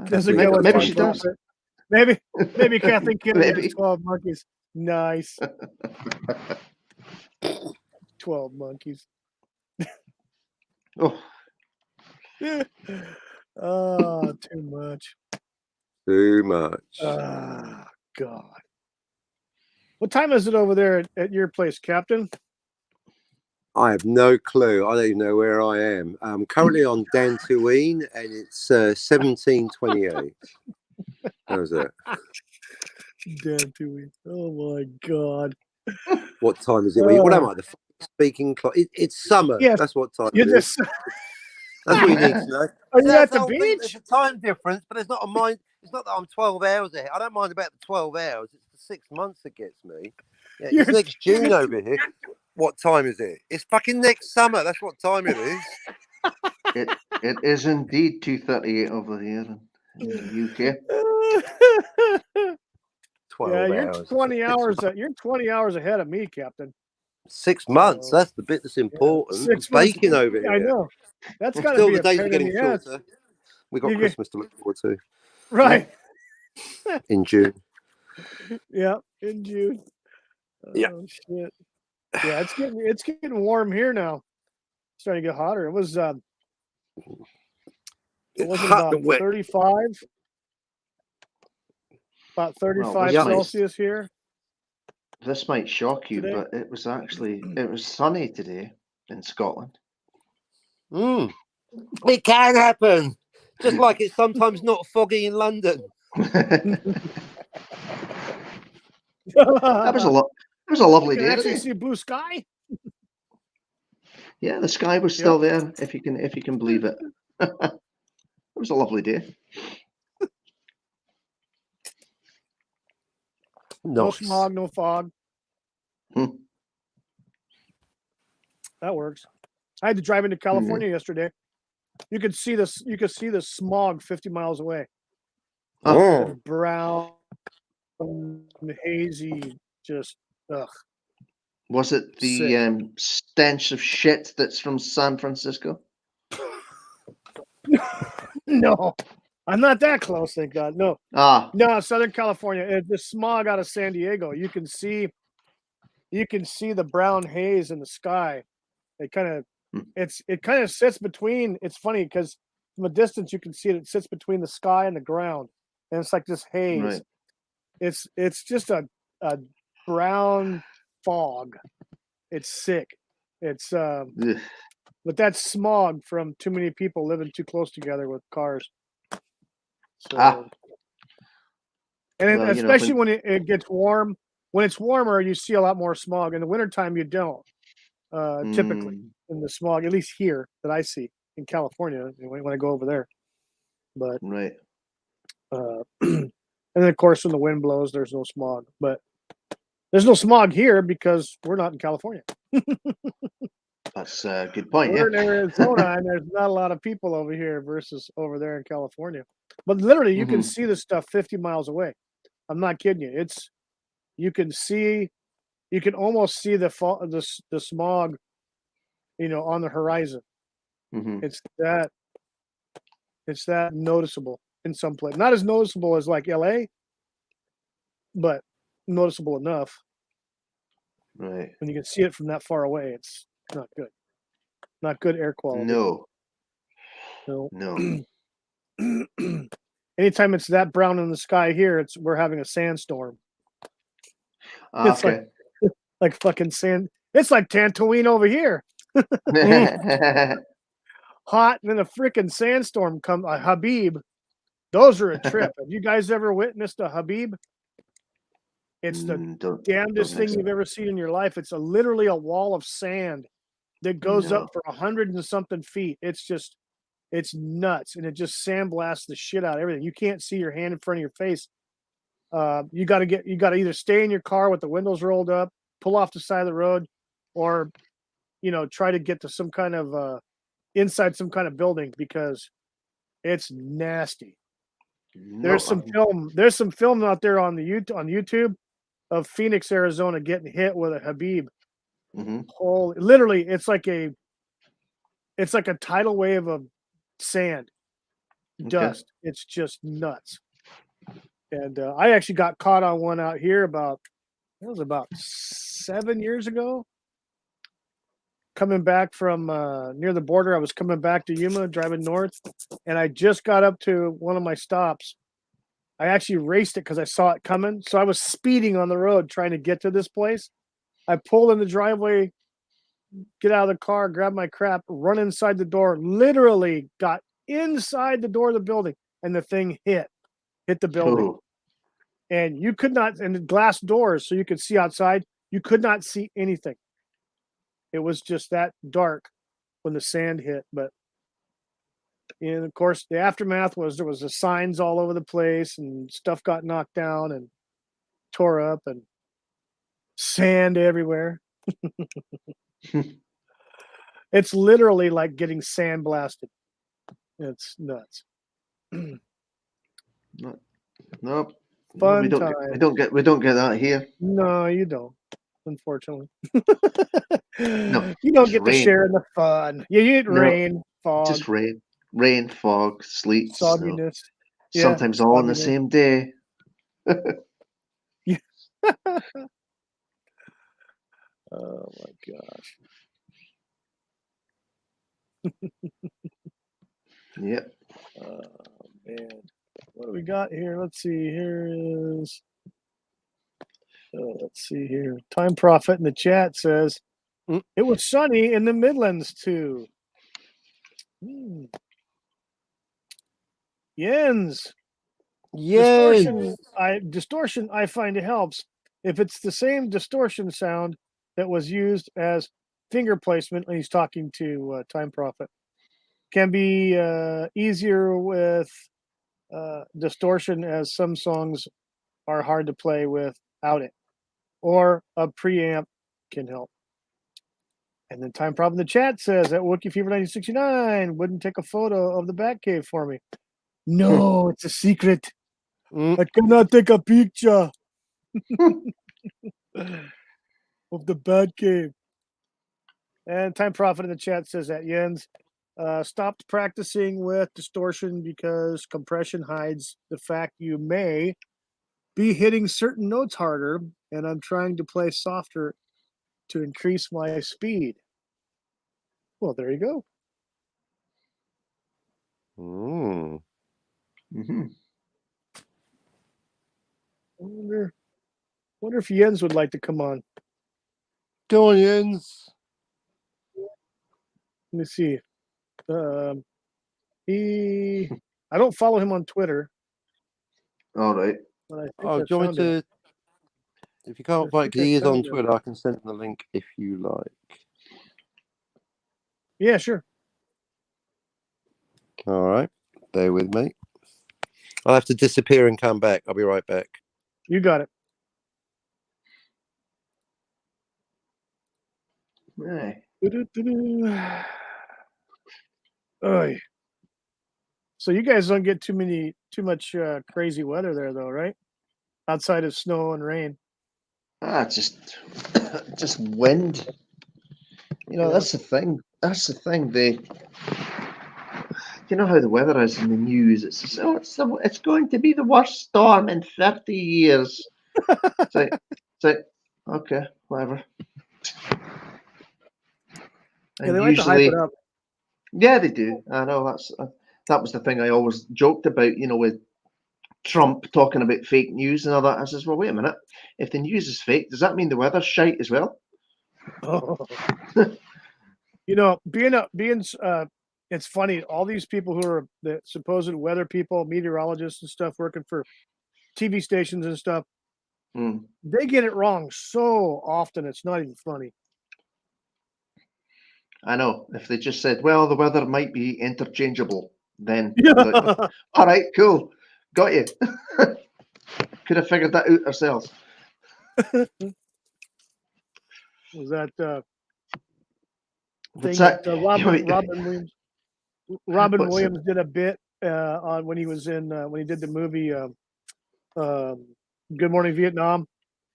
Doesn't go with maybe she does. Maybe Kathleen Kennedy Maybe. has 12 monkeys. Nice. 12 monkeys. Oh, Oh, too much. Too much. Ah, God. What time is it over there at your place, Captain? I have no clue. I don't even know where I am. I'm currently on Dantooine, and it's 17:28. How's that? Dantooine. Oh my God. What time is it? What am I? The speaking clock? It's summer. Yes. That's what time You it is. just That's what you need to know. are you at the Thing, beach? there's a time difference, but there's not a mind. It's not that I'm 12 hours ahead. I don't mind about the 12 hours. It's the 6 months that gets me. Yeah, it's next June over here. What time is it? It's fucking next summer. That's what time it is. it is indeed 2:38 over here in the UK. 12 Yeah, you're hours. 20 hours. You're 20 hours ahead of me, Captain. 6 months. That's the bit that's important. 6 It's months. baking over here. I know. That's got to Still, be the a days are pain getting in the ass. shorter. We got You get- Christmas to look forward to Right. in June. Yeah, in June. Yeah. Oh shit. Yeah, it's getting warm here now. It's starting to get hotter. It was It's wasn't hot about and wet. 35. About 35 yeah. Celsius here. This might shock you, Today? but it was sunny today in Scotland. It can happen. Just like it's sometimes not foggy in London. That was a lot. It was a lovely You can day actually today. see blue sky. Yeah, the sky was still there, if you can believe it. It was a lovely day. No Nice. smog, no fog. Hmm. That works. I had to drive into California yesterday. You could see this. You could see the smog 50 miles away. Oh. Brown, hazy, just ugh. Was it the stench of shit that's from San Francisco? No, I'm not that close. Thank God. No, Ah, no. Southern California. The smog out of San Diego. You can see the brown haze in the sky. It kind of sits between. It's funny because from a distance you can see it sits between the sky and the ground, and it's like this haze. right. It's just a brown fog. It's sick. It's Ugh. but that's smog from too many people living too close together with cars. So, and Well, especially when it gets warm, when it's warmer, you see a lot more smog. In the wintertime, you don't. Typically in the smog, at least here that I see in California when I go over there. But Right. and then of course when the wind blows, there's no smog. But there's no smog here because we're not in California. That's a good point. We're in Yeah. Arizona, and there's not a lot of people over here versus over there in California. But literally, you can Mhm. see this stuff 50 miles away. I'm not kidding you. You can see, you can almost see the smog, on the horizon. Mhm. It's that noticeable in some place. Not as noticeable as like LA, but noticeable enough Right. when you can see it from that far away. It's not good. Not good air quality. No. No. No. Anytime it's that brown in the sky here, we're having a sandstorm. It's Okay. like fucking sand. It's like Tatooine over here. Hot, and then a freaking sandstorm come. A Habib. Those are a trip. Have you guys ever witnessed a Habib? It's the Don't damnedest think thing so. you've ever seen in your life. It's literally a wall of sand that goes up No. for 100 and something feet. It's nuts, and it just sandblasts the shit out of everything. You can't see your hand in front of your face. You got to either stay in your car with the windows rolled up, pull off the side of the road, or try to get to some kind of inside some kind of building because it's nasty. No. There's some film out there on YouTube of Phoenix, Arizona getting hit with a Habib. Mm-hmm. Literally, it's like a tidal wave of sand, dust. It's just nuts. And I actually got caught on one out here about 7 years ago. Coming back from near the border, I was coming back to Yuma, driving north, and I just got up to one of my stops. I actually raced it because I saw it coming, so I was speeding on the road trying to get to this place. I pulled in the driveway, get out of the car, grab my crap, run inside the door. Literally got inside the door of the building, and the thing hit the building. Oh. And you could not, and the glass doors, so you could see outside. You could not see anything. It was just that dark when the sand hit. But and of course, the aftermath was there was the signs all over the place, and stuff got knocked down and tore up, and sand everywhere. It's literally like getting sandblasted. It's nuts. Nope. Fun we time. we don't get that here. No, you don't. Unfortunately, No. you don't Just get to rain. share in the fun. You get No. rain, fog, Just rain, fog, sleet, snow. sogginess. Yeah, Sometimes all on the sogginess. same day. Yeah. Oh my gosh. Yep. Oh man. What do we got here? Let's see. Here is. Let's see here. Time Prophet in the chat says it was sunny in the Midlands too. Jens. Yes. Distortion I find it helps if it's the same distortion sound that was used as finger placement. And he's talking to Time Prophet. Can be easier with distortion, as some songs are hard to play without it, or a preamp can help. And then Time Prophet in the chat says that Wookie Fever 1969 wouldn't take a photo of the Batcave for me. No, it's a secret. I cannot take a picture of the Batcave. And Time Prophet in the chat says that Jens stopped practicing with distortion because compression hides the fact you may be hitting certain notes harder, and I'm trying to play softer to increase my speed. Well, there you go. Mm-hmm. I wonder if Jens would like to come on. Go on, Jens. Let me see. I don't follow him on Twitter. All right. But I think Oh, do you want me to? If you can't find, because he is on Twitter, I can send him the link if you like. Yeah, sure. All right. Bear with me. I'll have to disappear and come back. I'll be right back. You got it. Right. Oy. So you guys don't get too much crazy weather there, though, right? Outside of snow and rain. Just wind. Yeah. That's the thing. That's the thing. You know how the weather is in the news. It's going to be the worst storm in 30 years. It's like, okay, whatever. Yeah, And they like to hype it usually, up. yeah, they do. I know that was the thing I always joked about. With Trump talking about fake news and all that. I says, well, wait a minute. If the news is fake, does that mean the weather's shite as well? Oh. It's funny. All these people who are the supposed weather people, meteorologists and stuff, working for TV stations and stuff, they get it wrong so often. It's not even funny. I know. If they just said, well, the weather might be interchangeable, then like, all right, cool, got you. Could have figured that out ourselves. Was that What's thing that? that Robin Williams did a bit on when he was in when he did the movie Good Morning Vietnam,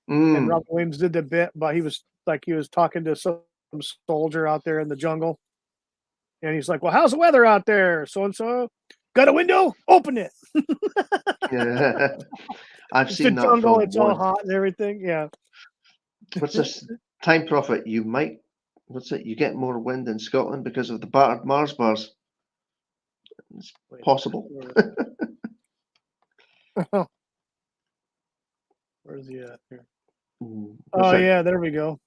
and Robin Williams did the bit, but he was talking to some soldier out there in the jungle, and he's like, "Well, how's the weather out there? So and so, got a window? Open it." Yeah, I've It's seen the that jungle. film It's all once. hot and everything. Yeah. What's this? Time Prophet. What's it? You get more wind in Scotland because of the battered Mars bars. It's possible. Where's he at here? What's that? Yeah, there we go.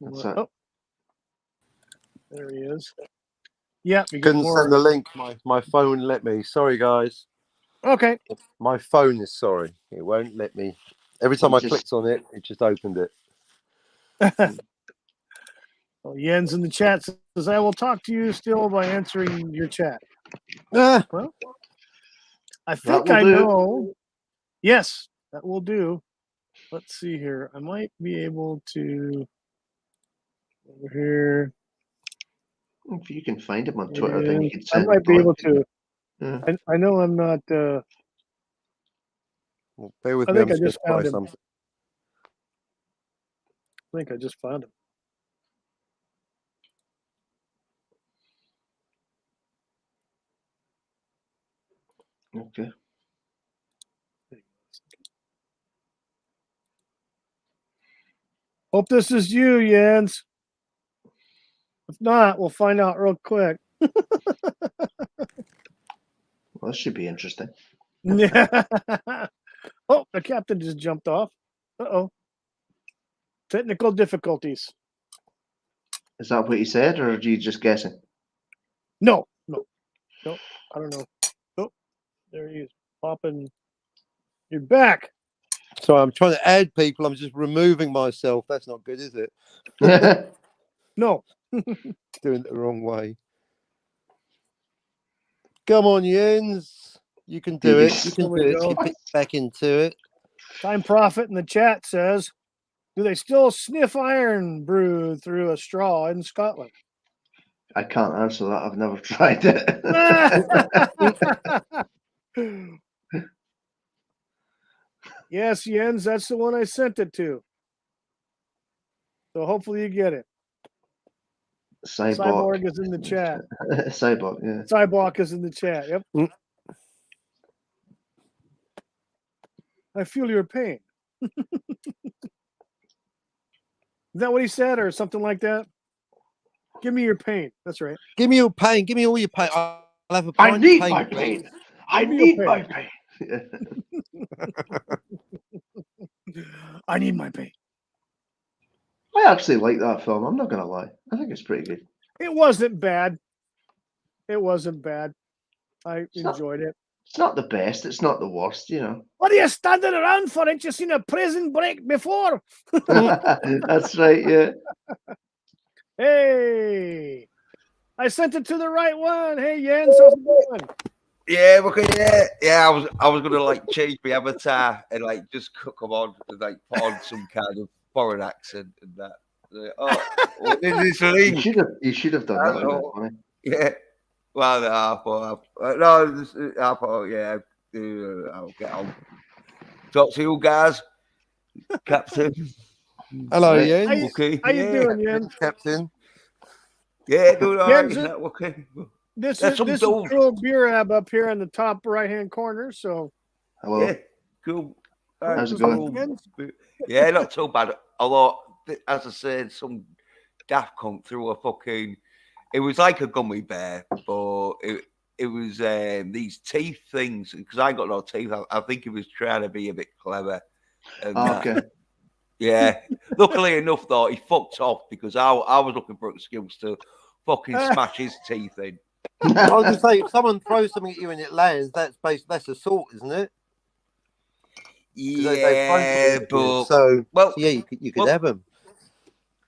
Oh, there he is. Yeah, you Couldn't send the link. My phone let me. Sorry, guys. Okay. My phone is sorry. It won't let me. Every time I clicked on it, it just opened it. Well, Jens in the chat says, I will talk to you still by answering your chat. Ah. Well, I think I know. Yes, that will do. Let's see here. I might be able to over here. If you can find him on Twitter, then you can I send might be able to. Yeah. I know I'm not. Well, bear with I me. think I just found him. Something. I think I just found him. Okay. Hope this is you, Jens. If not, we'll find out real quick. Well, this should be interesting. Yeah. Oh, the captain just jumped off. Uh-oh. Technical difficulties. Is that what he said, or are you just guessing? No. I don't know. Oh, there he is. Popping. You're back. So I'm trying to add people. I'm just removing myself. That's not good, is it? No. Doing it the wrong way. Come on, Jens. You can do it. You can do it. Get back into it. Time Prophet in the chat says, do they still sniff iron brew through a straw in Scotland? I can't answer that. I've never tried it. Yes, Jens, that's the one I sent it to. So hopefully you get it. Cyborg is in the chat. Cyborg, yeah. Cyborg is in the chat. Yep. I feel your pain. Is that what he said, or something like that? Give me your pain. That's right. Give me your pain. Give me all your pain. I'll have a pint. I need my pain. I need my pain. I need my pain. I actually like that film. I'm not going to lie. I think it's pretty good. It wasn't bad. It wasn't bad. I enjoyed it. It's not the best. It's not the worst, you know. What are you standing around for? Ain't you seen a prison break before? That's right, yeah. Hey, I sent it to the right one. Hey, Jens, how's it going? Yeah, yeah. I was gonna like change my avatar and like just cook them on and like put on some kind of foreign accent and that. What is this You link? should have done that. Wouldn't it, funny? Yeah. Well, I thought, yeah, I'll get on. Talk to you guys, Captain. Hello, Right. Jens. Okay. How you doing, Jens? Captain. Yeah, doing all right. Jens, Okay. This That's is some this is dude. Cruel Birab up here in the top right-hand corner. So Hello. Yeah, cool. How's it going? Jens? Yeah, not too bad. Although, as I said, some daft cunt threw a fucking. It was like a gummy bear, but it was these teeth things. Because I got no teeth, I think he was trying to be a bit clever. And Okay. yeah. Luckily enough, though, he fucked off because I was looking for excuse to fucking smash his teeth in. I was going to say, if someone throws something at you and it lands, that's assault, isn't it? Yeah, but so well, yeah, you could have them.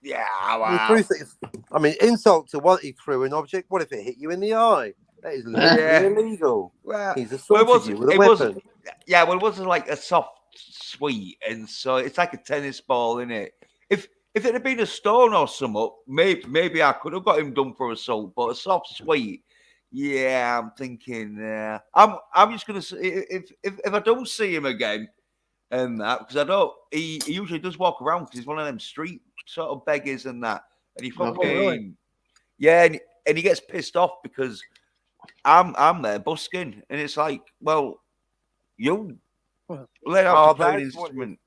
Yeah, The wow. truth is, I mean, insult to what he threw an object. What if it hit you in the eye? That is literally illegal. Well, He's assaulted you with a weapon. Yeah, well, it wasn't like a soft sweet, and so it's like a tennis ball, isn't it? If it had been a stone or something, maybe I could have got him done for assault, but a soft sweet, yeah, I'm thinking, I'm just gonna say if I don't see him again, and that because I don't, he usually does walk around because he's one of them street sort of beggars and that, and he fucking really? yeah, and he gets pissed off because I'm there busking, and it's like, well, you let out to play an instrument.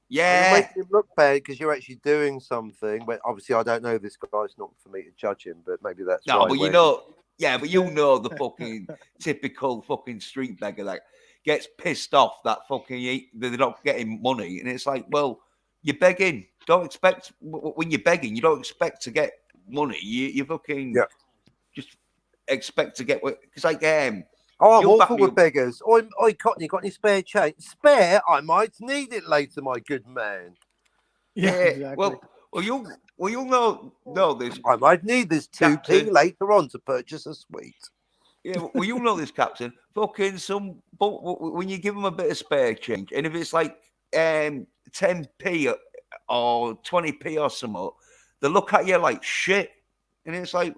Yeah, You're making him look bad because you're actually doing something. But obviously, I don't know this guy. It's not for me to judge him. But maybe that's no, right, but you know, yeah, but you know the fucking typical fucking street beggar that gets pissed off that fucking they're not getting money, and it's like, well, you're begging. Don't expect when you're begging, you don't expect to get money. You fucking just expect to get because like oh, I'm you'll back awful me with up. beggars. Oi, Cockney, got any spare change? Spare? I might need it later, my good man. Yeah, exactly. Well, you know this. I might need this 2p Captain. later on to purchase a sweet. Yeah, well, you know this, Captain. Fucking but when you give them a bit of spare change, and if it's like 10p or 20p or something, they look at you like shit, and it's like,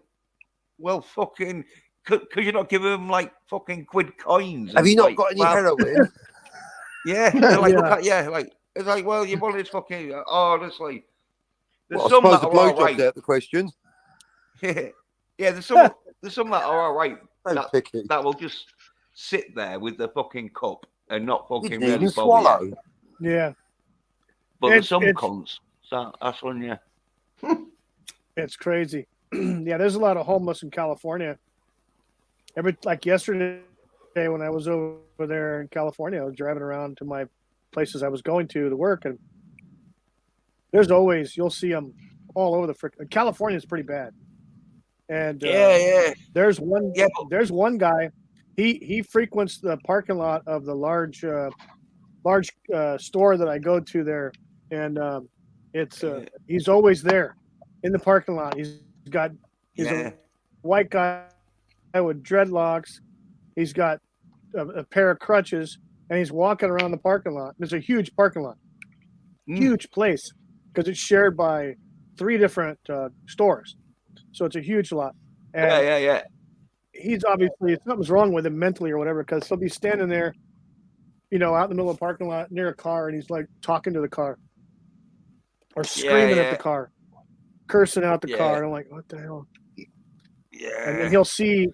well, fucking, could you not give them like fucking quid coins? Have you not like, got any heroin? Yeah, they like look at you like it's like, well, you want this fucking honestly. There's Well, I some suppose that the are all blowjob's right. out the question. Yeah, there's some that are all right. Don't pick it. That will just sit there with the fucking cup and not You fucking didn't really even bother swallow. you. Yeah, But there's some it's- cons. So that's one, yeah. it's crazy. Yeah, there's a lot of homeless in California. Like yesterday when I was over there in California, I was driving around to my places I was going to work, and there's always you'll see them all over the freaking. California is pretty bad, and Yeah. there's one. Yeah, There's one guy. He frequents the parking lot of the large store that I go to there, and he's always there in the parking lot. He's a white guy with dreadlocks. He's got a pair of crutches, and he's walking around the parking lot. There's a huge parking lot, huge place, because it's shared by 3 different stores, so it's a huge lot. And yeah. he's obviously something's wrong with him mentally or whatever, because he'll be standing there, out in the middle of the parking lot near a car, and he's like talking to the car or screaming at the car, cursing out the car. And I'm like, what the hell? Yeah. And then he'll see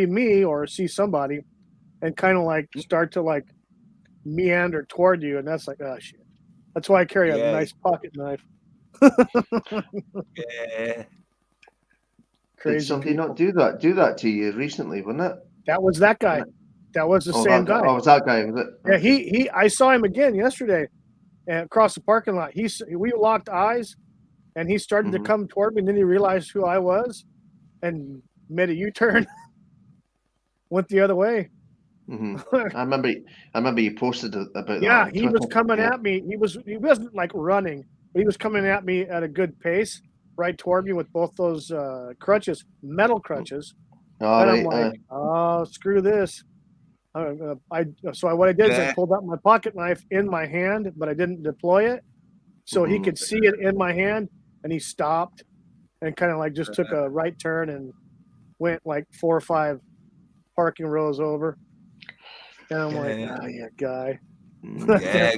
me or see somebody and kind of like start to like meander toward you, and that's like, oh shit. That's why I carry a nice pocket knife. Yeah. Crazy. Did somebody not do that to you recently, wasn't it? That was that guy. That was the same guy. Oh, it was that guy, was it? Yeah, he I saw him again yesterday across the parking lot. We locked eyes, and he started to come toward me, and then he realized who I was and made a U-turn, went the other way. I remember you posted about that. Yeah, on he Twitter. was coming at me. He wasn't like running, but he was coming at me at a good pace, right toward me with both those crutches, metal crutches. And I'm like, oh, screw this. What I did is I pulled out my pocket knife in my hand, but I didn't deploy it, so he could see it in my hand. and he stopped and kind of like just took a right turn and went like 4 or 5 parking rows over. And I'm like, oh, yeah, guy. Yeah.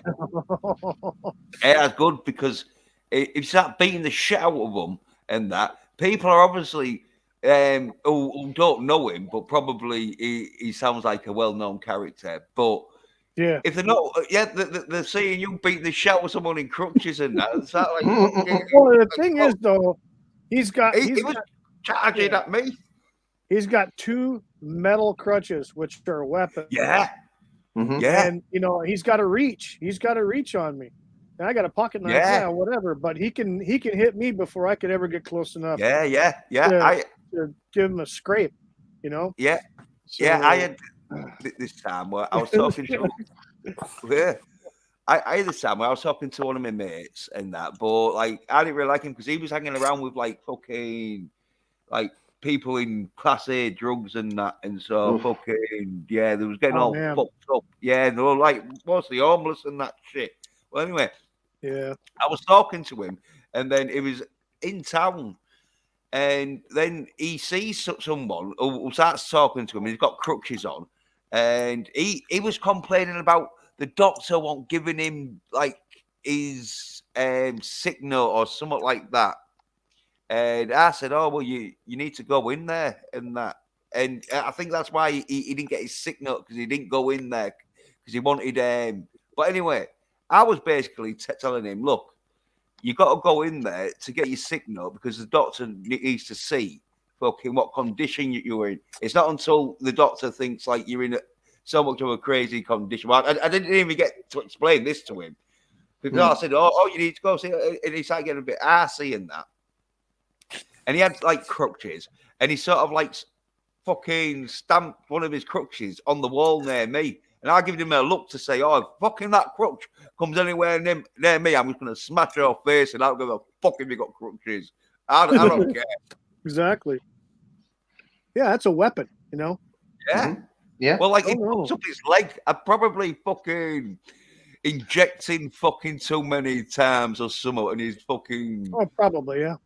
That's good because if you start beating the shit out of them and that, people are obviously who don't know him, but probably he sounds like a well-known character. But yeah, if they're not, they're seeing you beat the shit out of someone in crutches and that. It's not like well, the thing is though, he was charging at me. He's got 2 metal crutches, which are weapons. Yeah. Mhm. Yeah. And he's got a reach. He's got a reach on me. And I got a pocket knife, Yeah. whatever. But he can hit me before I could ever get close enough. Yeah. To give him a scrape, Yeah. So, Yeah, I had this time where I was talking to I had this time where I was talking to one of my mates and that, but like I didn't really like him because he was hanging around with like fucking like people in class A drugs and that, and so fucking they was getting all fucked up. Yeah, they were like mostly homeless and that shit. Well, anyway, yeah, I was talking to him, and then he was in town. And then he sees someone who starts talking to him. He's got crutches on, and he was complaining about the doctor won't giving him like his sick note or something like that. And I said, "Oh well, you need to go in there and that." And I think that's why he didn't get his sick note because he didn't go in there because he wanted. But anyway, I was basically telling him, "Look, you got to go in there to get your sick note because the doctor needs to see fucking what condition you're in. It's not until the doctor thinks like you're in so much of a crazy condition." Well, I didn't even get to explain this to him because I said, "Oh, you need to go see," and he started getting a bit arsey and that. And he had like crutches, and he sort of like fucking stamped one of his crutches on the wall near me. And I gave him a look to say, "Oh, if fucking that crutch comes anywhere near me, I'm just going to smash your face and I don't give a fuck if you got crutches. I don't care." Exactly. Yeah, that's a weapon, Yeah. Mm-hmm. Yeah. Well, like, he puts up his leg. I'd probably fucking injecting fucking too many times or something, and he's fucking... Oh, probably, yeah.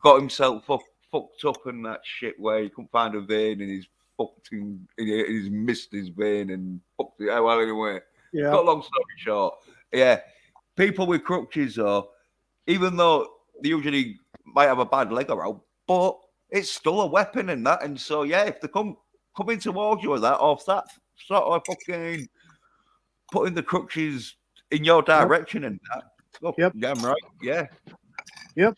Got himself fucked up and that shit where he couldn't find a vein and he's missed his vein and fucked it. Well, anyway, got a long story short. Yeah, people with crutches, though, even though they usually might have a bad leg around, but it's still a weapon and that. And so, yeah, if they coming towards you with that, or if that sort of fucking putting the crutches in your direction and that, damn right, yeah. Yep.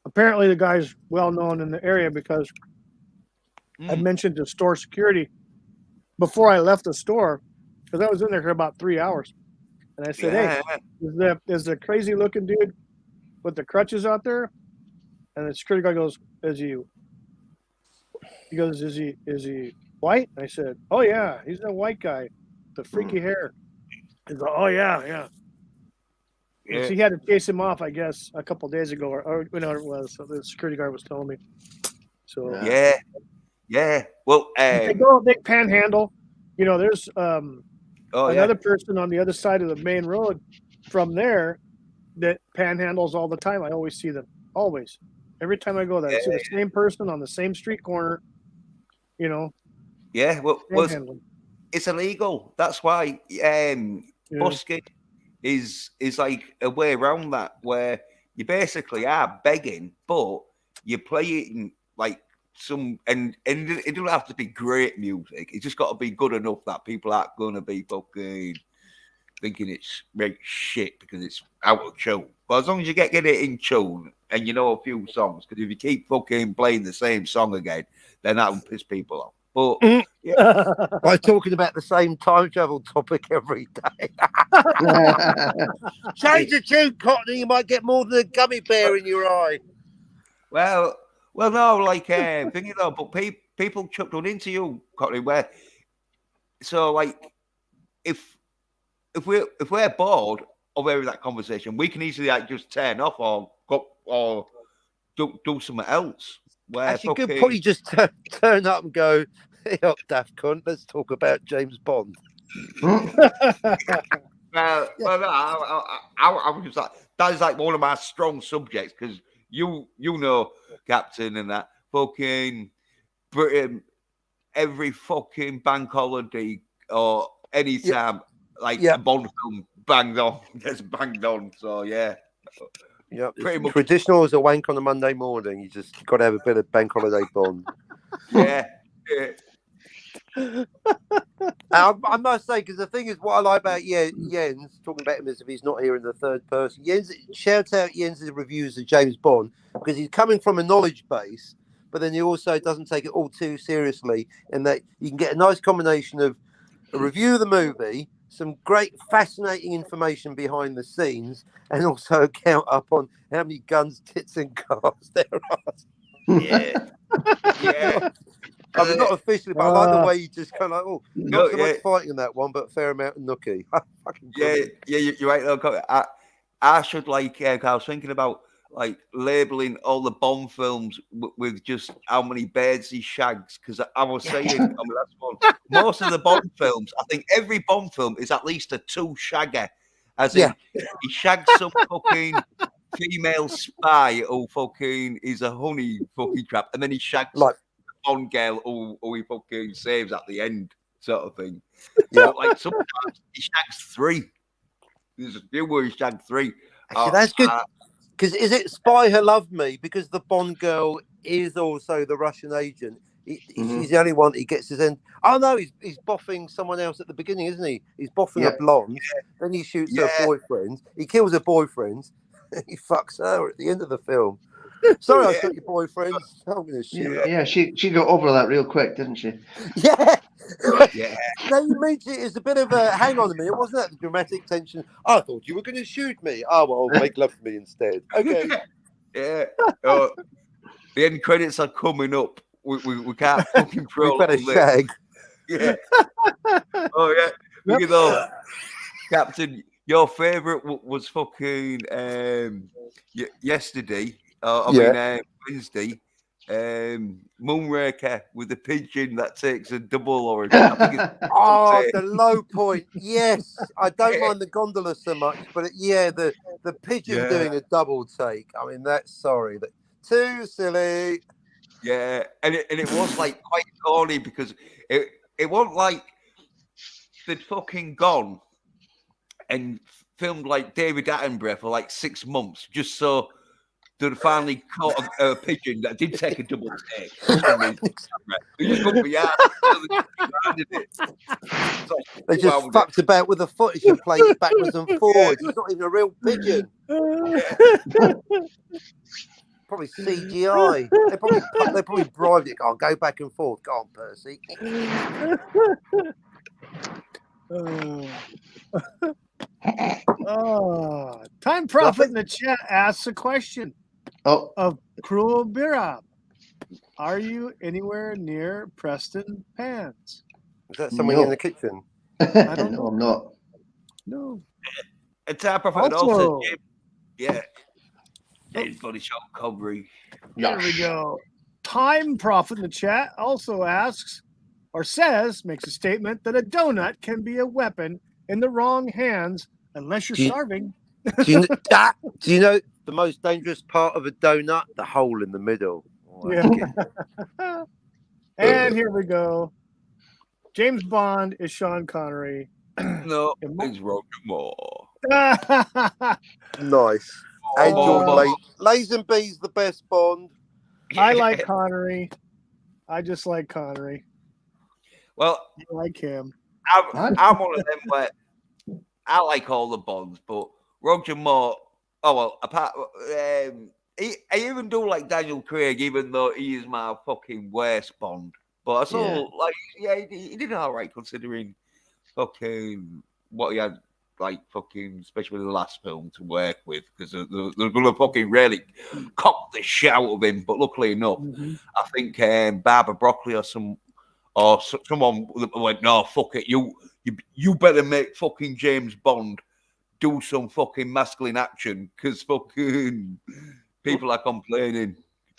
Apparently, the guy's well known in the area because I mentioned to store security before I left the store because I was in there for about 3 hours, and I said, "Hey, is the crazy looking dude with the crutches out there?" And the security guy goes, "Is he?" He goes, "Is he white?" I said, "Oh yeah, he's a white guy, the freaky hair." He's like, "Oh yeah." Yeah. So he had to chase him off, I guess, a couple of days ago, or whatever it was. So the security guard was telling me. So yeah. Well, they panhandle. There's another person on the other side of the main road from there that panhandles all the time. I always see them. Always, every time I go there, I see the same person on the same street corner. Yeah. Well, it's illegal. That's why busking is like a way around that where you basically are begging, but you're playing like some and it doesn't have to be great music. It's just got to be good enough that people aren't going to be fucking thinking it's great shit because it's out of tune. But as long as you get it in tune and you know a few songs, because if you keep fucking playing the same song again, then that will piss people off. But by talking about the same time travel topic every day. Change the tune, Cockney. You might get more than a gummy bear in your eye. Well, no, like thinking though, but people chucked on into you, Cockney. Where so like if we're bored of having that conversation, we can easily like just turn off or go or do something else. Actually, you could probably just turn up and go, "Hey up, daft cunt, let's talk about James Bond." No, I was like, that is like one of my strong subjects because you know, Captain, and that fucking Britain every fucking bank holiday or any time like a Bond film gets banged on. So yeah. Yeah, Pretty much. Traditional as a wank on a Monday morning. You just got to have a bit of bank holiday Bond. Yeah. I must say, because the thing is, what I like about Jens, talking about him as if he's not here in the third person. Jens, shout out Jens' reviews of James Bond because he's coming from a knowledge base, but then he also doesn't take it all too seriously, in that you can get a nice combination of a review of the movie, some great, fascinating information behind the scenes, and also a count up on how many guns, tits, and cars there are. Yeah. Yeah. I mean, not officially, but I like the way you just kind of like, not so much fighting in that one, but a fair amount of nookie. You're right. Look, I should like. I was thinking about like labeling all the Bond films with just how many beds he shags. Because I was saying, I mean, that's one. Most of the Bond films, I think every Bond film is at least a two shagger. As in, he shags some fucking female spy who fucking is a honey fucking trap, and then he shags like Bond girl who he fucking saves at the end, sort of thing. Yeah, but like sometimes he shags three. There's a few where he shags three. Actually, that's good. Because is it Spy Who Loved Me? Because the Bond girl is also the Russian agent. She's the only one he gets his end. Oh no, he's boffing someone else at the beginning, isn't he? He's boffing a blonde. Then he shoots her boyfriend. He kills her boyfriend. He fucks her at the end of the film. Sorry, I shot your boyfriend. I'm going to shoot. Yeah, she got over that real quick, didn't she? Yeah. Now you meet it as a bit of a hang on a minute. Wasn't that the dramatic tension? I thought you were going to shoot me. Oh well, make love to me instead. Okay. Yeah. The end credits are coming up. We can't fucking We've had a shag. Yeah. Oh yeah. Look at those, Captain. Your favourite was fucking yesterday. Wednesday. Moonraker with the pigeon that takes a double or the low point. Yes, I don't mind the gondola so much, but the pigeon doing a double take. I mean, that's too silly. Yeah, and it was like quite corny because it wasn't like they'd fucking gone and filmed like David Attenborough for like 6 months just so they'd finally caught a pigeon that did take a double take. They just couldn't be asked. They just fucked about with the footage and played backwards and forwards. It's not even a real pigeon. Probably CGI. They probably bribed it. Go back and forth. Go on, Percy. Time Prophet in the chat asks a question of Cruel Birab. Are you anywhere near Preston Pans? Is that someone in the kitchen? I don't know. I'm not. No. And Time Prophet also His body shot coverage. There we go. Time Prophet in the chat also asks or makes a statement that a donut can be a weapon in the wrong hands unless you're starving. Do you know the most dangerous part of a donut? The hole in the middle. And here we go. James Bond is Sean Connery. No, it's Roger Moore. Nice. And Lazenby's the best Bond. I like Connery. I just like Connery. Well, I like him. I'm one of them where I like all the Bonds, but Roger Moore. Oh well, apart. I even do like Daniel Craig, even though he is my fucking worst Bond. But I saw he did all right considering fucking what he had. Like fucking, especially the last film to work with, because they're gonna fucking really cock the shit out of him. But luckily enough, I think Barbara Broccoli or someone went, "No, fuck it, you better make fucking James Bond do some fucking masculine action, because fucking people are complaining,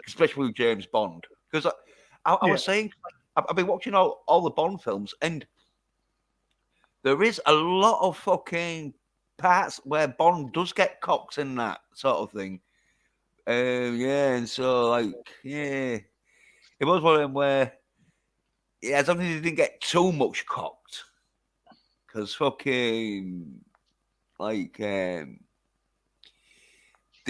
especially with James Bond." Because I was saying, I've been watching all the Bond films and. There is a lot of fucking parts where Bond does get cocked and that sort of thing. And so like, it was one of them where, as long as he didn't get too much cocked, because fucking like they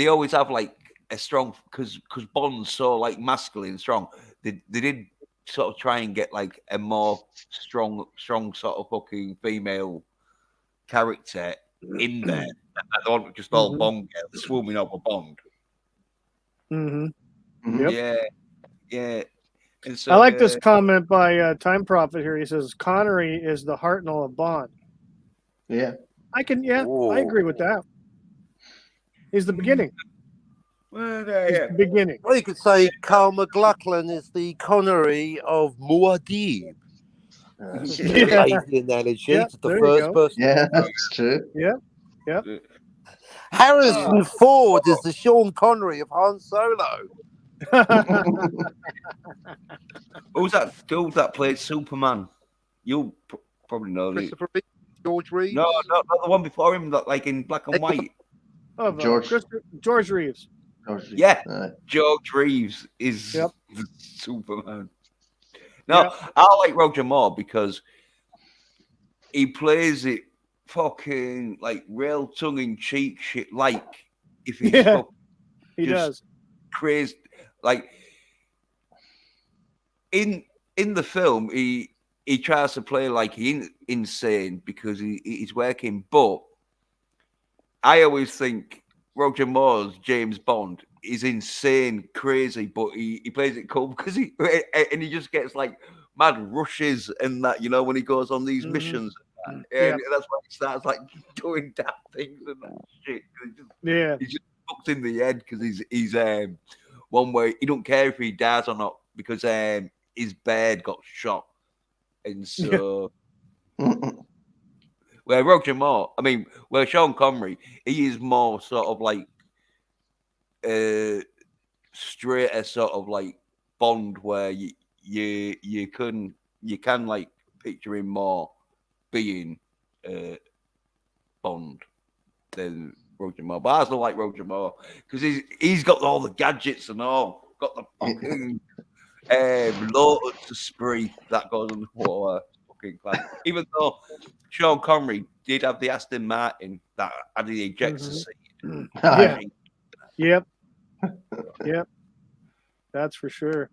always have like a strong because Bond's so like masculine and strong. They did sort of try and get like a more strong sort of fucking female character in there. I don't just all Bond girls swarming over Bond. Mm-hmm. Yep. Yeah. And so I like this comment by Time Prophet here. He says Connery is the Hartnell of Bond. Yeah. I agree with that. He's the beginning. Well, He's the beginning. Well, you could say Carl McLachlan is the Connery of Muad'Dib. Yeah. Lazy analogy Yeah, to the there you first go. person. Yeah, that's true. Yep. Harrison Ford is the Sean Connery of Han Solo. Who's that dude that played Superman? You probably know. Christopher Reeve, George Reeves. No, not the one before him. That like in black and white. Of, George Reeves. Yeah, George Reeves is Superman. No, I like Roger Moore because he plays it fucking like real tongue-in-cheek shit. Like if he's he does crazy. Like in the film, he tries to play like he's insane because he's working. But I always think Roger Moore's James Bond is insane, crazy, but he plays it cool because he just gets like mad rushes and that, you know, when he goes on these missions. And that's why he starts like doing daft things and that shit. He's just fucked in the head because he's one way he don't care if he dies or not because his beard got shot, and so where Roger Moore, where Sean Connery, he is more sort of like straighter sort of like Bond, where you can like picture him more being Bond than Roger Moore. But I still like Roger Moore because he's got all the gadgets and all, got the fucking Lotus Esprit that goes on the water. Fucking class. Even though Sean Connery did have the Aston Martin that had the ejector seat. Yep. That's for sure.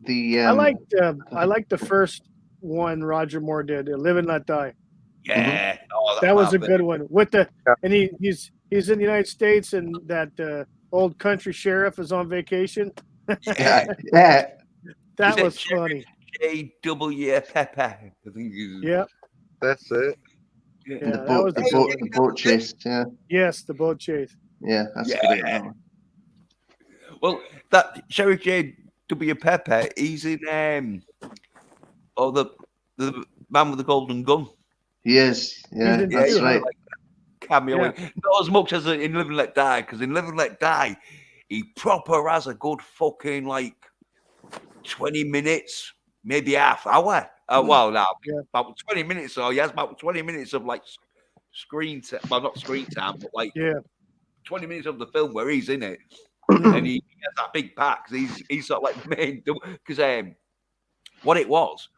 I liked the first one Roger Moore did, Live and Let Die. Yeah, that was a good one. And he's in the United States, and that old country sheriff is on vacation. That was funny. J.W. Peber, I think. That's it. Yeah, the boat chase. Yeah. Yes, the boat chase. Yeah, that's great. Well, that Sheriff J.W. Peber, he's in the Man with the Golden Gun. He is. Yeah, that's right. Like cameo. Not as much as in Live and Let Die, because in Live and Let Die, he proper has a good fucking like 20 minutes, maybe half hour. About 20 minutes. So he has about 20 minutes of like screen time. Well, not screen time, but like 20 minutes of the film where he's in it. And he has that big part because he's sort of like main. Because what it was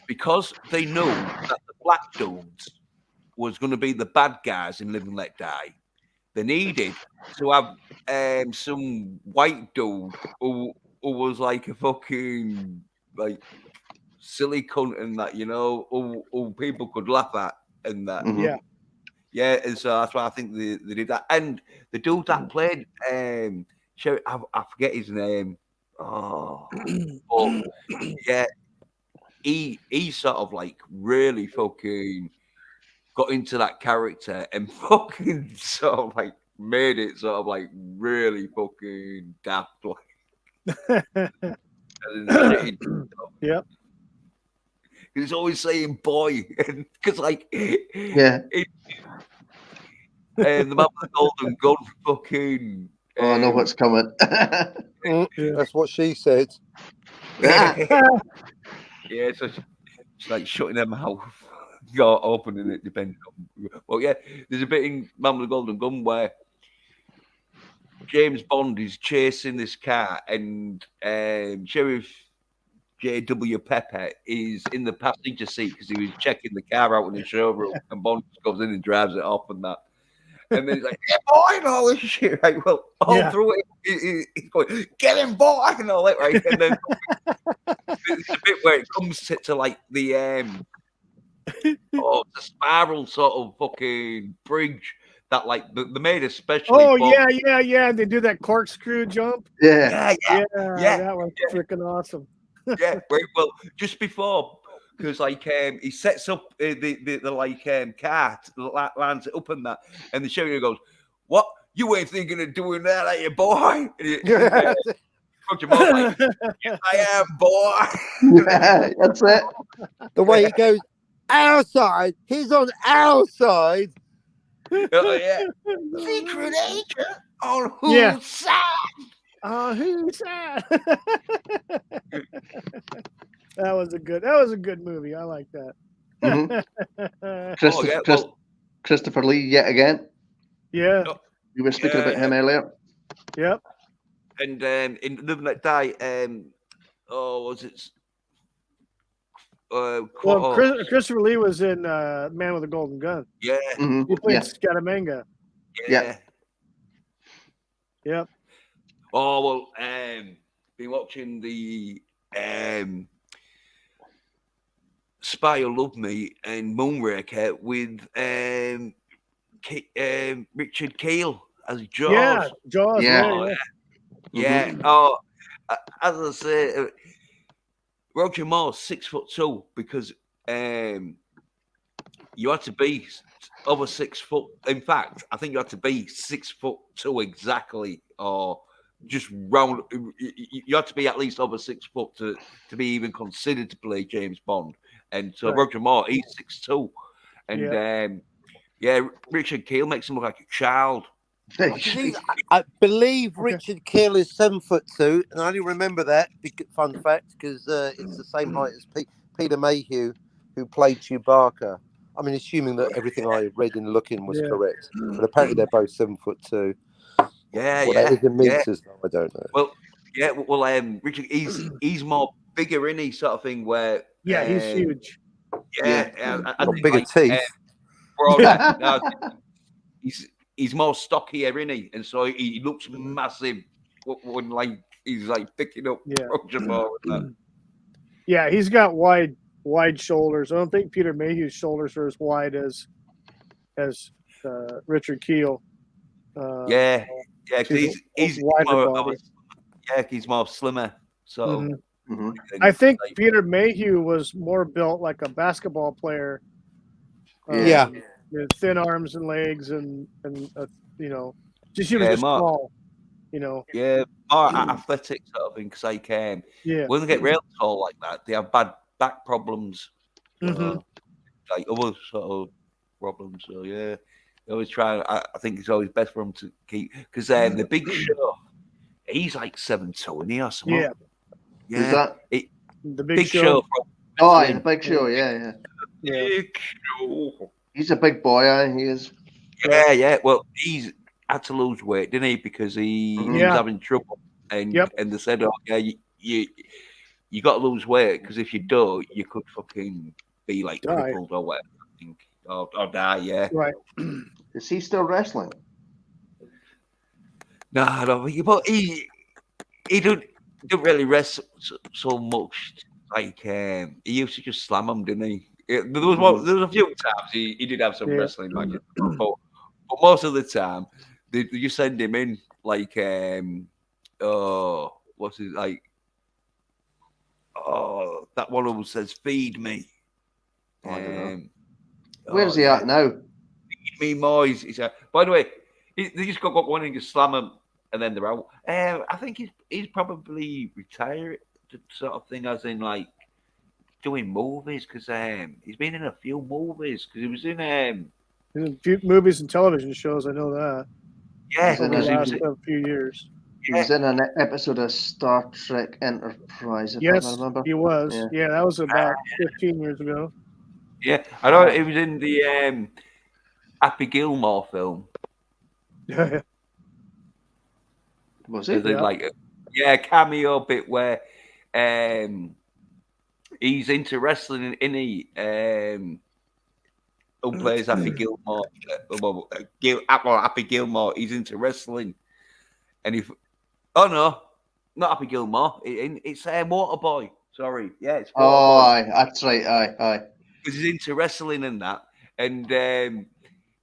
because they knew that the black dudes was going to be the bad guys in Live and Let Die. They needed to have some white dude who was like a fucking like silly cunt and that, you know, who people could laugh at and that. Yeah, and so that's why I think they did that. And the dude that played I forget his name. But yeah, he sort of like really fucking got into that character and fucking sort of like made it sort of like really fucking daft. Yep. He's always saying boy, because like and the Man with the Golden Gun fucking. I know what's coming. That's what she said. So she's like shutting her mouth. Or opening it, depending on. Well, yeah, there's a bit in Man with the Golden Gun where James Bond is chasing this car, and Sheriff J.W. Peber is in the passenger seat because he was checking the car out in the showroom, and Bond just goes in and drives it off and that. And then he's like, "Yeah, boy," and all this shit, right? Well, all Yeah. through it, he's going, "Get him, boy," and all that, right? And then there's a bit where it comes to like the the spiral sort of fucking bridge that like they made especially. Oh for, yeah. They do that corkscrew jump. Yeah. yeah, That was freaking awesome. yeah. Right. Well, just before, because like he sets up the like car, lands it up and that, and the sheriff goes, "What? You ain't thinking of doing that, are you, boy?" And Roger Moore's like, "Yes, I am, boy." Yeah, that's it. The way he goes, our side, he's on our side. Oh yeah, secret agent on whose Yeah. side? Who's that? That was a good movie. I like that. Mhm. Yeah, Christopher Lee yet again. Yeah. You were speaking about him earlier. Yep. and in Live and Let Die, was it? Well, Christopher Lee was in Man with a Golden Gun. Yeah, Mhm. He played Yeah. Scaramanga. Yeah. Yep. Oh well, been watching the Spy Who Loved Me and Moonraker with Richard Keel as Jaws. Yeah. Jaws. Yeah. Yeah. Yeah. Mhm. Oh, as I say, Roger Moore's 6'2" because you had to be over 6 foot. In fact, I think you had to be 6'2" exactly, or just round. You had to be at least over 6 foot to be even considered to play James Bond. And so Right. Roger Moore, he's 6'2", and Richard Keel makes him look like a child. I believe Okay. Richard Keel is 7'2", and I only remember that. Fun fact, because it's the same height as Peter Mayhew, who played Chewbacca. I mean, assuming that everything I read in Looking was correct, but apparently they're both 7'2". Yeah, What that is in meters, though, I don't know. Well, Richard, he's more bigger, isn't he? Sort of thing where He's huge. I Got think, bigger like, teeth. broader. He's more stockier, isn't he? And so he looks massive when like he's like picking up Roger Moore and that. Yeah, he's got wide shoulders. I don't think Peter Mayhew's shoulders are as wide as Richard Keel. Yeah, because he's wider more body. he's more slimmer. So Mhm. Mhm. I think Peter Mayhew was more built like a basketball player. Yeah. With thin arms and legs, and just he was just more, small. Yeah, more athletic sort of thing. Because like when they get real tall like that, they have bad back problems, like other sort of problems. So yeah, they always try. I think it's always best for them to keep because the Big Show, he's like 7'2", isn't he, or something? Yeah. Who's that? The Big Show. Oh, the Big Show. Yeah. Big Show. He's a big boy. He is. Yeah. Well, he's had to lose weight, didn't he? Because he was having trouble, and they said, "Oh, yeah, you got to lose weight because if you don't, you could fucking be like crippled or whatever, I think, or die." Yeah. Right. Is he still wrestling? No, I don't think. But he didn't really wrestle so much. Like he used to just slam them, didn't he? There was a few times he did have some wrestling matches, but most of the time you send him in like what's it like? Oh, that one who says "feed me." I don't know. Where's he at now? Feed me, Moyes. He said. By the way, they just got one and just slam him, and then they're out. I think he's probably retired, sort of thing, as in like. Doing movies because he's been in a few movies because he was in a few movies and television shows. I know that. Yeah, over the last few years. He was in an episode of Star Trek Enterprise. Yes, I remember. he was. Yeah, that was about 15 years ago. Yeah, I know it was in the Happy Gilmore film. Was There's it? Yeah. like a cameo bit where he's into wrestling in he who plays Happy Gilmore. Happy Gilmore. He's into wrestling, and oh no, not Happy Gilmore. It's Waterboy. Sorry, yeah, it's Oh, Waterboy aye, that's right. Aye. because he's into wrestling and that, and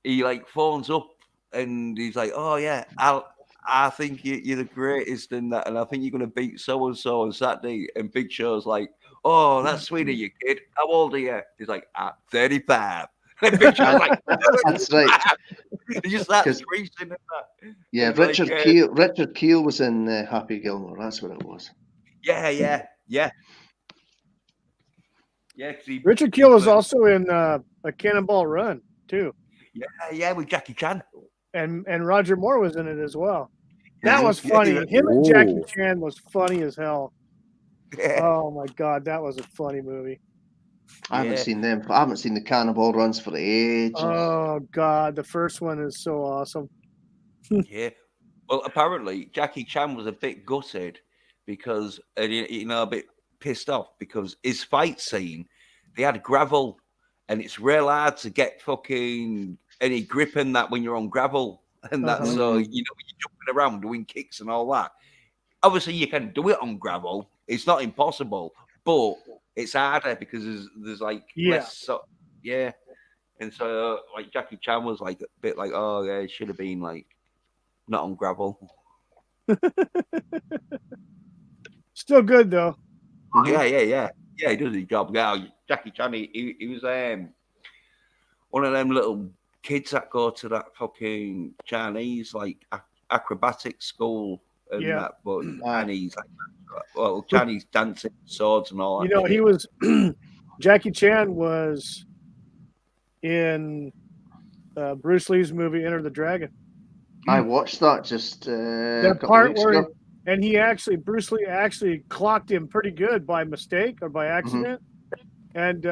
he like phones up and he's like, "Oh yeah, I think you're the greatest in that, and I think you're gonna beat so and so on Saturday." And Big Show's like, "Oh, that's sweet of you, kid. How old are you?" He's like, "At 35." And Big Show's like, That's right. he just starts 'Cause- screeching and that. Yeah, It's Richard like, Keel. Richard Keel was in Happy Gilmore. That's what it was. Yeah. 'Cause Richard Keel was also in a Cannonball Run too, yeah, with Jackie Chan. and Roger Moore was in it as well. That Mhm. was Yeah, funny. yeah. Him and Jackie Ooh. Chan was funny as hell. Yeah. Oh my god, that was a funny movie. I haven't Yeah. seen them. I haven't seen the Cannonball Runs for ages. Oh god, the first one is so awesome. Yeah. Well, apparently Jackie Chan was a bit gutted because, a bit pissed off because his fight scene, they had gravel, and it's real hard to get fucking any grip in that when you're on gravel and that. Uh-huh. So when you're jumping around doing kicks and all that. Obviously, you can do it on gravel. It's not impossible, but it's harder because there's like Yeah. less. Yeah. And so, like Jackie Chan was like a bit like, oh yeah, it should have been like not on gravel. Still good though. Yeah. He does his job. Yeah, Jackie Chan. He was one of them little kids that go to that fucking Chinese like acrobatic school and Yeah. that, but Aye. Chinese Chinese dancing, swords and all that. You know, shit. he was Jackie Chan was in Bruce Lee's movie Enter the Dragon. I watched that just a That couple of part weeks where ago. and Bruce Lee actually clocked him pretty good by mistake or by accident. And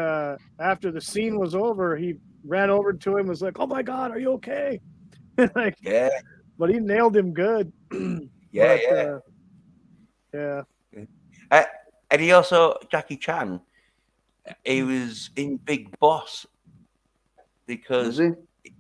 after the scene was over, he ran over to him and was like, "Oh my God, are you okay?" Like, Yeah, but he nailed him good. yeah. Yeah. And he also Jackie Chan. He was in Big Boss because Was he?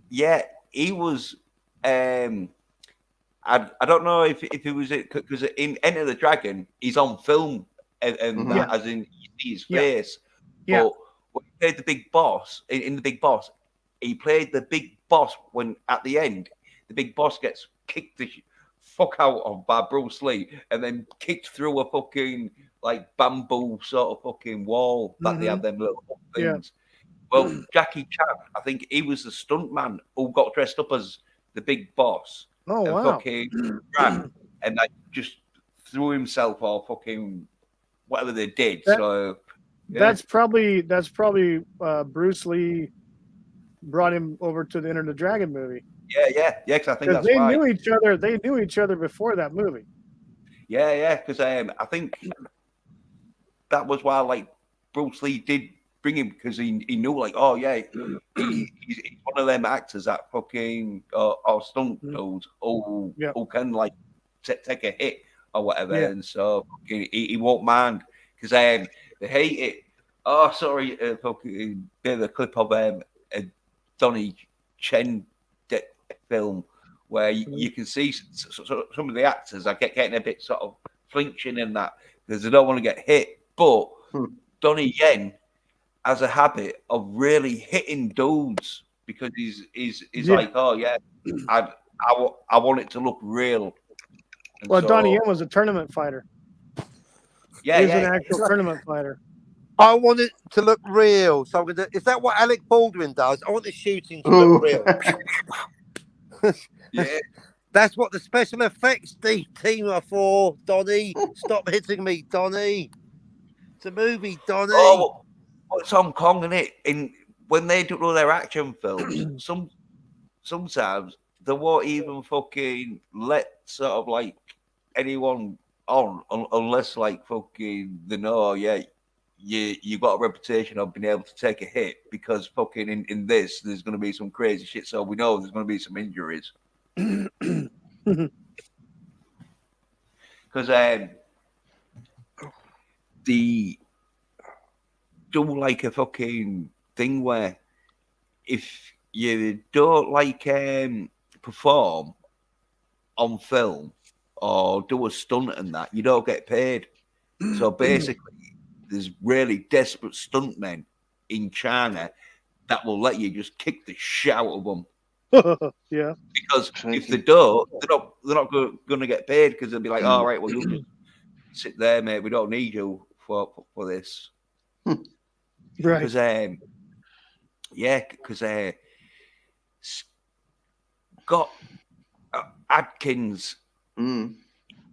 yeah, he was. I don't know if it was it because in Enter the Dragon, he's on film and Mhm. that, as in you see his Yeah. face. Yeah. But when he played the Big Boss in the Big Boss, he played the Big Boss when at the end the Big Boss gets kicked the fuck out of by Bruce Lee and then kicked through a fucking like bamboo sort of fucking wall that they had them little Yeah. things. Well, Jackie Chan, I think he was the stuntman who got dressed up as the Big Boss. Oh And wow. fucking ran and like just threw himself or fucking whatever they did. That- So yeah. That's probably Bruce Lee brought him over to the Enter the Dragon movie. yeah, because I think Because that's they why. knew each other. They knew each other before that movie. Yeah, because I think that was why like Bruce Lee did bring him because he knew like, oh yeah, he's one of them actors that fucking or stunt dudes who can like take a hit or whatever, and so he won't mind because they hate it. Oh, sorry, fucking bit of a clip of a Donnie Chen film where you can see some of the actors are getting a bit sort of flinching in that because they don't want to get hit, but Donnie Yen has a habit of really hitting dudes because he's like, oh yeah, I want it to look real. And Well, so, Donnie Yen was a tournament fighter. yeah, He was yeah, an actual tournament fighter. I want it to look real. So I'm gonna. Is that what Alec Baldwin does? I want the shooting to Ooh. look real. yeah. That's what the special effects team are for, Donnie. Stop hitting me, Donnie. It's a movie, Donnie. Oh, well, it's Hong Kong, isn't it? In when they do all their action films, sometimes they won't even fucking let sort of like anyone on unless like fucking they know, yeah, you got a reputation of being able to take a hit because fucking in this there's going to be some crazy shit. So we know there's going to be some injuries. Because the do like a fucking thing where if you don't like perform on film or do a stunt and that, you don't get paid. So basically, there's really desperate stuntmen in China that will let you just kick the shit out of them. Yeah. Because Crikey. if they don't, they're not going to get paid because they'll be like, all right, well, you just sit there, mate. We don't need you for this. Right. Because Scott Adkins,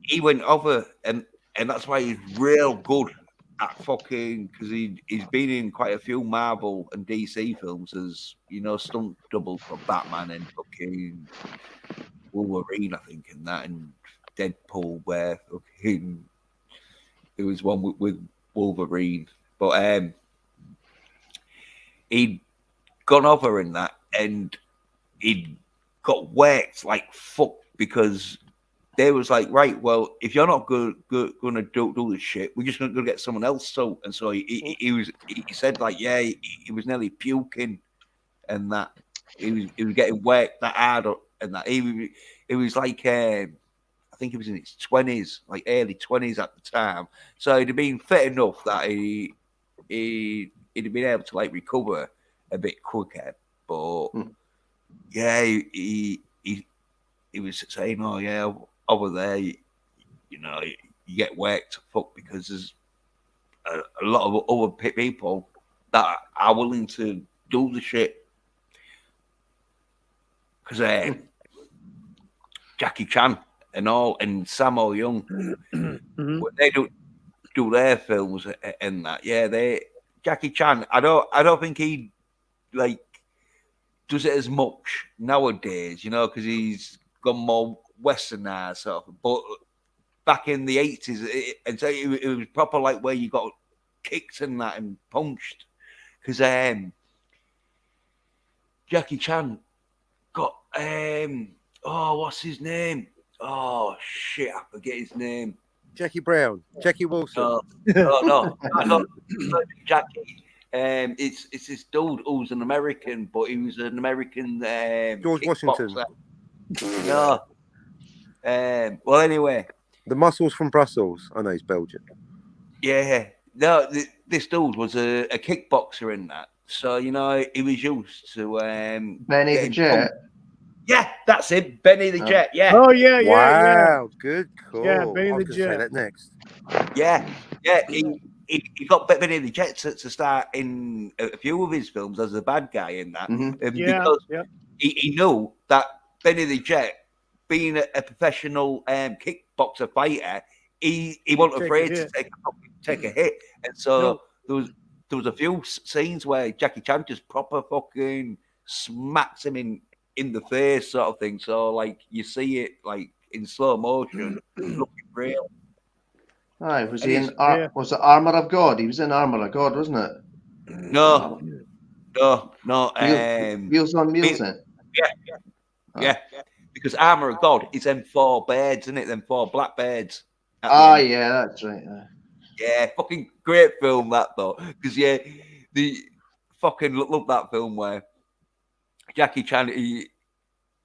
he went over and that's why he's real good at fucking, because he's been in quite a few Marvel and DC films as, you know, stunt double for Batman and fucking Wolverine, I think, and that, and Deadpool, where fucking there was one with Wolverine, but he'd gone over in that and he'd got worked like fuck because they was like, right, well, if you're not gonna do this shit, we're just gonna get someone else. So he said like, yeah, he was nearly puking and that he was getting worked that hard and that he was like I think he was in his 20s, like early 20s at the time. So he'd have been fit enough that he'd have been able to like recover a bit quicker. But yeah, he was saying, oh yeah, over there, you know, you get worked fuck because there's a lot of other people that are willing to do the shit. Because Jackie Chan and all, and Sammo Young, when they do their films and that, yeah, Jackie Chan, I don't think he like does it as much nowadays, you know, because he's gone more westernized sort of. But back in the 80s, and so it was proper like where you got kicked and that and punched, because Jackie Chan got what's his name? Oh shit, I forget his name. Jackie Brown, Jackie Wilson. No, not Jackie. It's this dude who's an American, but he was an American George Washington. No. Well, anyway, The Muscles from Brussels. I know he's Belgian. yeah. No, this dude was a kickboxer in that, so you know he was used to Benny the Jet. Yeah, that's it, Benny the Jet. Yeah. Oh yeah, yeah, Wow, good call. Yeah, Benny I was the gonna say Jet. that next. Yeah. He got Benny the Jet to start in a few of his films as a bad guy in that, because he knew that Benny the Jet, being a professional kickboxer fighter, he wasn't afraid to take a hit, and so there was a few scenes where Jackie Chan just proper fucking smacks him in the face, sort of thing. So like you see it like in slow motion, looking real. Aye, was And he in? Was it Armor of God? He was in Armor of God, wasn't it? No. Wheels on Wheels. Yeah. Because Armor of God is them 4 birds, isn't it? Them 4 black birds. Yeah, that's right. Yeah, fucking great film that though. Because the fucking love that film where Jackie Chan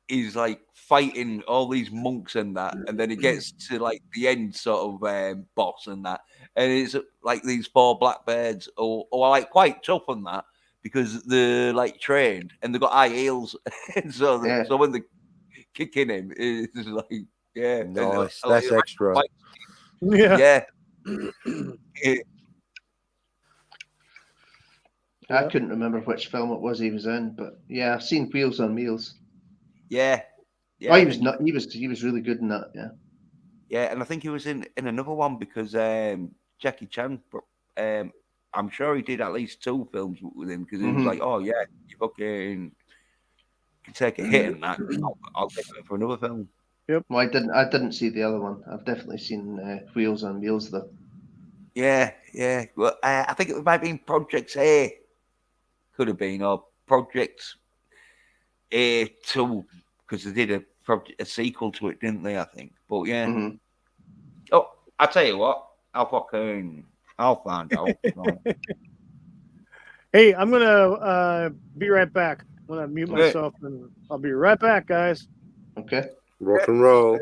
he's like fighting all these monks and that, and then he gets to like the end sort of boss and that, and it's like these 4 black birds or like quite tough on that because they're like trained and they've got high heels, and so when they're kicking him, it's like Nice. and, That's extra. Yeah. I couldn't remember which film it was he was in, but yeah, I've seen Wheels on Wheels. Yeah. Oh, he was not. He was really good in that. Yeah. Yeah, and I think he was in another one because Jackie Chan. I'm sure he did at least 2 films with him because he was like, "Oh yeah, you fucking can take a hit in that. I'll take it for another film." Yep. Well, I didn't see the other one. I've definitely seen Wheels on Wheels though. Yeah. Well, I think it might have been Project A. Could have been, or Project A2, because they did a sequel to it, didn't they? I think. But yeah. Mhm. Oh, I tell you what. I'll find out. Right. Hey, I'm gonna be right back. I'm gonna mute Okay. myself, and I'll be right back, guys. Okay. Rock and roll.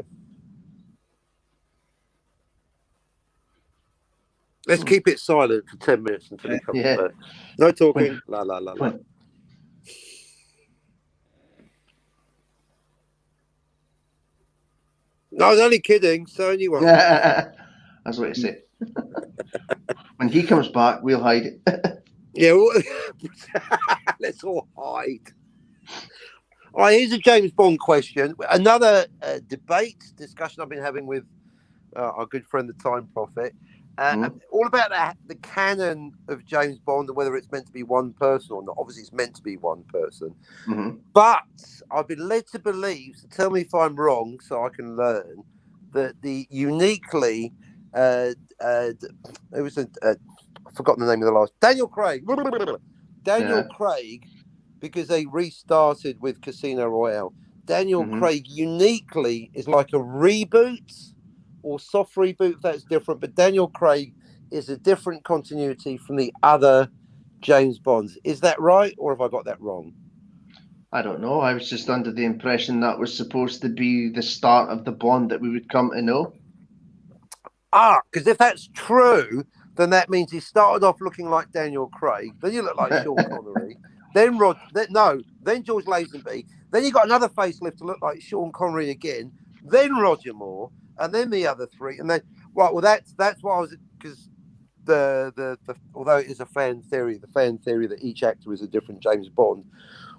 Let's keep it silent for 10 minutes until he comes Yeah. back. No talking. La la la la. When- No, I was only kidding. So anyone. That's what I say. When he comes back, we'll hide it. Yeah, well, let's all hide. All right, here's a James Bond question. Another discussion I've been having with our good friend, the Time Prophet, all about the canon of James Bond and whether it's meant to be one person or not. Obviously, it's meant to be one person. Mhm. But I've been led to believe, so tell me if I'm wrong so I can learn, that the uniquely, it was I've forgotten the name of the last, Daniel Craig, Craig, because they restarted with Casino Royale. Daniel Craig uniquely is like a reboot or soft reboot, that's different, but Daniel Craig is a different continuity from the other James Bonds. Is that right, or have I got that wrong? I don't know. I was just under the impression that was supposed to be the start of the Bond that we would come to know. Because if that's true, then that means he started off looking like Daniel Craig, then you look like Sean Connery, then George Lazenby, then you got another facelift to look like Sean Connery again, then Roger Moore, and then the other three, and then that's what I was, because the although it is a fan theory, that each actor is a different James Bond.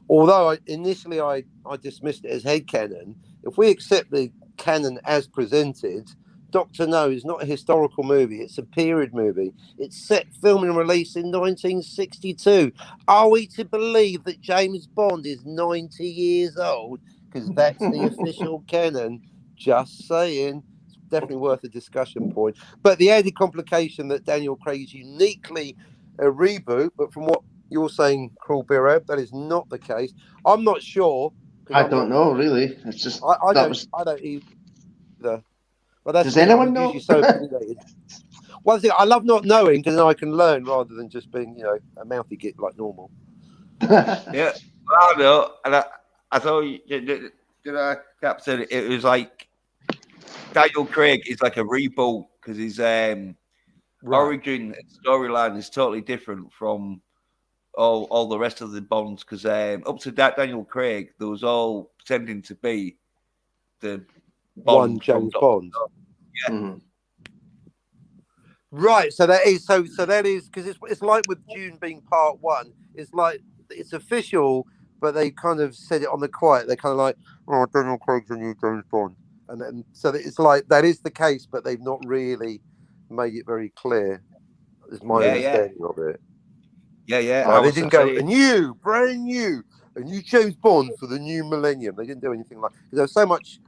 Although initially I dismissed it as headcanon, if we accept the canon as presented, Dr. No is not a historical movie. It's a period movie. It's set, film and release in 1962. Are we to believe that James Bond is 90 years old? Because that's the official canon. Just saying. It's definitely worth a discussion point. But the added complication that Daniel Craig is uniquely a reboot, but from what you're saying, Cruel Birab, that is not the case. I'm not sure. I don't know, really. It's just I don't either. Well, that's Does the thing. anyone I'm know? usually so opinionated. Well, I love not knowing because then I can learn rather than just being, a mouthy git like normal. Yeah, I know. And I thought did I captain it was like Daniel Craig is like a reboot because his origin and storyline is totally different from all the rest of the Bonds. Because up to that Daniel Craig, there was all pretending to be the One James Bond. Yeah. Mhm. Right. So that is because it's like with Dune being part one. It's like it's official, but they kind of said it on the quiet. They're kind of like, "Oh, Daniel Craig's a new James Bond," and then so it's like that is the case, but they've not really made it very clear. Is my understanding of it. Yeah. They didn't go brand new, a new James Bond for the new millennium. They didn't do anything like because there was so much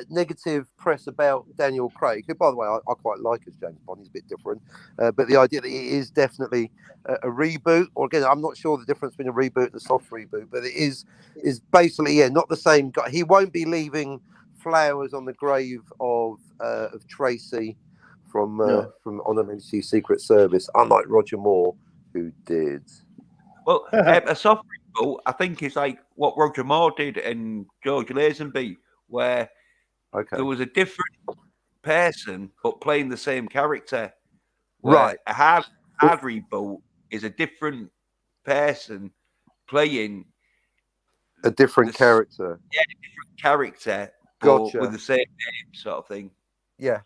negative press about Daniel Craig, who, by the way, I quite like as James Bond. He's a bit different, but the idea that it is definitely a reboot, or again, I'm not sure the difference between a reboot and a soft reboot, but it is basically not the same guy. He won't be leaving flowers on the grave of Tracy from On Her Majesty's Secret Service, unlike Roger Moore, who did. Well, a soft reboot, I think, is like what Roger Moore did and George Lazenby, where there was a different person but playing the same character. Right. A hard reboot is a different person playing a different character. Yeah, a different character, Gotcha. with the same name, sort of thing. Yeah.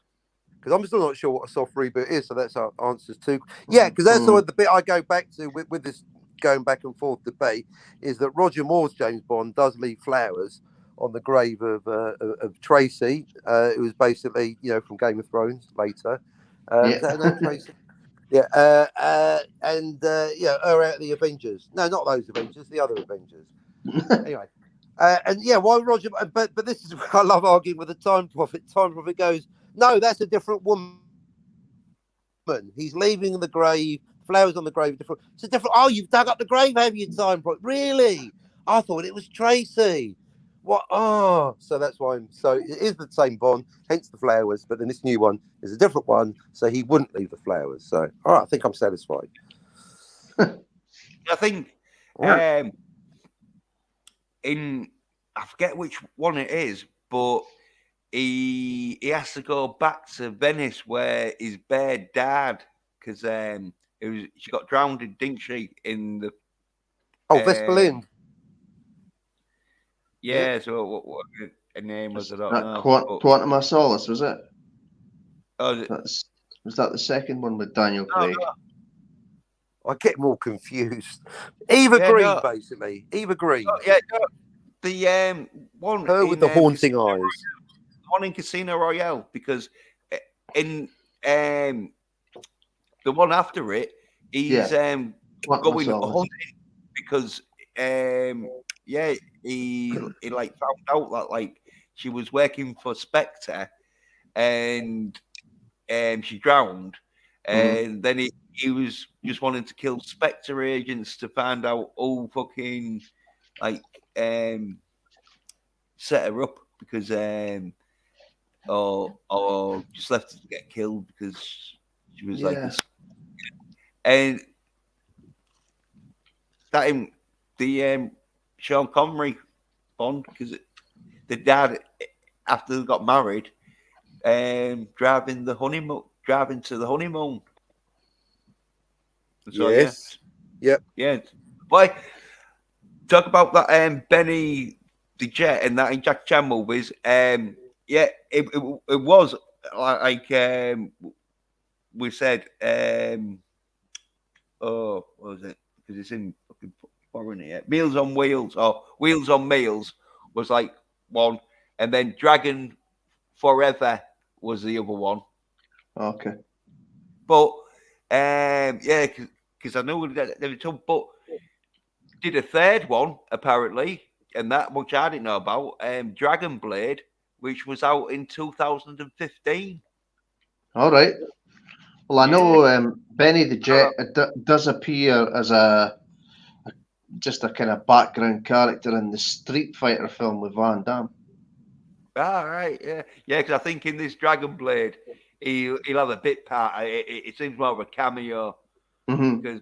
Because I'm still not sure what a soft reboot is, so that's our answers too. Yeah, because that's sort of the bit I go back to with this going back and forth debate is that Roger Moore's James Bond does leave flowers on the grave of Tracy. It was basically, from Game of Thrones later. Is that her name, Tracy? Yeah. And her out of the Avengers. No, not those Avengers, the other Avengers. Anyway. And yeah, why Roger? But this is I love arguing with the Time Prophet. Time Prophet goes, no, that's a different woman. woman. He's leaving the grave. Flowers on the grave. Different. It's a different. Oh, you've dug up the grave, have you, Time Prophet? Really? I thought it was Tracy. What? Oh, so that's why. So it is the same Bond, hence the flowers. But then this new one is a different one, so he wouldn't leave the flowers. So, all right, I think I'm satisfied. I think Right. I forget which one it is, but he has to go back to Venice where his bear died because she got drowned, didn't she? In the Vespalind. Yeah. So what her name was? I don't That know. Quantum of Solace, was it? Oh, Was that the second one with Daniel Craig? I get more confused. Eva Yeah, Green, no. basically. Eva Green. The one Her with the haunting eyes. One in Casino Royale, because in the one after it, he's Quantum of going Solace. hunting because he like found out that like she was working for Spectre and she drowned, and then he was just wanting to kill Spectre agents to find out who fucking like set her up because or just left her to get killed because she was like this. And that the Sean Connery Bond, because the dad after they got married, driving to the honeymoon. So, Yes. Yep. Yeah. But talk about that Benny the Jet and that in Jack Chan movies. It was like we said. What was it? Because it's in fucking foreign here. Meals on Wheels or Wheels on Meals was like one, and then Dragon Forever was the other one. Okay. But because I know that there was some, but did a third one apparently, and that much I didn't know about. Dragon Blade, which was out in 2015. All right. Well, I know Benny the Jet does appear as just a kind of background character in the Street Fighter film with Van Damme. Right, yeah, because I think in this Dragon Blade, he'll have a bit part. It seems more of a cameo because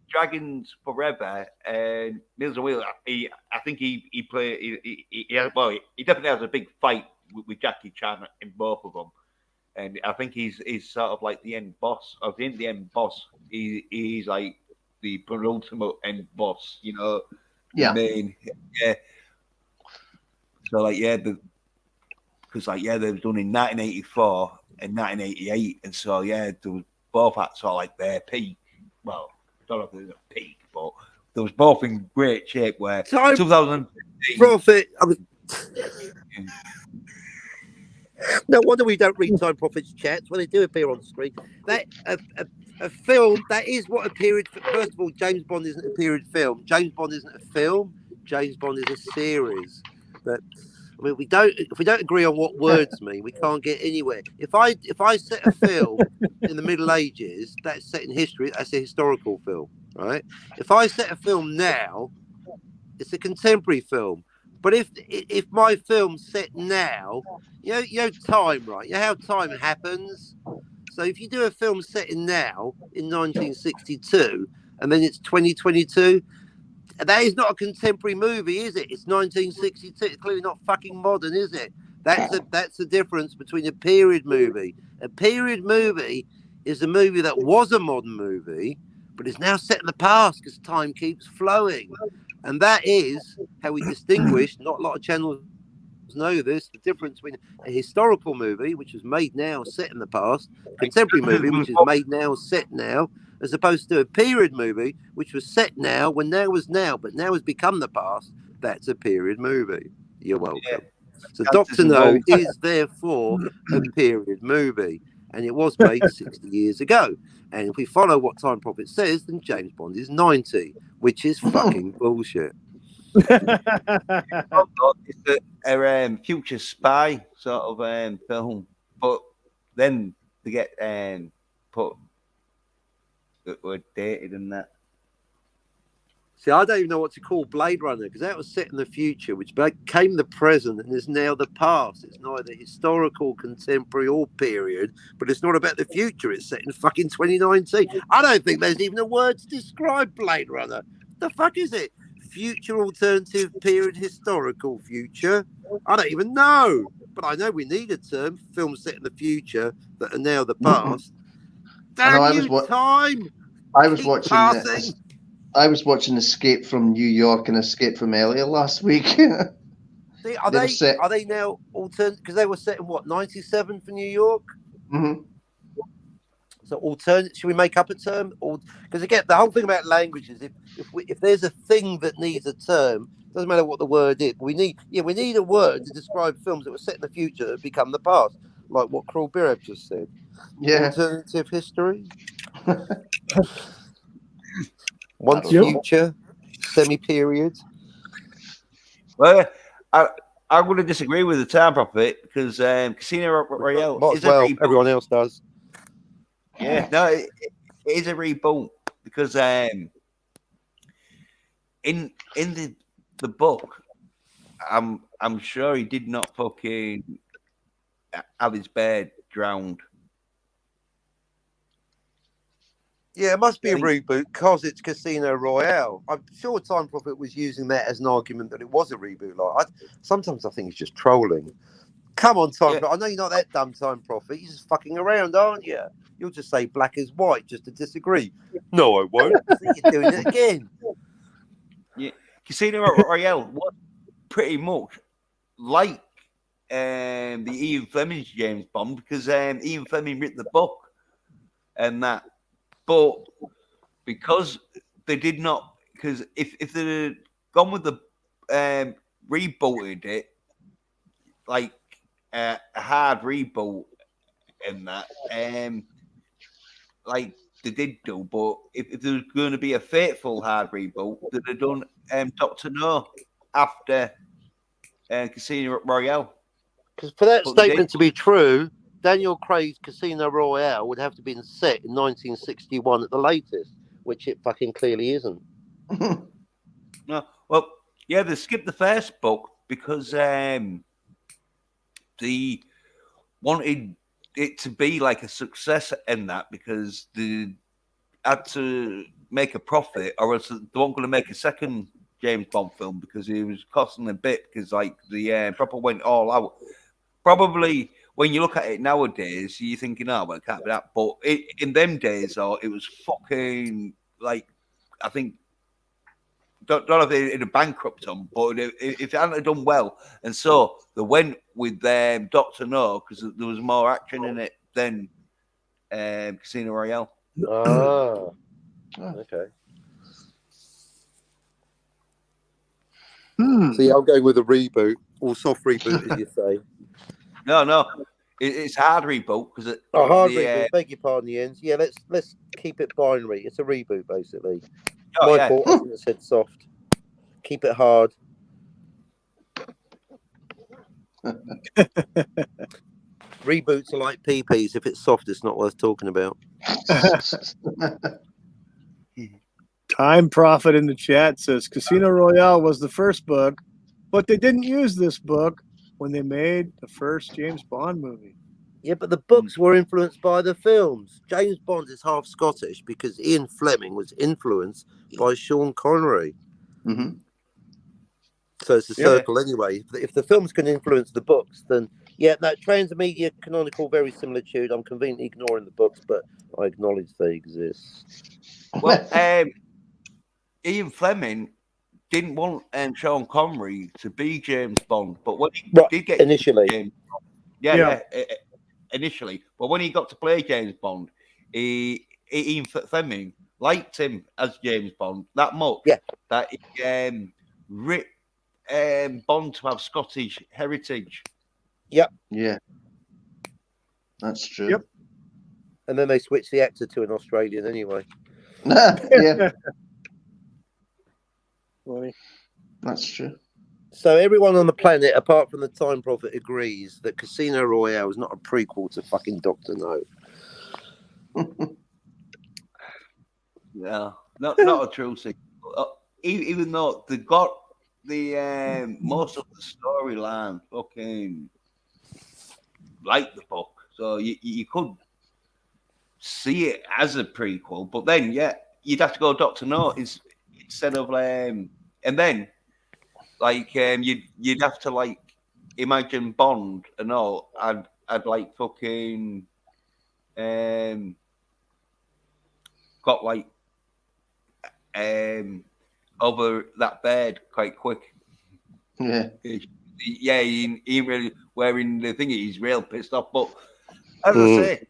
Dragons Forever and Meals on Wheels. I think he definitely has a big fight with Jackie Chan in both of them, and I think he's sort of like the end boss. Or the end boss, he's like the penultimate end boss. You know, the main. Yeah. So because they were done in 1984 and 1988, and so they was both at sort of like their peak. Well, I don't know if it was a peak, but they was both in great shape. Where 2015, Prophet. No wonder we don't read Time Prophet's chats when they do appear on screen. That a film that is what a period. First of all, James Bond isn't a period film. James Bond isn't a film. James Bond is a series. But I mean, if we don't agree on what words mean, we can't get anywhere. If I set a film in the Middle Ages that's set in history, that's a historical film, right? If I set a film now, it's a contemporary film. But if my film's set now, you know time, right? You know how time happens. So if you do a film set in now in 1962, and then it's 2022. That is not a contemporary movie, is it? It's 1962. It's clearly not fucking modern, is it? That's the difference between a period movie. A period movie is a movie that was a modern movie, but is now set in the past because time keeps flowing. And that is how we distinguish, not a lot of channels know this, the difference between a historical movie, which was made now, set in the past, contemporary movie, which is made now, set now, as opposed to a period movie, which was set now when now was now, but now has become the past. That's a period movie. You're welcome. Yeah. So Dr. No is therefore a period movie, and it was made 60 years ago. And if we follow what Time Prophet says, then James Bond is 90, which is fucking bullshit. It's a future spy sort of film, but then they get put that were dated and that. See, I don't even know what to call Blade Runner because that was set in the future, which became the present and is now the past. It's neither historical, contemporary, or period, but it's not about the future. It's set in fucking 2019. I don't think there's even a word to describe Blade Runner. The fuck is it? Future, alternative, period, historical, future? I don't even know. But I know we need a term for films set in the future that are now the past. I know, Damn you, time! I was Keep watching. passing. I was watching Escape from New York and Escape from LA last week. See, are They were they set- are they now alternate? Because they were set in what 97 for New York. Mhm. So alternate. Should we make up a term? Or because again, the whole thing about language is if there's a thing that needs a term, doesn't matter what the word is. We need a word to describe films that were set in the future that become the past, like what Cruel Birab just said. Yeah. Alternative history. Once Yep. future, semi-period. Well, I'm going to disagree with the Time Prophet because Casino Royale Might is as a well. reboot. Everyone else does. Yeah, no, it is a reboot because in the book, I'm sure he did not fucking have his bed drowned. Yeah, it must be a reboot because it's Casino Royale. I'm sure Time Prophet was using that as an argument that it was a reboot. Sometimes I think he's just trolling. Come on, Time Prophet. I know you're not that dumb, Time Prophet. You're just fucking around, aren't you? You'll just say black is white just to disagree. No, I won't. See, you're doing it again. Yeah, Casino Royale was pretty much like the Ian Fleming's James Bond because Ian Fleming wrote the book and that. But because they did not, because if they'd had gone with the rebooted it, like a hard reboot and that, like they did do, but if there was going to be a faithful hard reboot, they'd have done Doctor No after Casino Royale. Because for that But they statement did. to be true, Daniel Craig's Casino Royale would have to be set in 1961 at the latest, which it fucking clearly isn't. No, well, yeah, they skipped the first book because they wanted it to be like a success in that because they had to make a profit or else they weren't going to make a second James Bond film because it was costing a bit because like the proper went all out. Probably when you look at it nowadays, you're thinking, oh, well, it can't be that. But in them days, it was fucking like, I think, don't know if it'd have bankrupt them, but if it hadn't done well, and so they went with Doctor No because there was more action in it than Casino Royale. Ah, okay. See, I'm going with a reboot or soft reboot, as you say. No, it's hard reboot because Hard reboot. Beg your pardon, Jens. Yeah, let's keep it binary. It's a reboot, basically. My fault. I shouldn't have said soft. Keep it hard. Reboots are like PPs. If it's soft, it's not worth talking about. Time Prophet in the chat says Casino Royale was the first book, but they didn't use this book when they made the first James Bond movie. Yeah, but the books were influenced by the films. James Bond is half Scottish because Ian Fleming was influenced by Sean Connery. Mm-hmm. So it's a circle anyway. If the films can influence the books, then yeah, that transmedia canonical very similitude. I'm conveniently ignoring the books, but I acknowledge they exist. Well, Ian Fleming didn't want Sean Connery to be James Bond, but when he did get initially, James Bond, initially, but when he got to play James Bond, Ian Fleming liked him as James Bond that much that he ripped Bond to have Scottish heritage. Yep. Yeah. That's true. Yep. And then they switched the actor to an Australian anyway. Yeah. Funny. That's true. So everyone on the planet, apart from the Time Prophet, agrees that Casino Royale is not a prequel to fucking Doctor No. Yeah, not a true sequel. Even though they got the most of the storyline fucking like the book, so you could see it as a prequel, but then you'd have to go Doctor No instead of and then you'd have to like imagine Bond and all. I'd like fucking got like over that bed quite quick. Yeah. Yeah, he really wearing the thing. He's real pissed off. But as I say,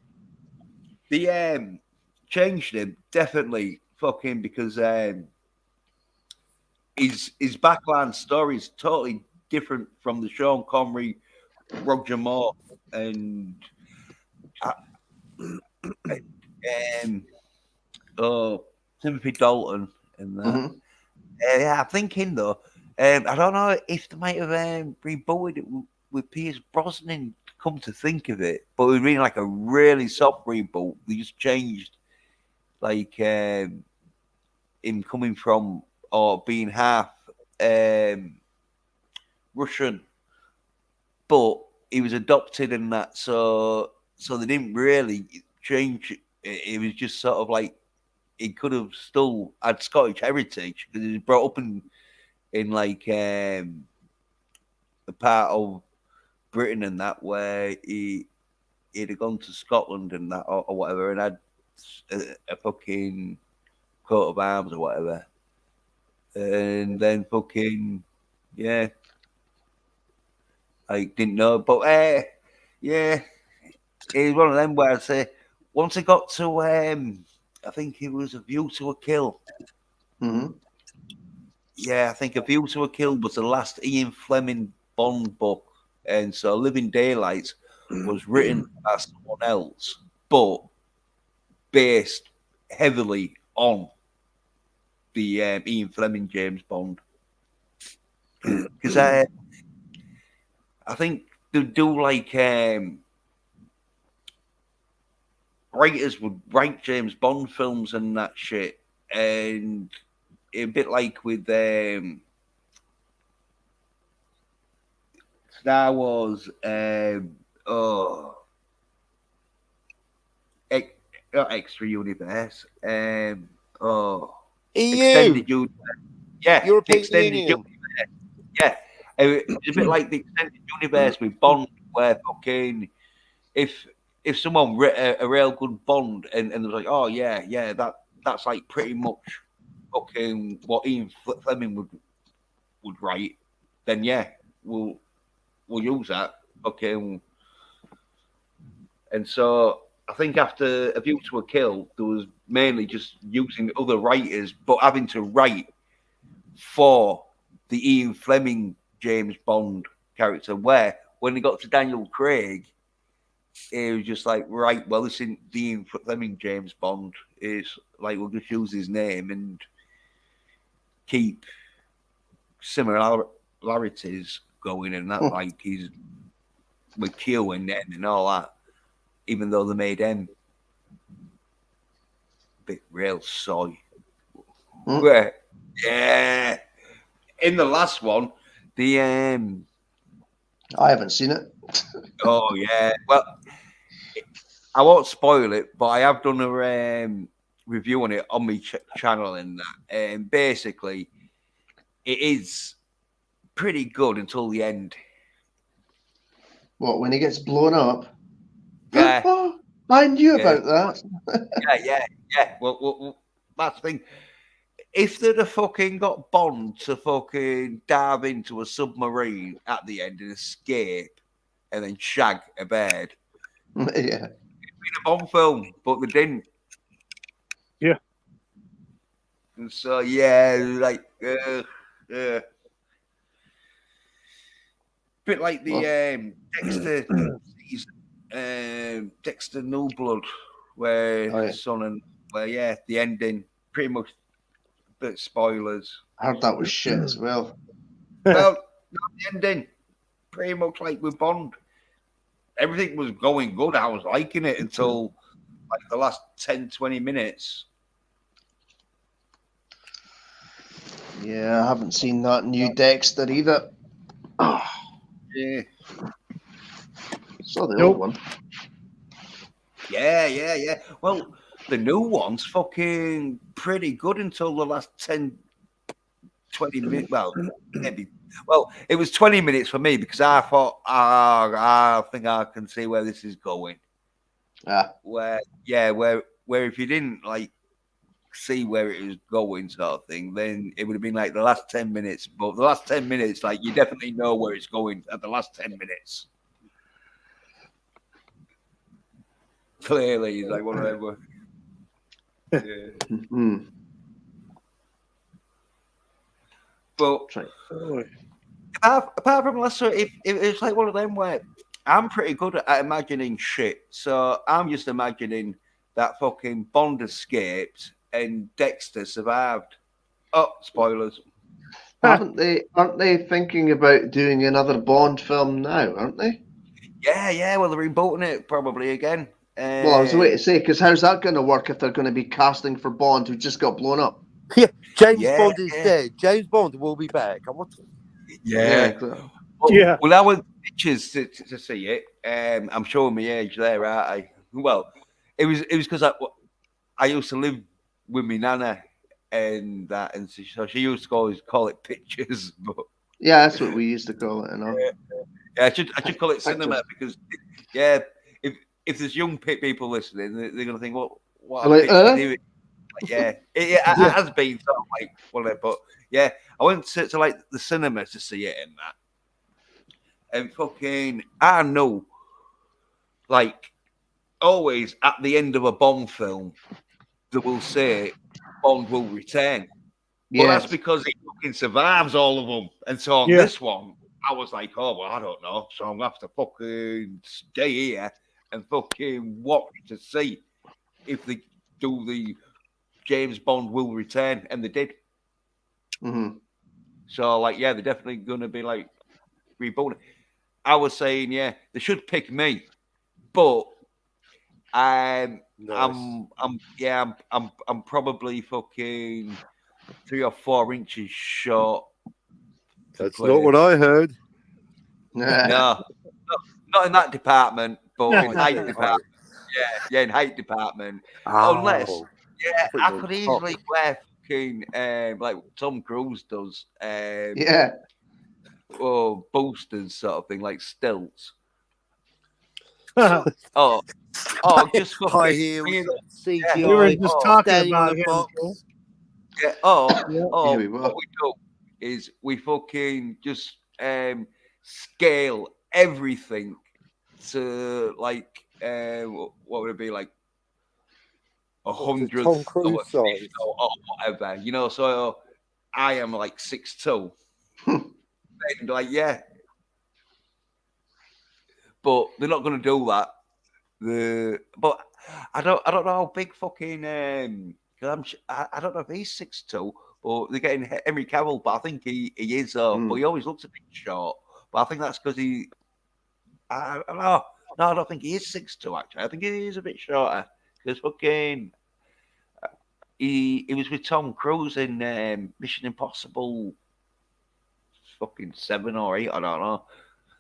the changed him definitely fucking because his backline story is totally different from the Sean Connery, Roger Moore, and Timothy Dalton and that. Mm-hmm. Yeah, I'm thinking though. I don't know if they might have rebooted it with Pierce Brosnan. Come to think of it, but it was really like a really soft reboot. They just changed like him coming from or being half Russian, but he was adopted and that. So they didn't really change it. It was just sort of like he could have still had Scottish heritage because he was brought up in like a part of Britain and that where he'd have gone to Scotland and that or whatever and had a fucking coat of arms or whatever, and then fucking I didn't know, but yeah, it was one of them where I'd say once I got to I think it was A View to a Kill. Mm-hmm. Yeah, I think A View to a Kill was the last Ian Fleming Bond book, and so Living Daylights was written by someone else, but based heavily on the Ian Fleming James Bond. Because I think they do like writers would write James Bond films and that shit, and a bit like with Star Wars, not Extra Universe, Extended Universe. Yeah, European the Extended Union. Universe. Yeah, it's a bit like the Extended Universe with Bond, where fucking if someone wrote a real good Bond and they're like, oh yeah, that's like pretty much fucking what Ian Fleming would write, then we'll use that. Okay. And so I think after A View to a Kill, there was mainly just using other writers, but having to write for the Ian Fleming James Bond character, where when they got to Daniel Craig, it was just like, right, well, this isn't the Ian Fleming James Bond. It's like, we'll just use his name and keep similarities going and that, like he's with Q and N and all that, even though they made him a bit real soy. Yeah. In the last one, the I haven't seen it. oh yeah, well, I won't spoil it, but I have done a review on it on my channel and that, and basically it is pretty good until the end. What, when he gets blown up? Yeah. Oh, I knew about that. Yeah. Well, that's the thing. If they'd have fucking got Bond to fucking dive into a submarine at the end and escape and then shag a bed, Yeah. it'd been a Bond film, but they didn't. Yeah. And so, like, bit like the Dexter season, Dexter New Blood, where son and where the ending pretty much a bit spoilers. I heard that was shit as well. Well, the ending pretty much like with Bond. Everything was going good. I was liking it until like the last 10, 20 minutes. Yeah, I haven't seen that new Dexter either. Oh, Yeah. saw the Nope. old one. Yeah. Well, the new one's fucking pretty good until the last 10, 20 minutes. Well, maybe. Well, it was 20 minutes for me because I thought, I think I can see where this is going. Ah, Where if you didn't like see where it was going, sort of thing, then it would have been like the last 10 minutes. But the last 10 minutes, like you definitely know where it's going at the last 10 minutes. Clearly, he's like one of them. Yeah. hmm. But That's right. apart from Lester, if it's like one of them where I'm pretty good at imagining shit, so I'm just imagining that fucking Bond escaped and Dexter survived. Oh, spoilers! Aren't they thinking about doing another Bond film now? Aren't they? Yeah. Well, they're rebooting it probably again. Well, I was waiting to say, because how's that going to work if they're going to be casting for Bond who just got blown up? James Yeah, Bond is yeah. dead. James Bond will be back. I want to... Yeah. Exactly. Yeah. Well, I went pictures to see it. I'm showing my age there, aren't I? Well, it was because I used to live with my nana and that, and so she used to always call it pictures. But Yeah, that's what we used to call it. You know? yeah, I should call it cinema because if there's young people listening, they're gonna think, what I'm are like, pictures doing? Like, yeah, it has been sort of like one of them, but yeah, I went to like the cinema to see it and that, and fucking I know, like always at the end of a Bond film, they will say Bond will return. But Yes. that's because he fucking survives all of them. And so on Yeah. this one, I was like, oh, well, I don't know. So I'm going to have to fucking stay here and fucking watch to see if they do the James Bond will return. And they did. Mm-hmm. So, like, yeah, they're definitely going to be like rebooting. I was saying, yeah, they should pick me. But I'm probably fucking 3 or 4 inches short. That's not what I heard. No, not in that department, but in height Oh. department. Yeah, in height department. Oh. Unless, yeah, I I thought could you were easily wear fucking like Tom Cruise does. Yeah. Or boosters sort of thing, like stilts. we Oh, just fucking high heels, CGI. were just talking standing on about a him. box. Joe. yeah. Yeah, we were. What we do is we fucking just scale everything to like what would it be like 100th Tom Cruise size. or whatever, you know. So I am like 6'2", and like yeah, but they're not going to do that. But I don't know how big fucking I don't know if he's 6'2", but they're getting Henry Cavill, but I think he is. But he always looks a bit short. But I think that's because I don't know. No, I don't think he is 6'2", actually. I think he is a bit shorter because fucking he was with Tom Cruise in Mission Impossible, fucking 7 or 8. I don't know.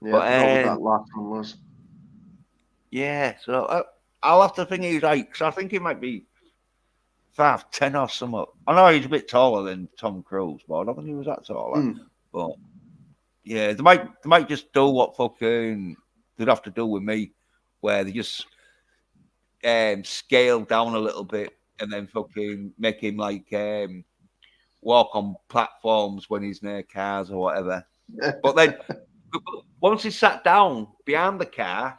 Yeah, But, I forgot what that last one was. Yeah, so I'll have to think he's right because I think he might be 5'10" or something. I know he's a bit taller than Tom Cruise, but I don't think he was that taller. But yeah, they might just do what fucking they'd have to do with me, where they just scale down a little bit and then fucking make him like walk on platforms when he's near cars or whatever. But then once he's sat down behind the car,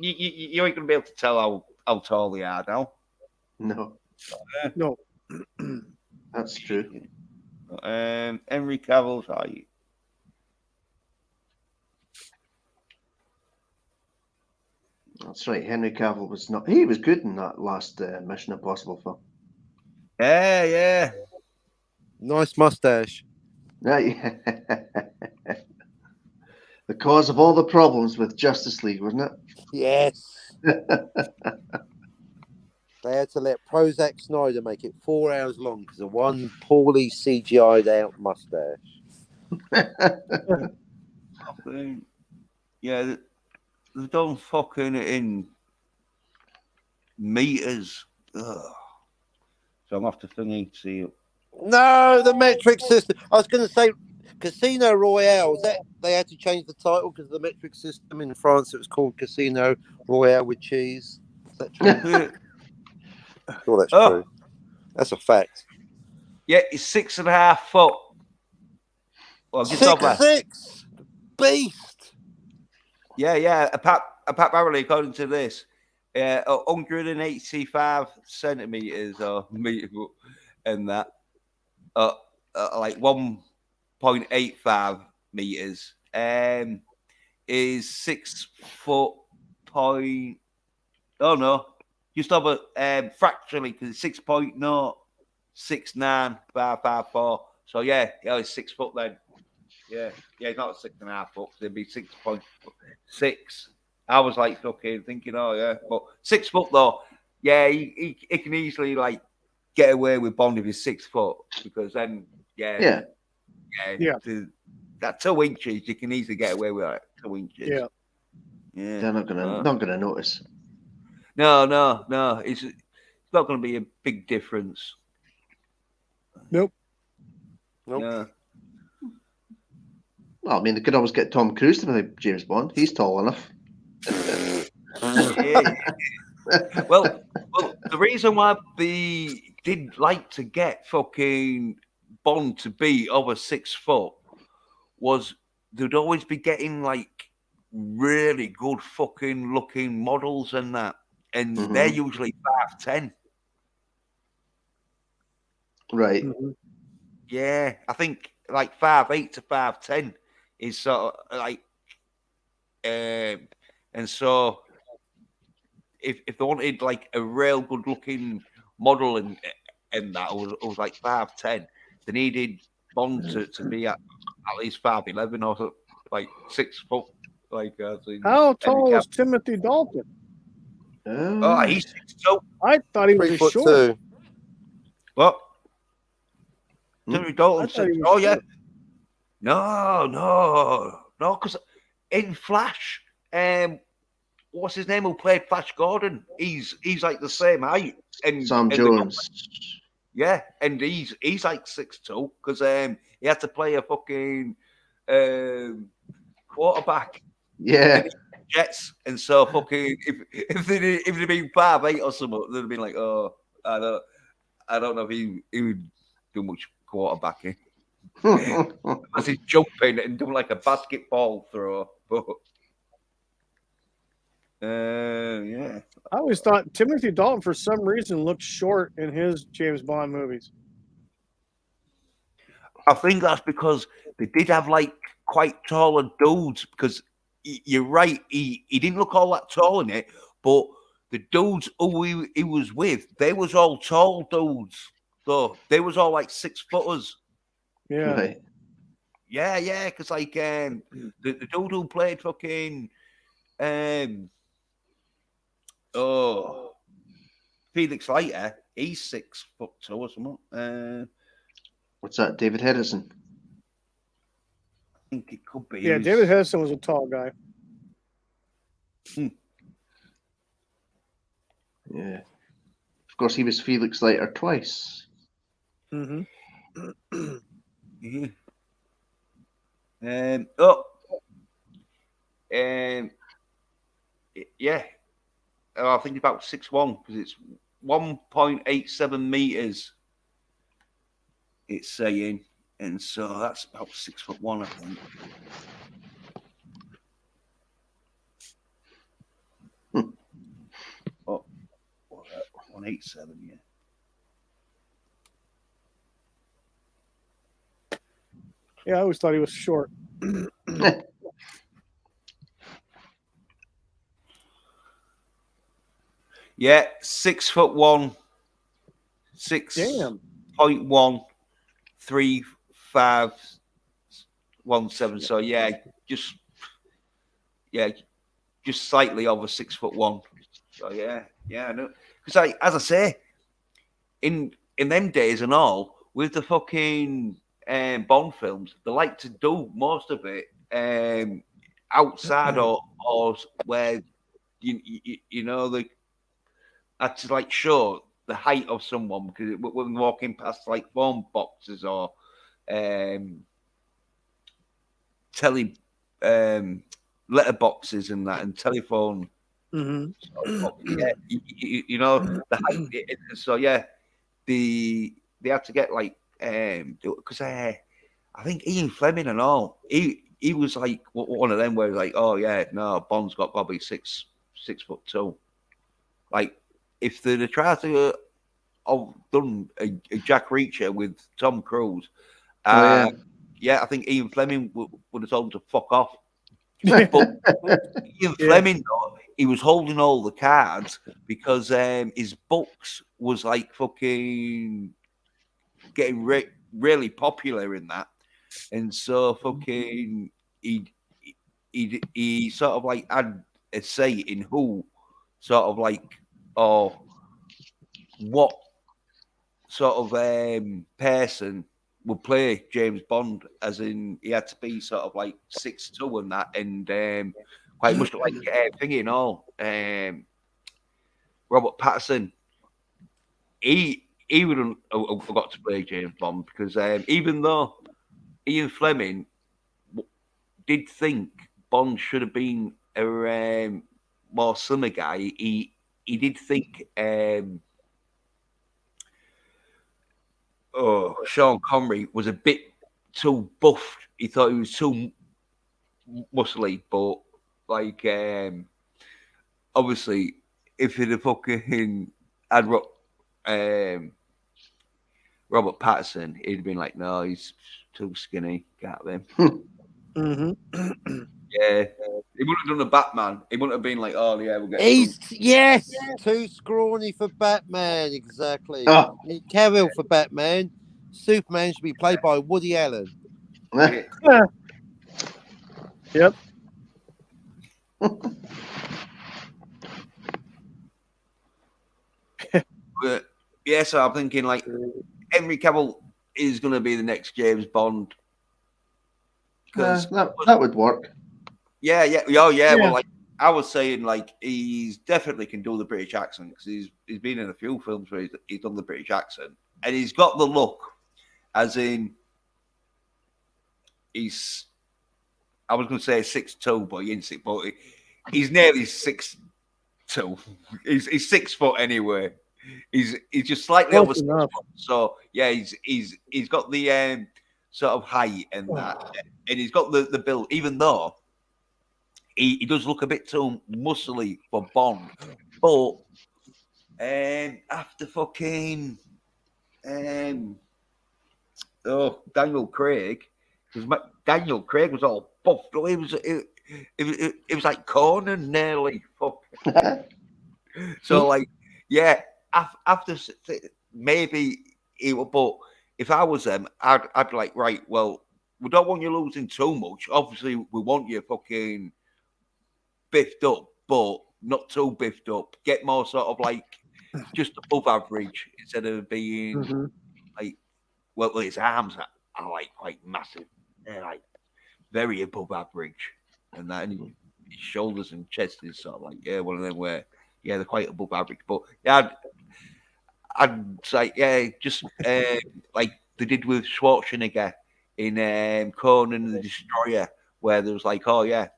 you ain't gonna be able to tell how tall they are now. No. No. That's true. Henry Cavill's height. That's right. Henry Cavill was not. He was good in that last Mission Impossible film. Yeah. Nice mustache. Yeah. The cause of all the problems with Justice League, wasn't it? Yes. They had had to let Prozac Snyder make it 4 hours long because of one poorly CGI'd out mustache. Yeah, they don't fucking it in meters. Ugh. So I'm off to thingy to see it. No, the metric system. I was going to say Casino Royale. Was that they had to change the title because of the metric system in France? It was called Casino Royale with cheese. Is that true? Sure, that's true. That's a fact. Yeah, it's 6.5 foot. Well, just over. 6'6", beast. Yeah. A Pat Barrelly, according to this, 185 centimeters or meter, and that, like 1.85 meters, is 6 foot point. Oh no, just over fractionally because it's 6.069554. So yeah, it's 6 foot then. Yeah, it's not 6.5 foot. It'd be 6.6. I was like fucking thinking, oh yeah, but 6 foot though. Yeah, he can easily like get away with Bond if he's 6 foot because then Yeah. That 2 inches you can easily get away with that 2 inches. Yeah. They're not gonna notice. No. It's not going to be a big difference. Nope. Yeah. Well, I mean, they could always get Tom Cruise to play James Bond. He's tall enough. Yeah. Well, the reason why they did like to get fucking Bond to be over 6 foot was they'd always be getting like really good fucking looking models and that, and they're usually 5'10". Right. Yeah, I think like 5'8" to 5'10" is sort of like, and so if they wanted like a real good looking model and that was like 5'10", they needed Bond to be at least 5'11" or like 6 foot. Like how tall is Timothy Dalton? Oh, he's 6'2". I thought he was 3'2". short. What? Timothy Dalton. Oh yeah. Short. No, because in Flash, what's his name who played Flash Gordon? He's like the same height. And Sam Jones. Yeah, and he's like 6'2" because he had to play a fucking quarterback. Yeah. Jets, and so fucking if they'd been 5'8" or something, they'd have been like, oh, I don't know if he would do much quarterbacking. As he's jumping and doing like a basketball throw. But yeah. I always thought Timothy Dalton, for some reason, looked short in his James Bond movies. I think that's because they did have like quite taller dudes. Because you're right, he didn't look all that tall in it, but the dudes who he was with, they was all tall dudes. So they was all like 6 footers. Yeah. Right. Yeah, because like the dude who played fucking Felix Leiter, he's 6'2" or something. What's that? David Hedison. I think it could be. Yeah, David Hedison was a tall guy. Yeah. Of course, he was Felix Leiter twice. Mm-hmm. Yeah. Yeah. I think about 6'1" because it's 1.87 meters. It's saying, and so that's about 6'1", I think. Oh, 187, yeah. Yeah, I always thought he was short. Yeah, 6'1", 6.1, 3.517. So just slightly over 6'1". So yeah, I know. because as I say, in them days and all, with the fucking Bond films, they like to do most of it outside or where you know they had to like show the height of someone because when walking past like phone boxes or telly letter boxes and that and telephone. Yeah, you know the height. So yeah, they had to get like because I think Ian Fleming and all he was like one of them where like, oh yeah, no, Bond's got probably 6'2". Like if they'd have tried to have done a Jack Reacher with Tom Cruise, Oh, yeah, I think Ian Fleming would have told him to fuck off. But Ian Fleming, though, he was holding all the cards because his books was like fucking getting really popular in that, and so fucking he sort of like had a say in who sort of like or what sort of person would play James Bond, as in he had to be sort of like 6'2" and that, and quite much like thingy and all. Robert Pattinson, he would have got to play James Bond because even though Ian Fleming did think Bond should have been a more slimmer guy, he did think Sean Connery was a bit too buffed. He thought he was too muscly, but like obviously if he'd have fucking had Robert Pattinson, he'd have been like, no, he's too skinny. Can't have him. Yeah, he wouldn't have done a Batman. He wouldn't have been like, oh yeah, we'll get. Yes, too scrawny for Batman. Exactly. Oh. Cavill for Batman. Superman should be played by Woody Allen. Yep. Yeah, so I'm thinking like Henry Cavill is going to be the next James Bond. That would work. Yeah. Well, like I was saying, like he's definitely can do the British accent because he's been in a few films where he's done the British accent, and he's got the look, as in he's. I was going to say 6'2", but he ain't 6', but he's nearly 6'2". He's 6 foot anyway. He's just slightly over 6 foot. So yeah, he's got the sort of height and that, and he's got the build. Even though he does look a bit too muscly for Bond, but after fucking Daniel Craig, because Daniel Craig was all buffed. It was like Conan nearly. So like, yeah, after maybe it would, but if I was them, I'd be like, right, well, we don't want you losing too much. Obviously, we want you fucking biffed up, but not too biffed up. Get more sort of like just above average instead of being like, well, his arms are like quite massive. They're like very above average, and that, and his shoulders and chest is sort of like one of them where they're quite above average. But yeah, I'd say just like they did with Schwarzenegger in Conan the Destroyer, where there was like, oh yeah,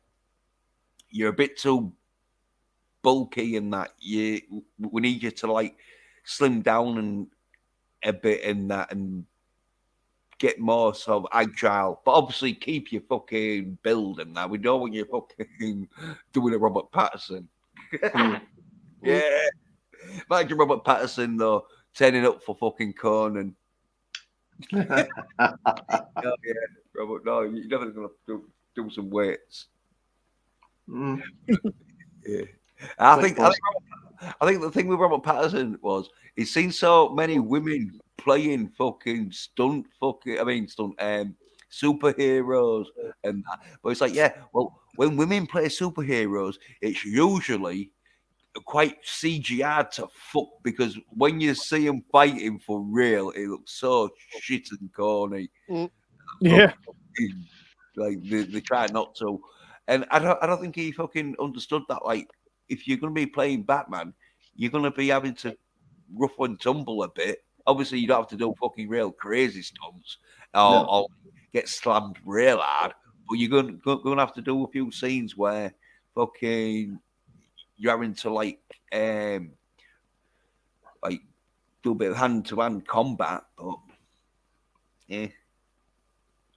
you're a bit too bulky and that we need you to like slim down and a bit in that and get more sort of agile, but obviously keep your fucking build and that. We don't want you fucking doing a Robert Pattinson. Yeah. Imagine Robert Pattinson though turning up for fucking Conan. Oh yeah, Robert. No, you're definitely gonna do some weights. Yeah, I think the thing with Robert Pattinson was he's seen so many women playing fucking superheroes and that. But it's like, yeah, well, when women play superheroes, it's usually quite CGI to fuck, because when you see them fighting for real, it looks so shit and corny. Yeah. Like they try not to, and I don't think he fucking understood that. Like, if you're gonna be playing Batman, you're gonna be having to rough and tumble a bit. Obviously, you don't have to do fucking real crazy stunts or get slammed real hard, but you're gonna have to do a few scenes where fucking you're having to like do a bit of hand-to-hand combat. But yeah,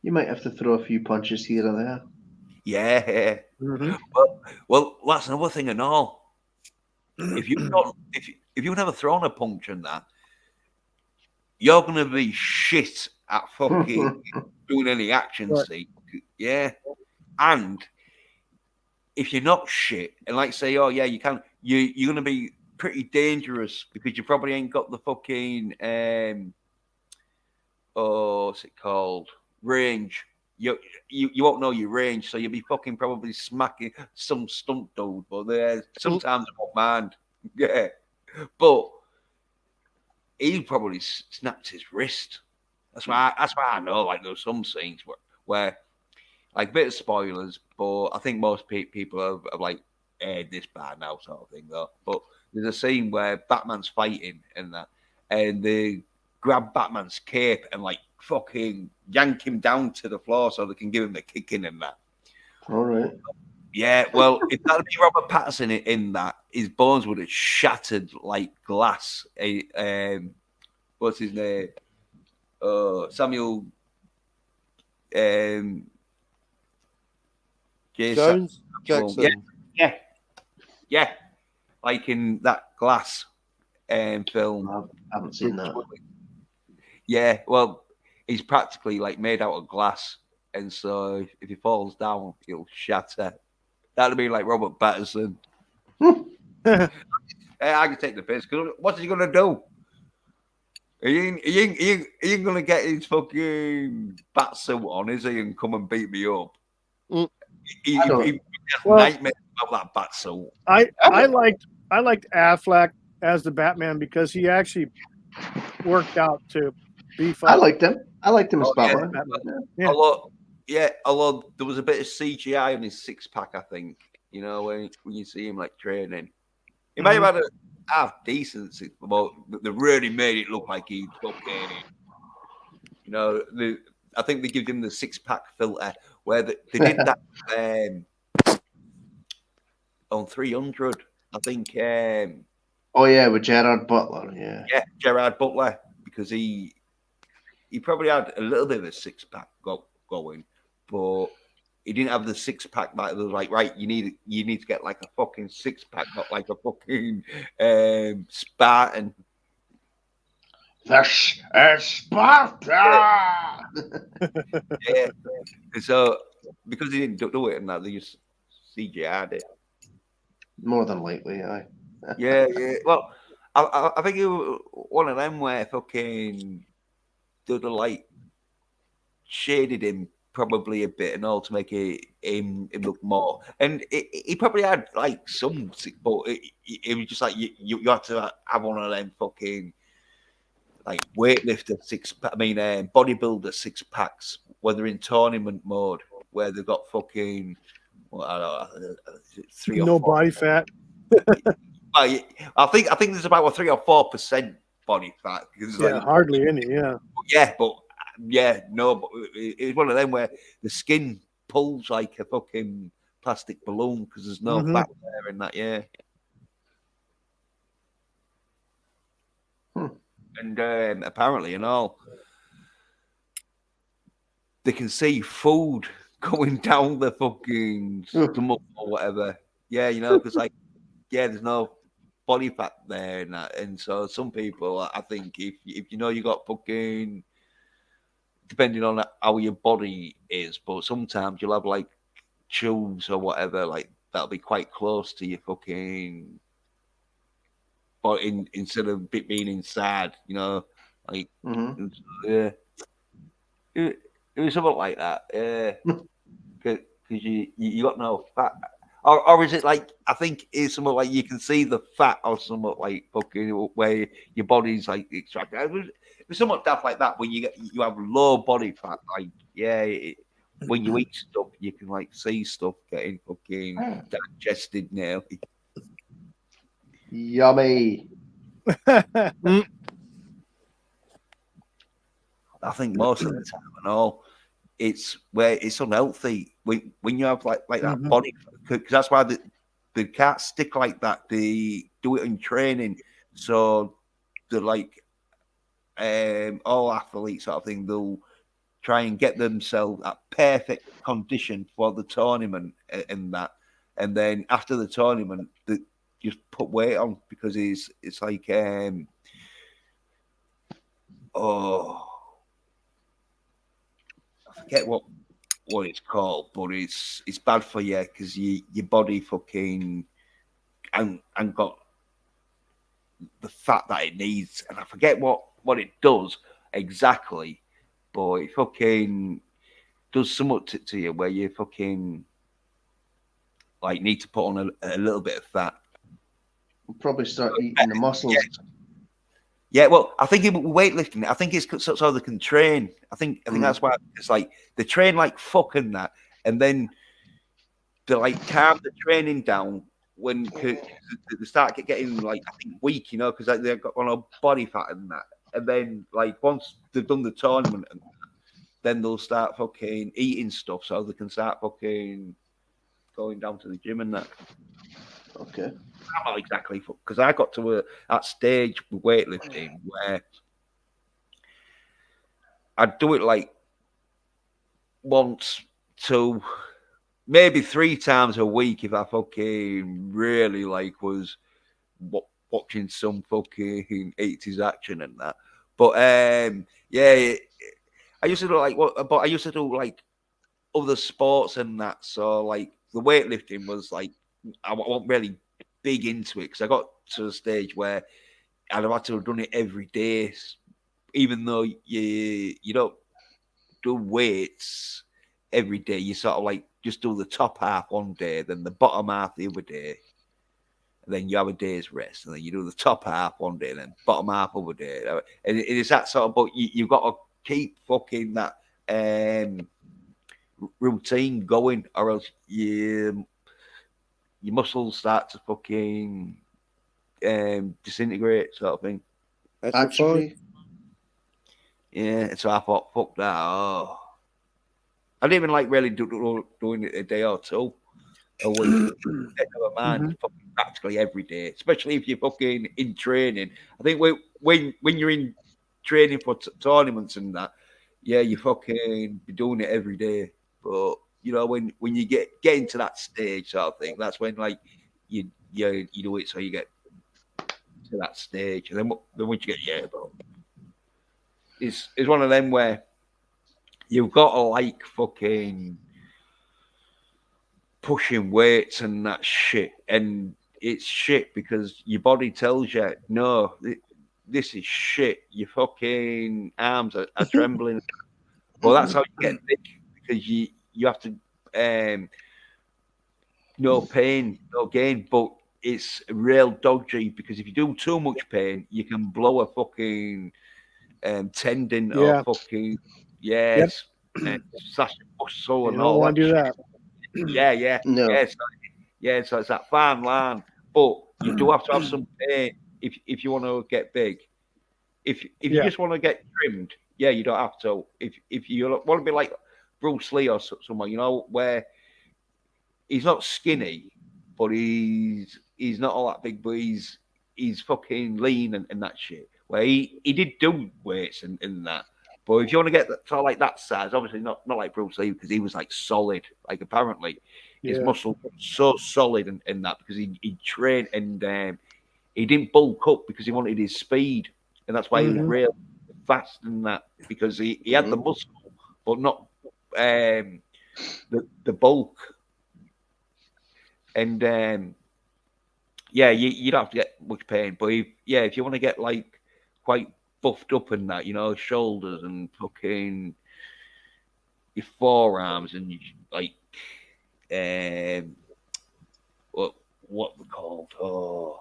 You might have to throw a few punches here or there. yeah. Mhm. Well, that's another thing and all. If you don't, if you've never thrown a punch in that, you're gonna be shit at fucking doing any action Right. scene. Yeah, and if you're not shit, and like say, oh yeah, you're gonna be pretty dangerous because you probably ain't got the fucking what's it called, range. You won't know your range, so you'll be fucking probably smacking some stunt dude. But sometimes I won't mind. Yeah, but he probably snapped his wrist. That's why I know. Like there's some scenes where like a bit of spoilers, but I think most people have like aired this bad now, sort of thing though. But there's a scene where Batman's fighting and they grab Batman's cape and like fucking yank him down to the floor so they can give him the kicking and that. All right. Yeah, well, if that had been Robert Pattinson in that, his bones would have shattered like glass. What's his name? Samuel Jason. Jones Jackson. Yeah, like in that Glass film. I haven't seen that. Yeah, well, he's practically like made out of glass, and so if he falls down, he'll shatter. That'd be like Robert Pattinson. Hey, I can take the piss because what's he gonna do? He ain't gonna get his fucking bat suit on, is he, and come and beat me up? He has nightmares about that bat suit. I liked Affleck as the Batman because he actually worked out to beef up. I liked him. I liked him as Batman. Yeah. Although there was a bit of CGI on his six pack, I think. You know, when you see him like training, he may have had a half decent six, but they really made it look like he'd fucking. You know, I think they give him the six pack filter where they did that on 300. I think. Oh yeah, with Gerard Butler. Yeah. Yeah, Gerard Butler, because he probably had a little bit of a six pack going, but he didn't have the six pack that was like, right, you need to get like a fucking six pack, not like a fucking Spartan. This is Sparta. Yeah. And so because he didn't do it and that, they just CGI'd it. More than likely, aye. Yeah. Well, I think it was one of them where fucking did like shaded him probably a bit and all to make him look more. And he probably had like some, but it was just like you had to have one of them fucking like weightlifter bodybuilder six packs, whether in tournament mode where they've got fucking I don't know, 3 or 4 body fat. I think there's about a 3 or 4% body fat because hardly any. Yeah. But it's one of them where the skin pulls like a fucking plastic balloon because there's no fat there in that. Yeah. And apparently, and all, they can see food going down the fucking stomach or whatever. Yeah, you know, because there's no body fat there and that. And so some people, I think, if you know you got fucking, depending on how your body is, but sometimes you'll have like tubes or whatever, like that'll be quite close to your fucking. But instead of being inside, you know, like yeah, it was something like that. Yeah, because you got no fat. or is it like I think it's something like you can see the fat or something like fucking where your body's like extracted. It's somewhat daft like that when you have low body fat. Like when you eat stuff, you can like see stuff getting fucking digested now. Yummy. I think most of the time, and all, it's where it's unhealthy when you have like that body, because that's why they can't stick like that. They do it in training, so they're like all athletes sort of thing. They'll try and get themselves at perfect condition for the tournament and that, and then after the tournament, they just put weight on because it's like oh. I forget what it's called, but it's bad for you because your body fucking and got the fat that it needs, and I forget what it does exactly, but it fucking does somewhat to you where you fucking like need to put on a little bit of fat. We'll probably start eating the muscles. Yeah, well, I think with weightlifting, I think it's so they can train. I think that's why it's like they train like fucking that, and then they like calm the training down when they start getting like I think weak, because like, they've got a body fat and that, and then like once they've done the tournament, then they'll start fucking eating stuff so they can start fucking going down to the gym and that. Okay. Not exactly, because I got to that stage with weightlifting where I'd do it like once, two, maybe 3 times a week if I fucking really like was watching some fucking 80s action and that. But yeah, I used to do like but I used to do like other sports and that. So like the weightlifting was like I wasn't really big into it because I got to a stage where I'd have had to have done it every day, even though you don't do weights every day. You sort of like just do the top half one day, then the bottom half the other day, and then you have a day's rest, and then you do the top half one day, and then bottom half other day. And it is that sort of, but you've got to keep fucking that routine going, or else your muscles start to fucking disintegrate, sort of thing. That's Actually, fine. Yeah, so I thought, fuck that. Oh, I didn't even like really doing it a day or two a week. Never mind, fucking practically every day, especially if you're fucking in training. I think when you're in training for tournaments and that, yeah, you fucking be doing it every day. But when you get into that stage sort of thing, that's when like you do it so you get to that stage, and then once you get but it's one of them where you've got to like fucking pushing weights and that shit, and it's shit because your body tells you no, this is shit. Your fucking arms are trembling. Well, that's how you get big because you have to no pain, no gain, but it's real dodgy because if you do too much pain, you can blow a fucking tendon or fucking yes, slash muscle and You don't all want that to do shit. that. no. So it's that fine line, but you do have to have some pain if you want to get big. If you just want to get trimmed, you don't have to. If you want to be like Bruce Lee or someone, where he's not skinny, but he's not all that big, but he's fucking lean and that shit. Where he did do weights and that. But if you want to get sort of like that size, obviously not like Bruce Lee because he was like solid. Like apparently his muscle was so solid in that because he trained and he didn't bulk up because he wanted his speed, and that's why he was real fast in that because he had the muscle but not the bulk. And you don't have to get much pain, but if you want to get like quite buffed up and that, shoulders and fucking your forearms and like what they're called. Oh,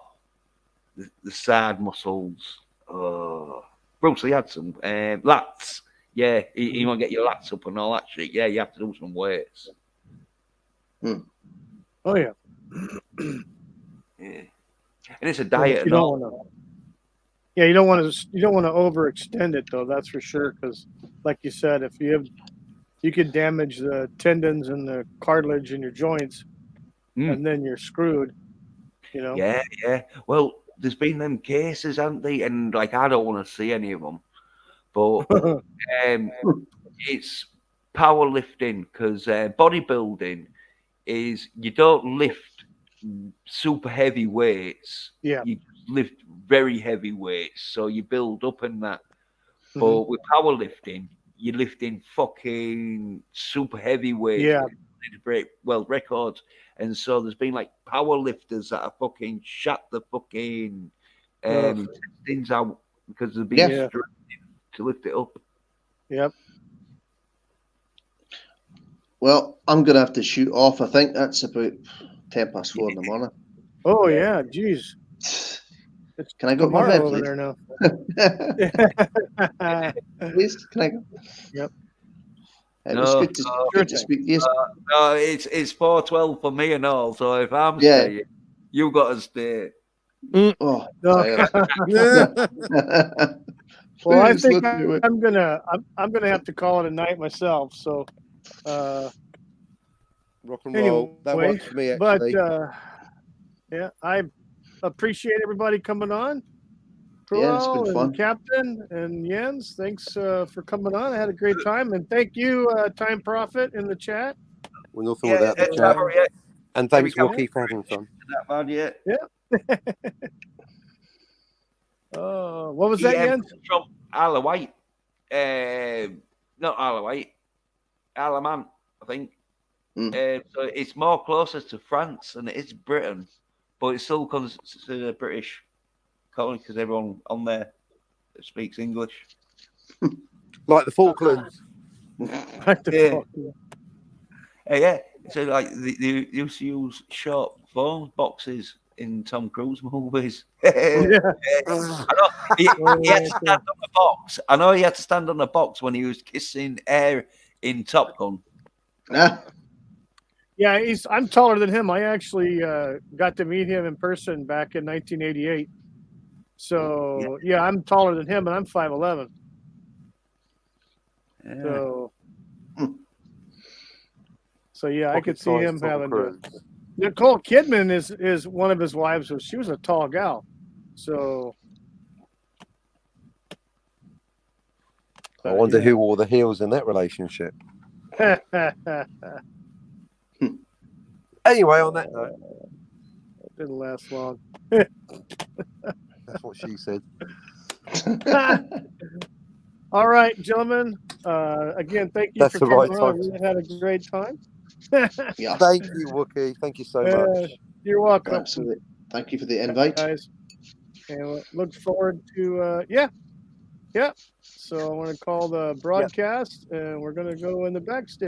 the side muscles. Oh, Bruce Lee had some lats. Yeah, you want to get your lats up and all that shit. Yeah, you have to do some weights. Oh yeah. Yeah, and it's a But diet you and don't all. want to. Yeah, you don't want to overextend it though. That's for sure. Because, like you said, if you could damage the tendons and the cartilage in your joints, and then you're screwed. You know. Yeah, yeah. Well, there's been them cases, haven't they? And like, I don't want to see any of them, but it's powerlifting because bodybuilding is you don't lift super heavy weights. Yeah. You lift very heavy weights, so you build up in that. Mhm. But with powerlifting, you're lifting fucking super heavy weights. Yeah. To break world records. And so there's been like power lifters that have fucking shut the fucking things out because they've been Yeah. to lift it up. Yep. Well, I'm going to have to shoot off. I think that's about 4:10 in the morning. Oh yeah, geez. It's Can I go to my bed, tomorrow over please? there now. Please, can I go? Yep. It was good to speak to you. No, it's 4:12 for me and all. So if I'm Yeah. staying, you got to stay. Oh, No. tired. Well, I Please, think let's do it. I'm gonna have to call it a night myself. So, Rock and roll. That anyway, works for me, but actually. yeah, I appreciate everybody coming on. Yeah, it's Cruel been and fun. Captain and Jens, thanks for coming on. I had a great time, and thank you, Time Prophet, in the chat. We're nothing without the chat. And thanks, Wookie, for having fun. That bad yet? What was that, Jens? From Isle of Wight. Not Isle of Wight. Isle of Man, I think. So it's more closer to France than it is Britain, but it's still considered a British colony because everyone on there speaks English. Like the Falklands. Yeah. So like they used to use short phone boxes in Tom Cruise movies. I know he had to stand on the box. I know he had to stand on the box when he was kissing air in Top Gun. Yeah, I'm taller than him. I actually got to meet him in person back in 1988. So yeah, I'm taller than him, and I'm 5'11". So yeah, I could see him having to. Nicole Kidman is one of his wives. She was a tall gal. So I wonder who wore the heels in that relationship. Anyway, on that note, it didn't last long. That's what she said. All right, gentlemen. Again, thank you That's for the right coming on. time. We had a great time. Yeah. Thank you, Wookie. Thank you so much. You're welcome. Absolutely. Thank you for the invite. Guys. And look forward to So I want to call the broadcast, and we're going to go in the backstage.